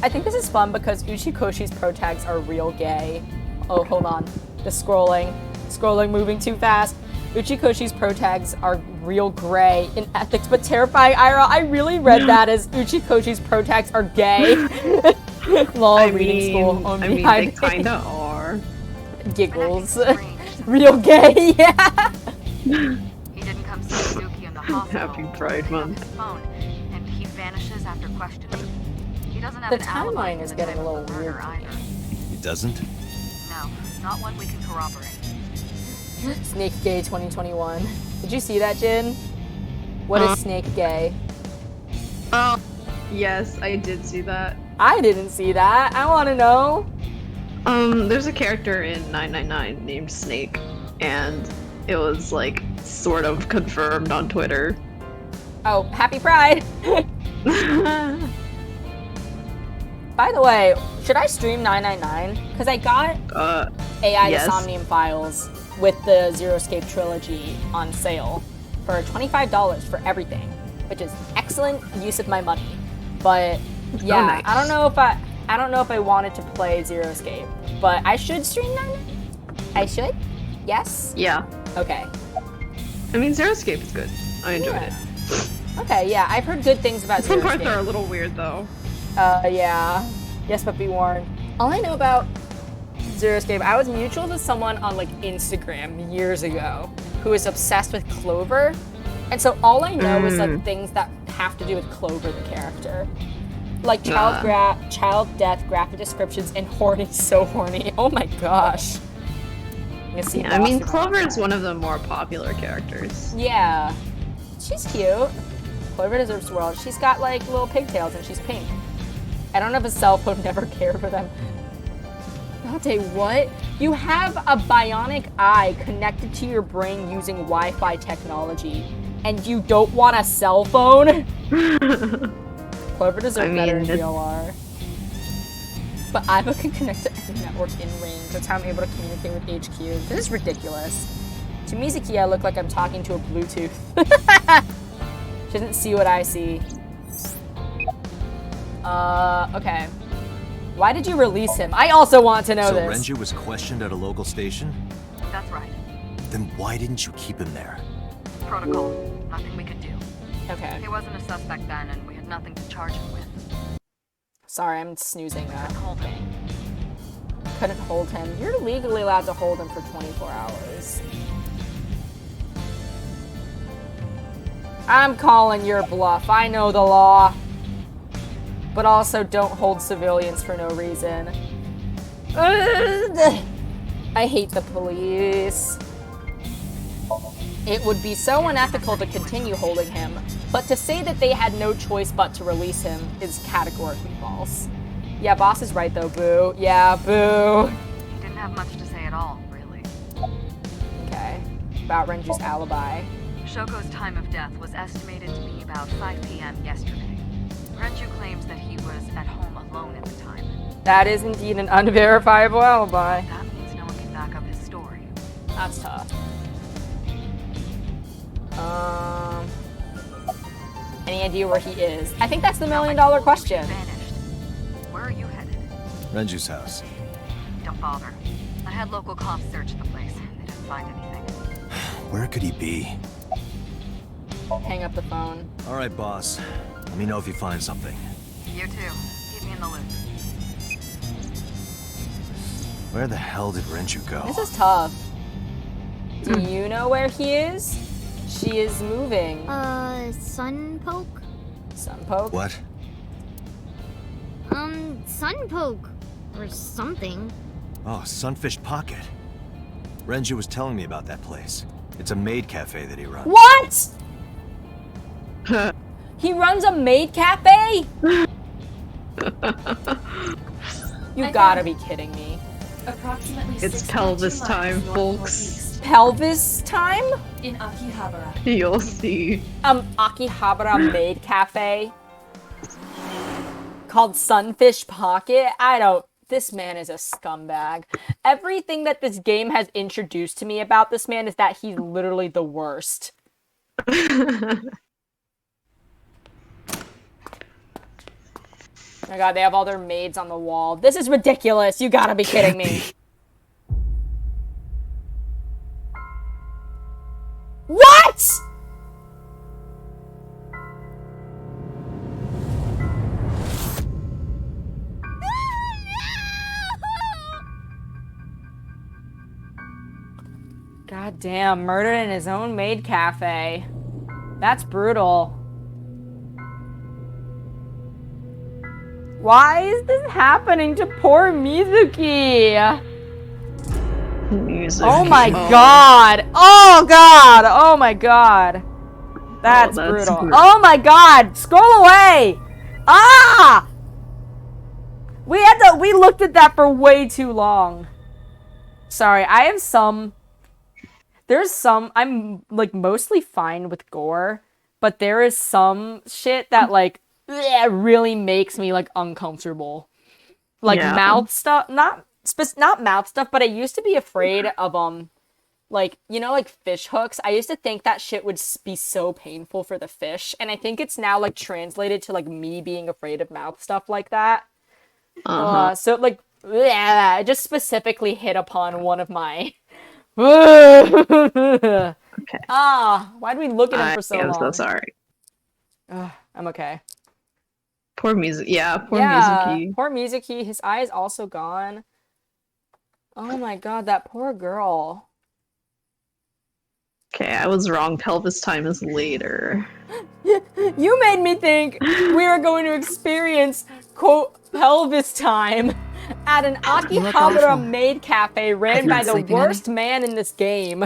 I think this is fun because Uchikoshi's pro tags are real gay. Oh, hold on. The scrolling. Scrolling moving too fast. Uchikoshi's pro tags are real gray in ethics, but terrifying. Ira, I really read that as Uchikoshi's pro tags are gay. Lol, reading school. Oh, I mean, they kinda are. Giggles. Strange. Real gay, yeah. He didn't come see Suzuki in the hospital. Happy Pride He Month. his phone, and he vanishes after questioning. He doesn't have The an alibi timeline for is the getting time a of little the murder weird. either. He doesn't? No, not one we can corroborate. Snake Gay 2021. Did you see that, Jin? What is Snake Gay? Oh, yes, I did see that. I didn't see that. I want to know. There's a character in 999 named Snake, and it was like sort of confirmed on Twitter. Oh, happy Pride. By the way, should I stream 999? Because I got AI yes. The Somnium Files with the Zero Escape trilogy on sale for $25 for everything, which is excellent use of my money. But yeah, nice. I don't know if I wanted to play Zero Escape, but I should stream 999. I should. Yes. Yeah. Okay. I mean, Zero Escape is good. I enjoyed Yeah. it. Okay. Yeah, I've heard good things about Some Zero parts Escape. are a little weird though. Yeah. Yes, but be warned. All I know about Zero Escape, I was mutual to someone on like Instagram years ago who was obsessed with Clover. And so all I know is like things that have to do with Clover, the character. Like child death, graphic descriptions, and horny, so horny. Oh my gosh. I'm gonna see Yeah, I mean, Boss Clover about is that. one of the more popular characters. Yeah. She's cute. Clover deserves the world. She's got like little pigtails and she's pink. I don't have a cell phone, never care for them. Dante, what? You have a bionic eye connected to your brain using Wi-Fi technology, and you don't want a cell phone? Clover deserves better in it's- VLR. But Iva can connect to any network in range. That's how I'm able to communicate with HQ. This is ridiculous. To Mizuki, I look like I'm talking to a Bluetooth. She doesn't see what I see. Okay. Why did you release him? I also want to know So this. Renju was questioned at a local station? That's right. Then why didn't you keep him there? Protocol. Nothing we could do. Okay. He wasn't a suspect then, and we had nothing to charge him with. Sorry, I'm snoozing that. Hold him. Couldn't hold him. You're legally allowed to hold him for 24 hours. I'm calling your bluff. I know the law. But also don't hold civilians for no reason. Ugh. I hate the police. It would be so unethical to continue holding him, but to say that they had no choice but to release him is categorically false. Yeah, boss is right though, boo. Yeah, boo. He didn't have much to say at all, really. Okay. About Renju's alibi. Shoko's time of death was estimated to be about 5 p.m. yesterday. Renju claims that he was at home alone at the time. That is indeed an unverifiable alibi. That means no one can back up his story. That's tough. Any idea where he is? I think that's the $1 million question. Vanished. Where are you headed? Renju's house. Don't bother. I had local cops search the place. They didn't find anything. Where could he be? Hang up the phone. All right, boss. Let me know if you find something. You too. Keep me in the loop. Where the hell did Renju go? This is tough. Do you know where he is? She is moving. Sunpoke? Sunpoke? What? Sunpoke. Or something. Oh, Sunfish Pocket. Renju was telling me about that place. It's a maid cafe that he runs. What? He runs a maid cafe? You gotta be kidding me. Approximately It's 6.2 pelvis miles time, folks. north-northeast Pelvis time? in Akihabara. You'll see. Akihabara Maid Cafe. Called Sunfish Pocket. This man is a scumbag. Everything that this game has introduced to me about this man is that he's literally the worst. Oh my god, they have all their maids on the wall. This is ridiculous. You gotta be kidding me. What?! God damn, murdered in his own maid cafe. That's brutal. Why is this happening to poor Mizuki? Oh my god! Oh god! Oh my god! That's brutal. Oh my god! Scroll away! Ah! We looked at that for way too long. Sorry, I have some... I'm, like, mostly fine with gore, but there is some shit that, like, really makes me, like, uncomfortable. Like, mouth stuff, not mouth stuff, but I used to be afraid of, like, you know, like, fish hooks? I used to think that shit would be so painful for the fish, and I think it's now, like, translated to, like, me being afraid of mouth stuff like that. So, like, it just specifically hit upon one of my... Okay. Why'd we look at him for so long? I'm so sorry. I'm okay. Poor Mizuki. Poor Mizuki. His eye is also gone. Oh my god, that poor girl. Okay, I was wrong. Pelvis time is later. You made me think we were going to experience, quote, pelvis time at an Akihabara maid cafe ran by the worst man in this game.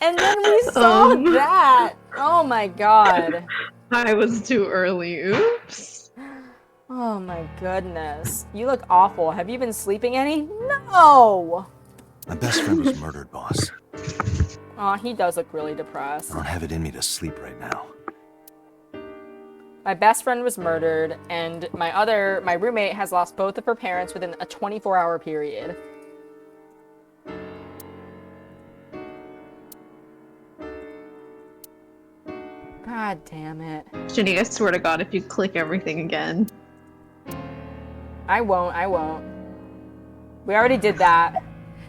And then we saw that. Oh my god. I was too early. Oops. Oh my goodness. You look awful. Have you been sleeping any? No! My best friend was murdered, boss. Aw, he does look really depressed. I don't have it in me to sleep right now. My best friend was murdered, and my roommate has lost both of her parents within a 24-hour period. God damn it. Ginny, I swear to God, if you click everything again. I won't. We already did that.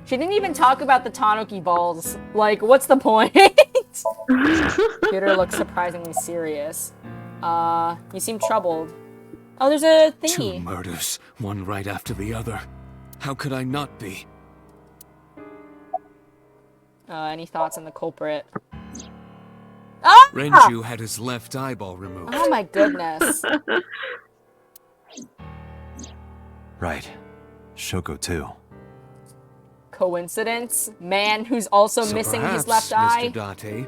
She didn't even talk about the tanuki balls. Like, what's the point? Computer looks surprisingly serious. You seem troubled. Oh, there's a thingy. 2 murders, one right after the other. How could I not be? Any thoughts on the culprit? Ah! Renju had his left eyeball removed. Oh my goodness. Right. Shoko too. Coincidence? Man who's also So missing perhaps, his left eye? Mr. Date,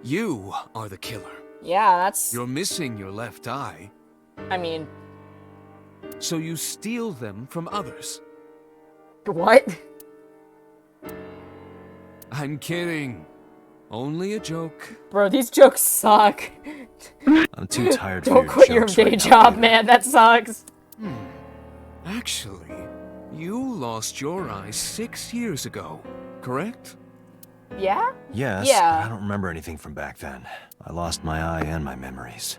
you are the killer. Yeah, that's... You're missing your left eye. I mean... So you steal them from others. What? I'm kidding. Only a joke. Bro, these jokes suck. I'm too tired for Don't your quit your jokes day right now, job, Peter. man. That sucks. Actually, you lost your eye 6 years ago, correct? Yeah? Yes, Yeah. but I don't remember anything from back then. I lost my eye and my memories.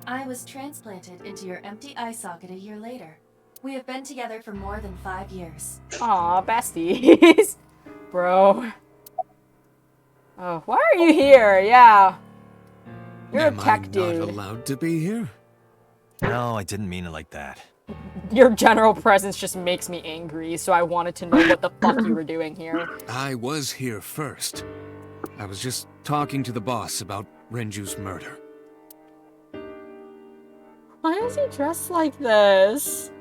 I was transplanted into your empty eye socket a year later. We have been together for more than 5 years. Aw, besties. Bro. Oh, why are you here? Yeah. You're Am a tech I dude. not allowed to be here? No, I didn't mean it like that. Your general presence just makes me angry, so I wanted to know what the fuck you were doing here. I was here first. I was just talking to the boss about Renju's murder. Why is he dressed like this?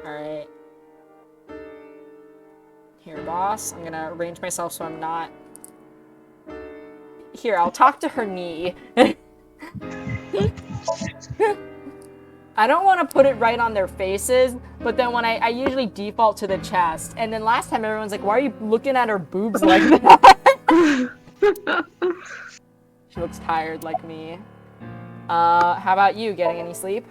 Alright. Here, boss. I'm gonna arrange myself so I'm not... Here, I'll talk to her knee. I don't want to put it right on their faces, but then when I usually default to the chest, and then last time everyone's like, why are you looking at her boobs like that? She looks tired like me. How about you? Getting any sleep?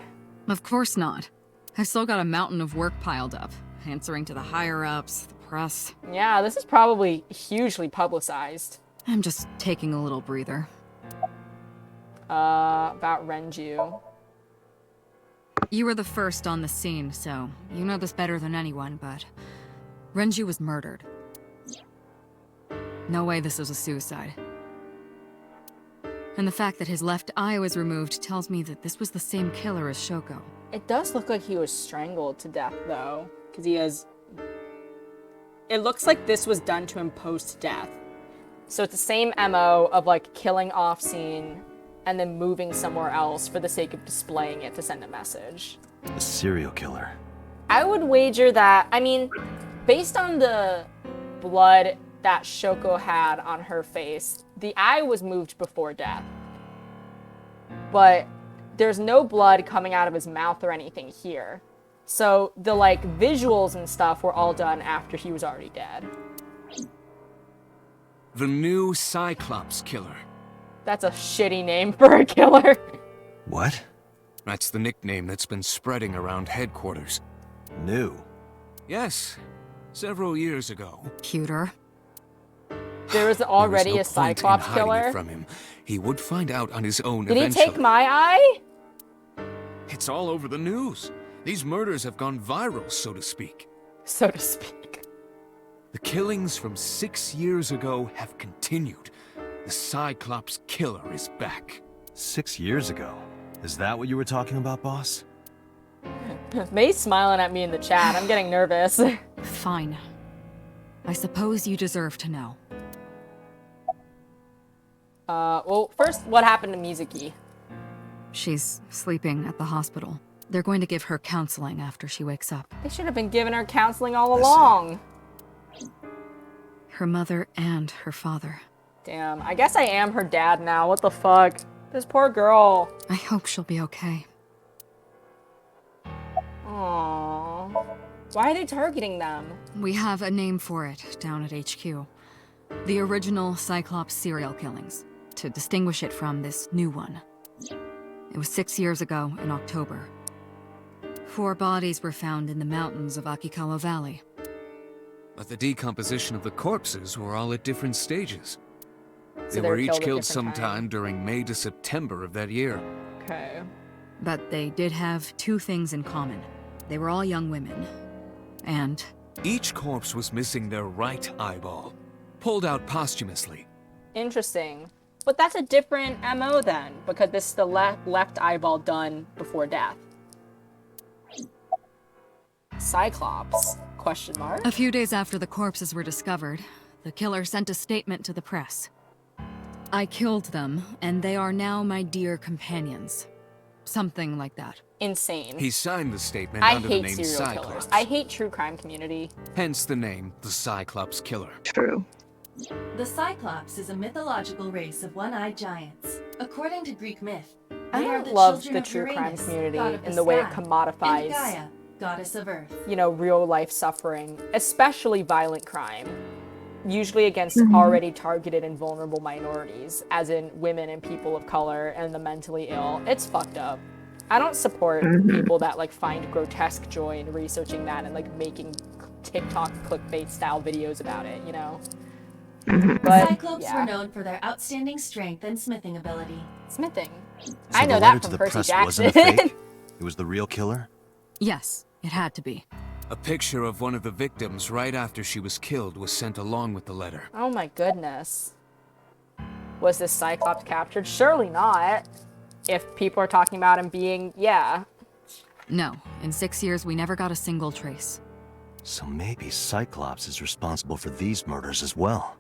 Of course not. I've still got a mountain of work piled up, answering to the higher-ups, the press. Yeah, this is probably hugely publicized. I'm just taking a little breather. About Renju. You were the first on the scene, so you know this better than anyone, but Renju was murdered. No way this was a suicide. And the fact that his left eye was removed tells me that this was the same killer as Shoko. It does look like he was strangled to death, though, because he has... It looks like this was done to him post-death. So it's the same MO of, like, killing off-scene and then moving somewhere else for the sake of displaying it to send a message. A serial killer. I would wager that, I mean, based on the blood that Shoko had on her face, the eye was moved before death. But there's no blood coming out of his mouth or anything here. So the, like, visuals and stuff were all done after he was already dead. The new Cyclops killer. That's a shitty name for a killer. What? That's the nickname that's been spreading around headquarters. New. Yes, several years ago. Cuter. There was already There a was no point in Cyclops hiding it killer. from him. He would find out on his own Did he eventually. take my eye? It's all over the news. These murders have gone viral, so to speak. So to speak. The killings from 6 years ago have continued. The Cyclops killer is back. 6 years ago. Is that what you were talking about, boss? May's smiling at me in the chat. I'm getting nervous. Fine. I suppose you deserve to know. Well, first, what happened to Mizuki? She's sleeping at the hospital. They're going to give her counseling after she wakes up. They should have been giving her counseling all along. Her mother and her father. Damn, I guess I am her dad now. What the fuck? This poor girl. I hope she'll be okay. Aww. Why are they targeting them? We have a name for it down at HQ. The original Cyclops serial killings, to distinguish it from this new one. It was 6 years ago in October. 4 bodies were found in the mountains of Akikawa Valley. But the decomposition of the corpses were all at different stages. So They they were were each killed at killed different sometime times. during May to September of that year. Okay. But they did have 2 things in common. They were all young women. And Each corpse was missing their right eyeball, pulled out posthumously. Interesting. But that's a different MO then, because this is the left eyeball done before death. Cyclops? Question mark. a few days after the corpses were discovered, the killer sent a statement to the press. I killed them, and they are now my dear companions. Something like that. Insane. He signed the statement I under the hate name serial Cyclops. killers. I hate true crime community. Hence the name, the Cyclops Killer. True. The Cyclops is a mythological race of one-eyed giants. According to Greek myth, I they are don't the love children the of true crime Uranus, community god of in the way it sky, and commodifies, Gaia, goddess of earth. you know, real life suffering, especially violent crime. Usually against already targeted and vulnerable minorities, as in women and people of color and the mentally ill. It's fucked up. I don't support people that like find grotesque joy in researching that and like making TikTok clickbait style videos about it, you know? But Cyclops yeah. were known for their outstanding strength and smithing ability. Smithing. So I know the that letter to from the Percy press Jackson. wasn't a fake? It was the real killer? Yes, it had to be. A picture of one of the victims right after she was killed was sent along with the letter. Oh my goodness. Was this Cyclops captured? Surely not. If people are talking about him being, yeah. No, in 6 years we never got a single trace. So maybe Cyclops is responsible for these murders as well.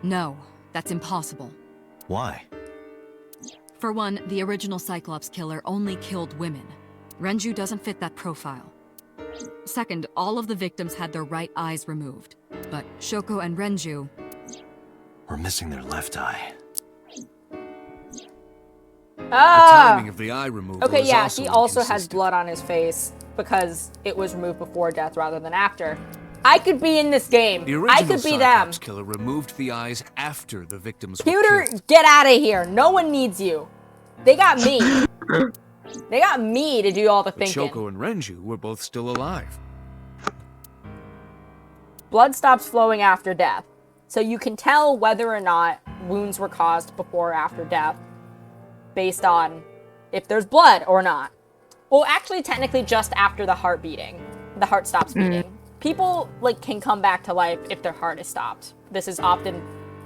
No, that's impossible. Why? For one, the original Cyclops killer only killed women. Renju doesn't fit that profile. Second, all of the victims had their right eyes removed. But Shoko and Renju... We're missing their left eye. Ah! The timing of the eye removal Okay, is yeah, also he also has inconsistent. blood on his face because it was removed before death rather than after. I could be in this game. The I original could be them. Cyclops killer removed the eyes after the victims were Computer, killed. get out of here. No one needs you. They got me. They got me to do all the But thinking. Shoko and Renju were both still alive. Blood stops flowing after death. So you can tell whether or not wounds were caused before or after death based on if there's blood or not. Well, actually, technically just after the heart beating. The heart stops beating. People, like, can come back to life if their heart is stopped. This is often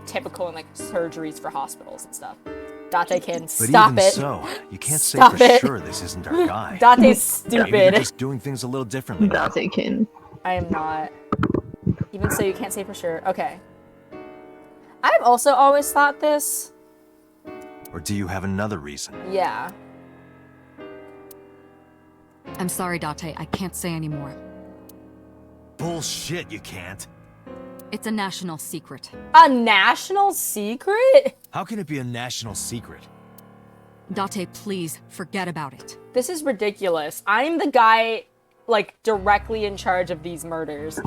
typical in, like, surgeries for hospitals and stuff. Date can But stop even it. so, you can't Stop say it. for sure this isn't our guy. Date's Maybe they're stupid. just doing things a little differently. Datekin. I am not. Even so, you can't say for sure. Okay. I've also always thought this. Or do you have another reason? Yeah. I'm sorry, Date. I can't say anymore. Bullshit, you can't. It's a national secret. A national secret? How can it be a national secret? Date, please, forget about it. This is ridiculous. I'm the guy, like, directly in charge of these murders.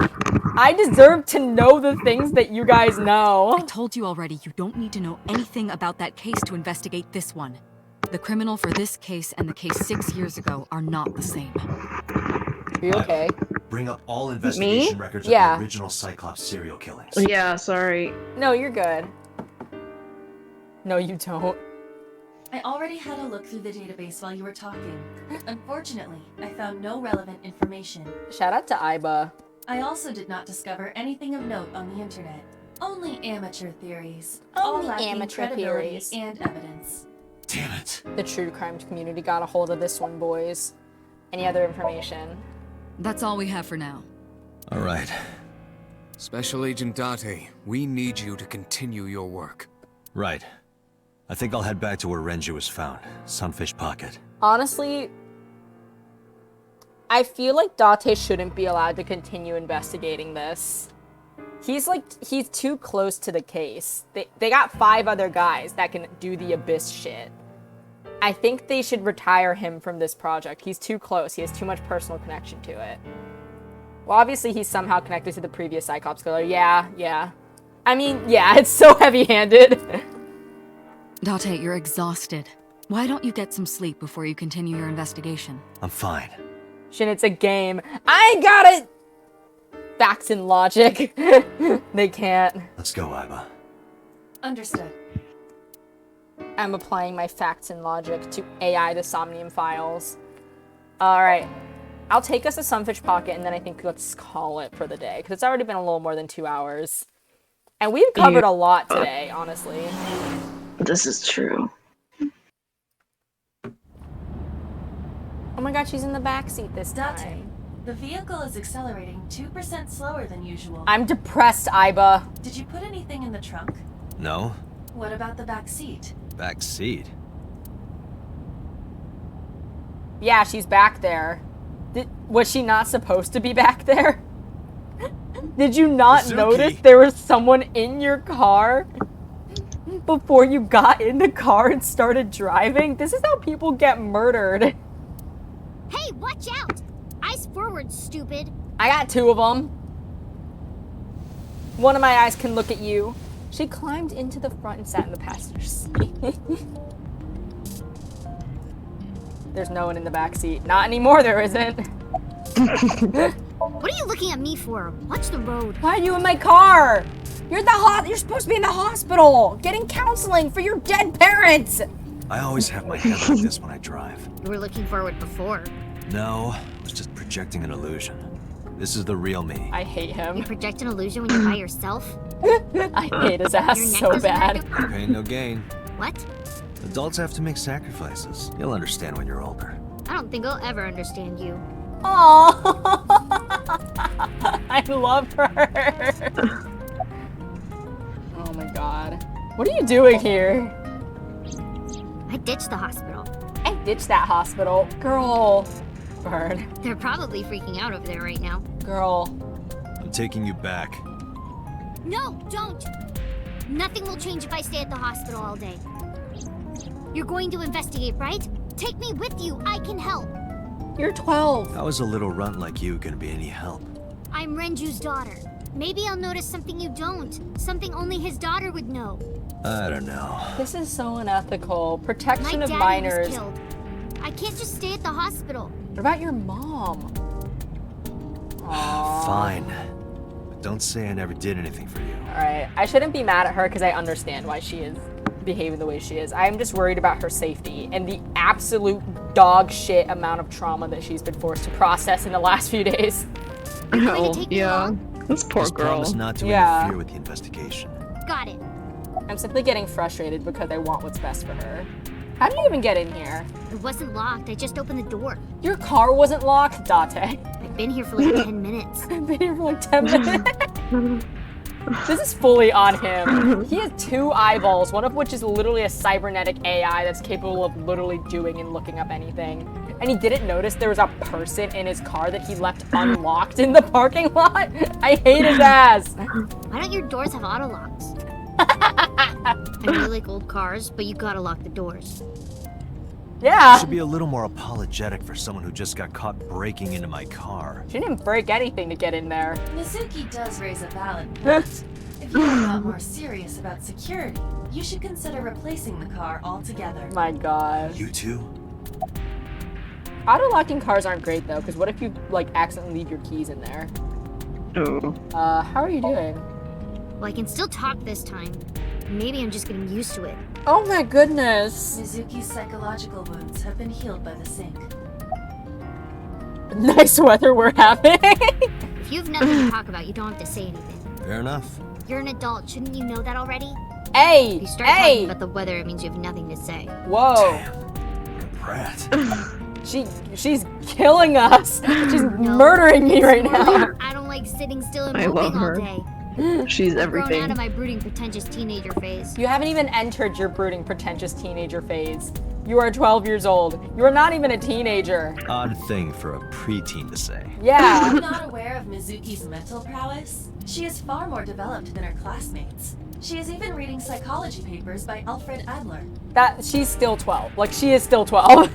I deserve to know the things that you guys know. I told you already, you don't need to know anything about that case to investigate this one. The criminal for this case and the case 6 years ago are not the same. Are you okay? Bring up all investigation records of Yeah. the original Cyclops serial killings. Yeah, sorry. No, you're good. No, you don't. I already had a look through the database while you were talking. Unfortunately, I found no relevant information. Shout out to Iba. I also did not discover anything of note on the internet. Only amateur theories. Only all lacking amateur credibility theories. and evidence. Damn it. The true crime community got a hold of this one, boys. Any other information? That's all we have for now. All right. Special Agent Date, we need you to continue your work. Right. I think I'll head back to where Renju was found. Sunfish Pocket. Honestly, I feel like Date shouldn't be allowed to continue investigating this. He's too close to the case. They got 5 other guys that can do the Abyss shit. I think they should retire him from this project. He's too close. He has too much personal connection to it. Well, obviously he's somehow connected to the previous Cyclops killer. Yeah. I mean, yeah, it's so heavy-handed. Date, you're exhausted. Why don't you get some sleep before you continue your investigation? I'm fine. Shin, it's a game. I ain't got it! Facts and logic. They can't. Let's go, Iba. Understood. I'm applying my facts and logic to AI the Somnium files. Alright. I'll take us to Sunfish Pocket, and then I think let's call it for the day, because it's already been a little more than 2 hours. And we've covered a lot today, honestly. This is true. Oh my god, she's in the backseat this Date, time. the vehicle is accelerating 2% slower than usual. I'm depressed, Iba. Did you put anything in the trunk? No? What about the back seat? Back seat. Yeah, she's back there. Was she not supposed to be back there? Did you not Mizuki. notice there was someone in your car before you got in the car and started driving? This is how people get murdered. Hey, watch out! Eyes forward, stupid. I got 2 of them. One of my eyes can look at you. She climbed into the front and sat in the passenger seat. There's no one in the back seat. Not anymore, there isn't. What are you looking at me for? Watch the road. Why are you in my car? You're supposed to be in the hospital, getting counseling for your dead parents. I always have my head like this when I drive. You were looking forward before. No, I was just projecting an illusion. This is the real me. I hate him. You project an illusion when you're by yourself? I hate his ass Your neck so doesn't bad. hurt? No pain, no gain. What? Adults have to make sacrifices. You'll understand when you're older. I don't think I'll ever understand you. Aww. I love her. Oh my god. What are you doing here? I ditched the hospital. I ditched that hospital. Girl. Burn. They're probably freaking out over there right now. Girl. I'm taking you back. No, don't! Nothing will change if I stay at the hospital all day. You're going to investigate, right? Take me with you. I can help. You're 12. How is a little runt like you gonna be any help? I'm Renju's daughter. Maybe I'll notice something you don't. Something only his daughter would know. I don't know. This is so unethical. My Protection of daddy minors. was killed. I can't just stay at the hospital. What about your mom? Aww. Fine. But don't say I never did anything for you. Alright, I shouldn't be mad at her because I understand why she is behaving the way she is. I'm just worried about her safety and the absolute dog shit amount of trauma that she's been forced to process in the last few days. Oh, take me yeah. along? This poor Just girl. promise not to Yeah. interfere with the investigation. Got it. I'm simply getting frustrated because I want what's best for her. How did you even get in here? It wasn't locked. I just opened the door. Your car wasn't locked? Date. I've been here for like 10 minutes. I've been here for like 10 minutes. This is fully on him. He has 2 eyeballs, one of which is literally a cybernetic AI that's capable of literally doing and looking up anything. And he didn't notice there was a person in his car that he left unlocked in the parking lot. I hate his ass. Why don't your doors have auto locks? I know you like old cars, but you gotta lock the doors. Yeah. You should be a little more apologetic for someone who just got caught breaking into my car. She didn't break anything to get in there. Mizuki does raise a valid point. If you're a lot more serious about security, you should consider replacing the car altogether. My god. You too? Auto-locking cars aren't great though, because what if you like accidentally leave your keys in there? Oh. How are you doing? Well, I can still talk this time. Maybe I'm just getting used to it. Oh my goodness. Mizuki's psychological wounds have been healed by the sink. Nice weather we're having. If you have nothing to talk about, you don't have to say anything. Fair enough. You're an adult. Shouldn't you know that already? Hey, If you start talking about the weather, it means you have nothing to say. Whoa. Damn. You're a brat. She's killing us. She's murdering me right now. I don't like sitting still and I love moping all her. day. She's I've grown out everything. of my brooding, pretentious teenager phase. You haven't even entered your brooding, pretentious teenager phase. You are 12 years old. You are not even a teenager. Odd thing for a preteen to say. Yeah. I'm not aware of Mizuki's mental prowess. She is far more developed than her classmates. She is even reading psychology papers by Alfred Adler. She's still 12. Like, she is still 12.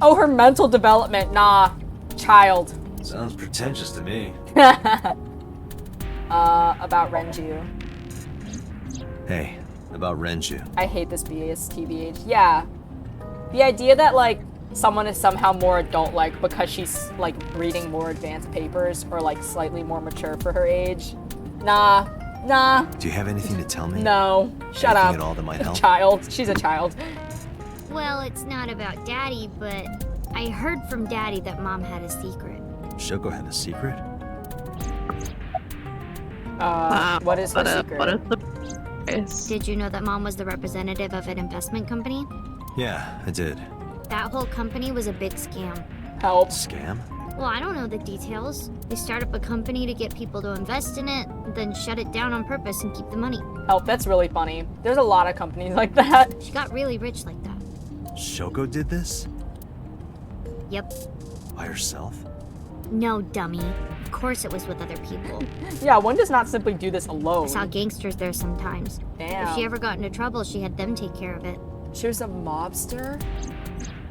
Oh, her mental development. Nah. Child. Sounds pretentious to me. About Renju. Hey, about Renju. I hate this BSTBH. Yeah. The idea that, like, someone is somehow more adult-like because she's, like, reading more advanced papers or, like, slightly more mature for her age. Nah. Nah. Do you have anything to tell me? No. Shut Anything up. at all that might help? Child. She's a child. Well, it's not about Daddy, but I heard from Daddy that Mom had a secret. Shoko had a secret? What is her secret? What a surprise. Did you know that Mom was the representative of an investment company? Yeah, I did. That whole company was a big scam. Help. Scam? Well, I don't know the details. They start up a company to get people to invest in it, then shut it down on purpose and keep the money. Help. That's really funny. There's a lot of companies like that. She got really rich like that. Shoko did this? Yep. By herself? No, dummy. Of course it was with other people. Yeah, one does not simply do this I alone. saw gangsters there sometimes. Damn. If she ever got into trouble, she had them take care of it. She was a mobster?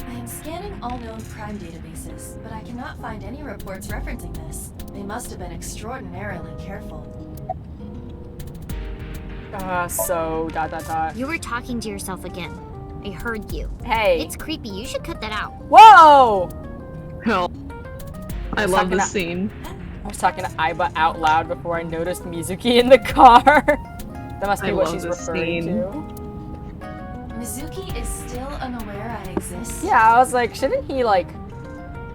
I am scanning all known crime databases, but I cannot find any reports referencing this. They must have been extraordinarily careful. You were talking to yourself again. I heard you. Hey. It's creepy. You should cut that out. Whoa! Help. I was love talking this to- scene. I was talking to Aiba out loud before I noticed Mizuki in the car. That must be I what love she's this referring scene. to. Mizuki is still unaware I exist? Yeah, I was like, shouldn't he, like,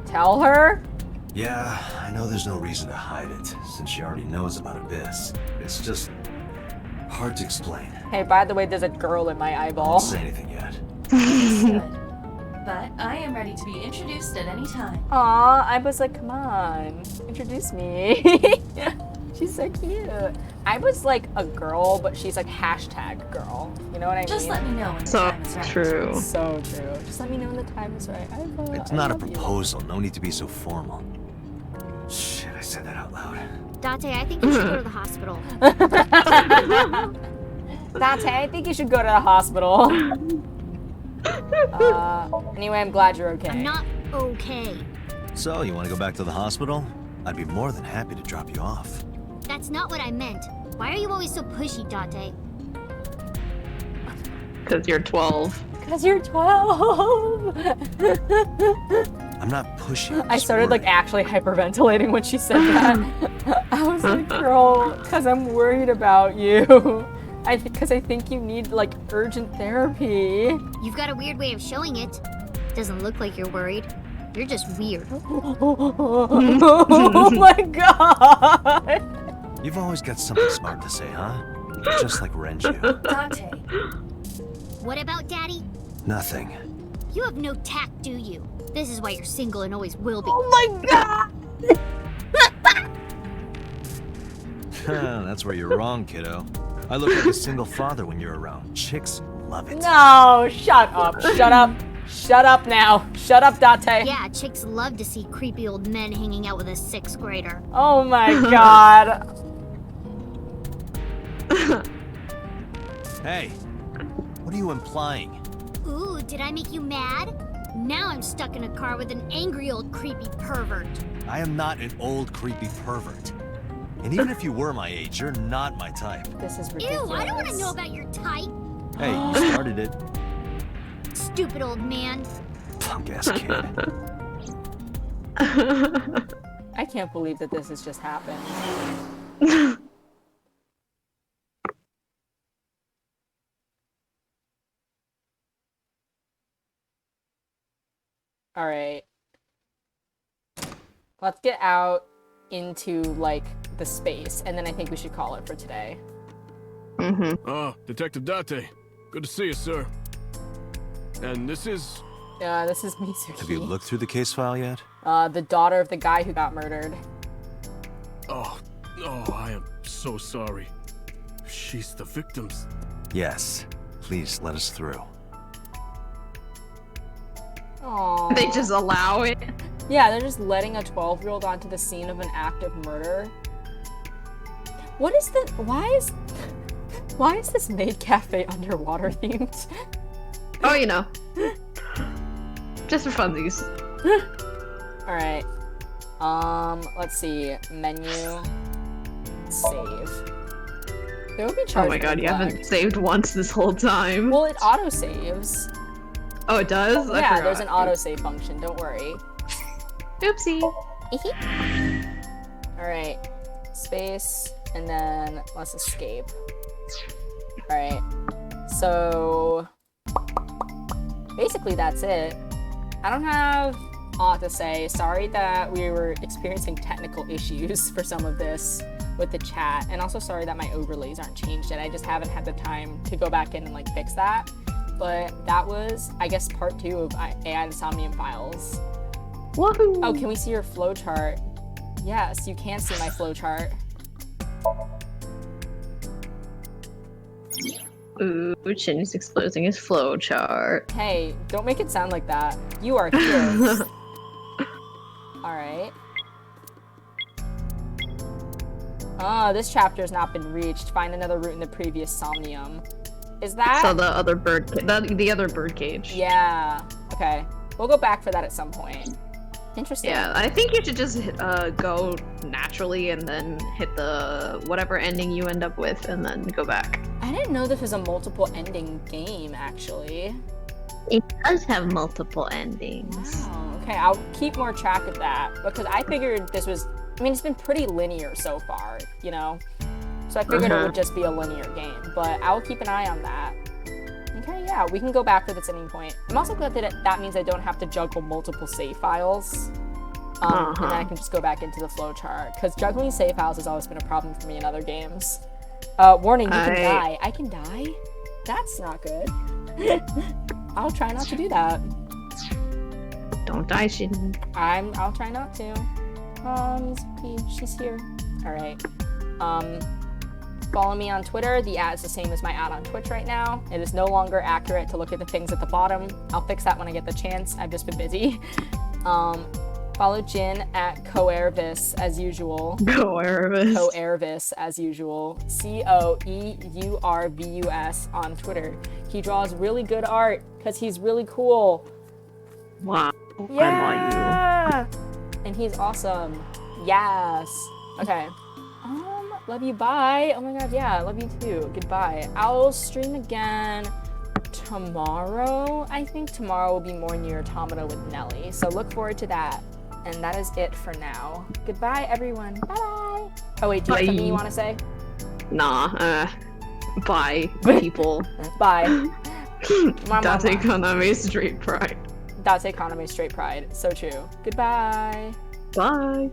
tell her? Yeah, I know there's no reason to hide it, since she already knows about Abyss. It's just hard to explain. Hey, by the way, there's a girl in my I eyeball. won't say anything yet. Understood. But I am ready to be introduced at any time. Aw, I was like, come on, introduce me. She's so cute. I was like a girl, but she's like hashtag girl. You know what I mean? Just let me know when the So time is right. true. So true. Just let me know when the time is right. It's not a proposal, no need to be so formal. Shit, I said that out loud. Date, I think you should go to the hospital. Date, I think you should go to the hospital. Anyway, I'm glad you're okay. I'm not okay. So, you want to go back to the hospital? I'd be more than happy to drop you off. That's not what I meant. Why are you always so pushy, Date? Because you're 12. Because you're 12. I'm not pushing. I started like actually hyperventilating when she said that. I was like, girl, because I'm worried about you. Because I think you need like urgent therapy. You've got a weird way of showing it. Doesn't look like you're worried. You're just weird. Oh my god. You've always got something smart to say, huh? Just like Renju. Date. What about Daddy? Nothing. You have no tact, do you? This is why you're single and always will be. Oh my god. That's where you're wrong, kiddo. I look like a single father when you're around. Chicks love it. No, shut up. Shut up. Shut up now. Shut up, Date. Yeah, chicks love to see creepy old men hanging out with a 6th grader. Oh my god. Hey, what are you implying? Ooh, did I make you mad? Now I'm stuck in a car with an angry old creepy pervert. I am not an old creepy pervert. And even if you were my age, you're not my type. This is ridiculous. Ew, I don't want to know about your type. Hey, you started it. Stupid old man. Punk-ass kid. I can't believe that this has just happened. All right. Let's get out into like the space, and then I think we should call it for today. Detective Date. Good to see you, sir. And this is... This is Mizuki. Have you looked through the case file yet? The daughter of the guy who got murdered. Oh, I am so sorry. She's the victim's... Yes. Please let us through. Aww. They just allow it. Yeah, they're just letting a 12-year-old onto the scene of an act of murder. What is the... Why is this maid cafe underwater themed? Oh, you know. Just for funsies. Alright. Let's see. Menu. Save. There would be charged. Oh my god, you haven't saved once this whole time. Well, it auto-saves. Oh, it does? I Yeah, forgot. there's an autosave function, don't worry. Oopsie. Alright. Space, and then let's escape. Alright. So... basically that's it. I don't have a lot to say. Sorry that we were experiencing technical issues for some of this with the chat, and also sorry that my overlays aren't changed yet. I just haven't had the time to go back in and like fix that. But that was, I guess, part 2 of AI the Somnium Files. Woohoo! Oh, can we see your flowchart? Yes, you can see my flowchart. Ooh, Chin is exposing his flowchart. Hey, don't make it sound like that. You are kids. Alright. Oh, this chapter's not been reached. Find another route in the previous Somnium. Is that? So the other bird, the other bird cage. Yeah. Okay. We'll go back for that at some point. Interesting. Yeah, I think you should just go naturally and then hit the whatever ending you end up with and then go back. I didn't know this was a multiple ending game, actually. It does have multiple endings. Oh, okay. I'll keep more track of that because I figured this was, I mean, it's been pretty linear so far, you know? So I figured it would just be a linear game, but I'll keep an eye on that. Okay, yeah, we can go back to this at any point. I'm also glad that that means I don't have to juggle multiple save files. And then I can just go back into the flowchart, because juggling save files has always been a problem for me in other games. Warning, you can die. I can die? That's not good. I'll try not to do that. Don't die, Shin. I'll try not to. She's here. Alright. Follow me on Twitter. The ad is the same as my ad on Twitch right now. It is no longer accurate to look at the things at the bottom. I'll fix that when I get the chance. I've just been busy. Follow Jin at Coervis as usual. Coervis. Coervis as usual. Coeurvus on Twitter. He draws really good art because he's really cool. Wow. Yeah. And he's awesome. Yes. Okay. Love you. Bye. Oh my god. Yeah. Love you too. Goodbye. I'll stream again tomorrow. I think tomorrow will be more Nier Automata with Nelly. So look forward to that. And that is it for now. Goodbye, everyone. Bye bye. Oh wait, do you have something you want to say? Nah. Bye, people. Bye. Date kaname straight pride. Date kaname straight pride. So true. Goodbye. Bye.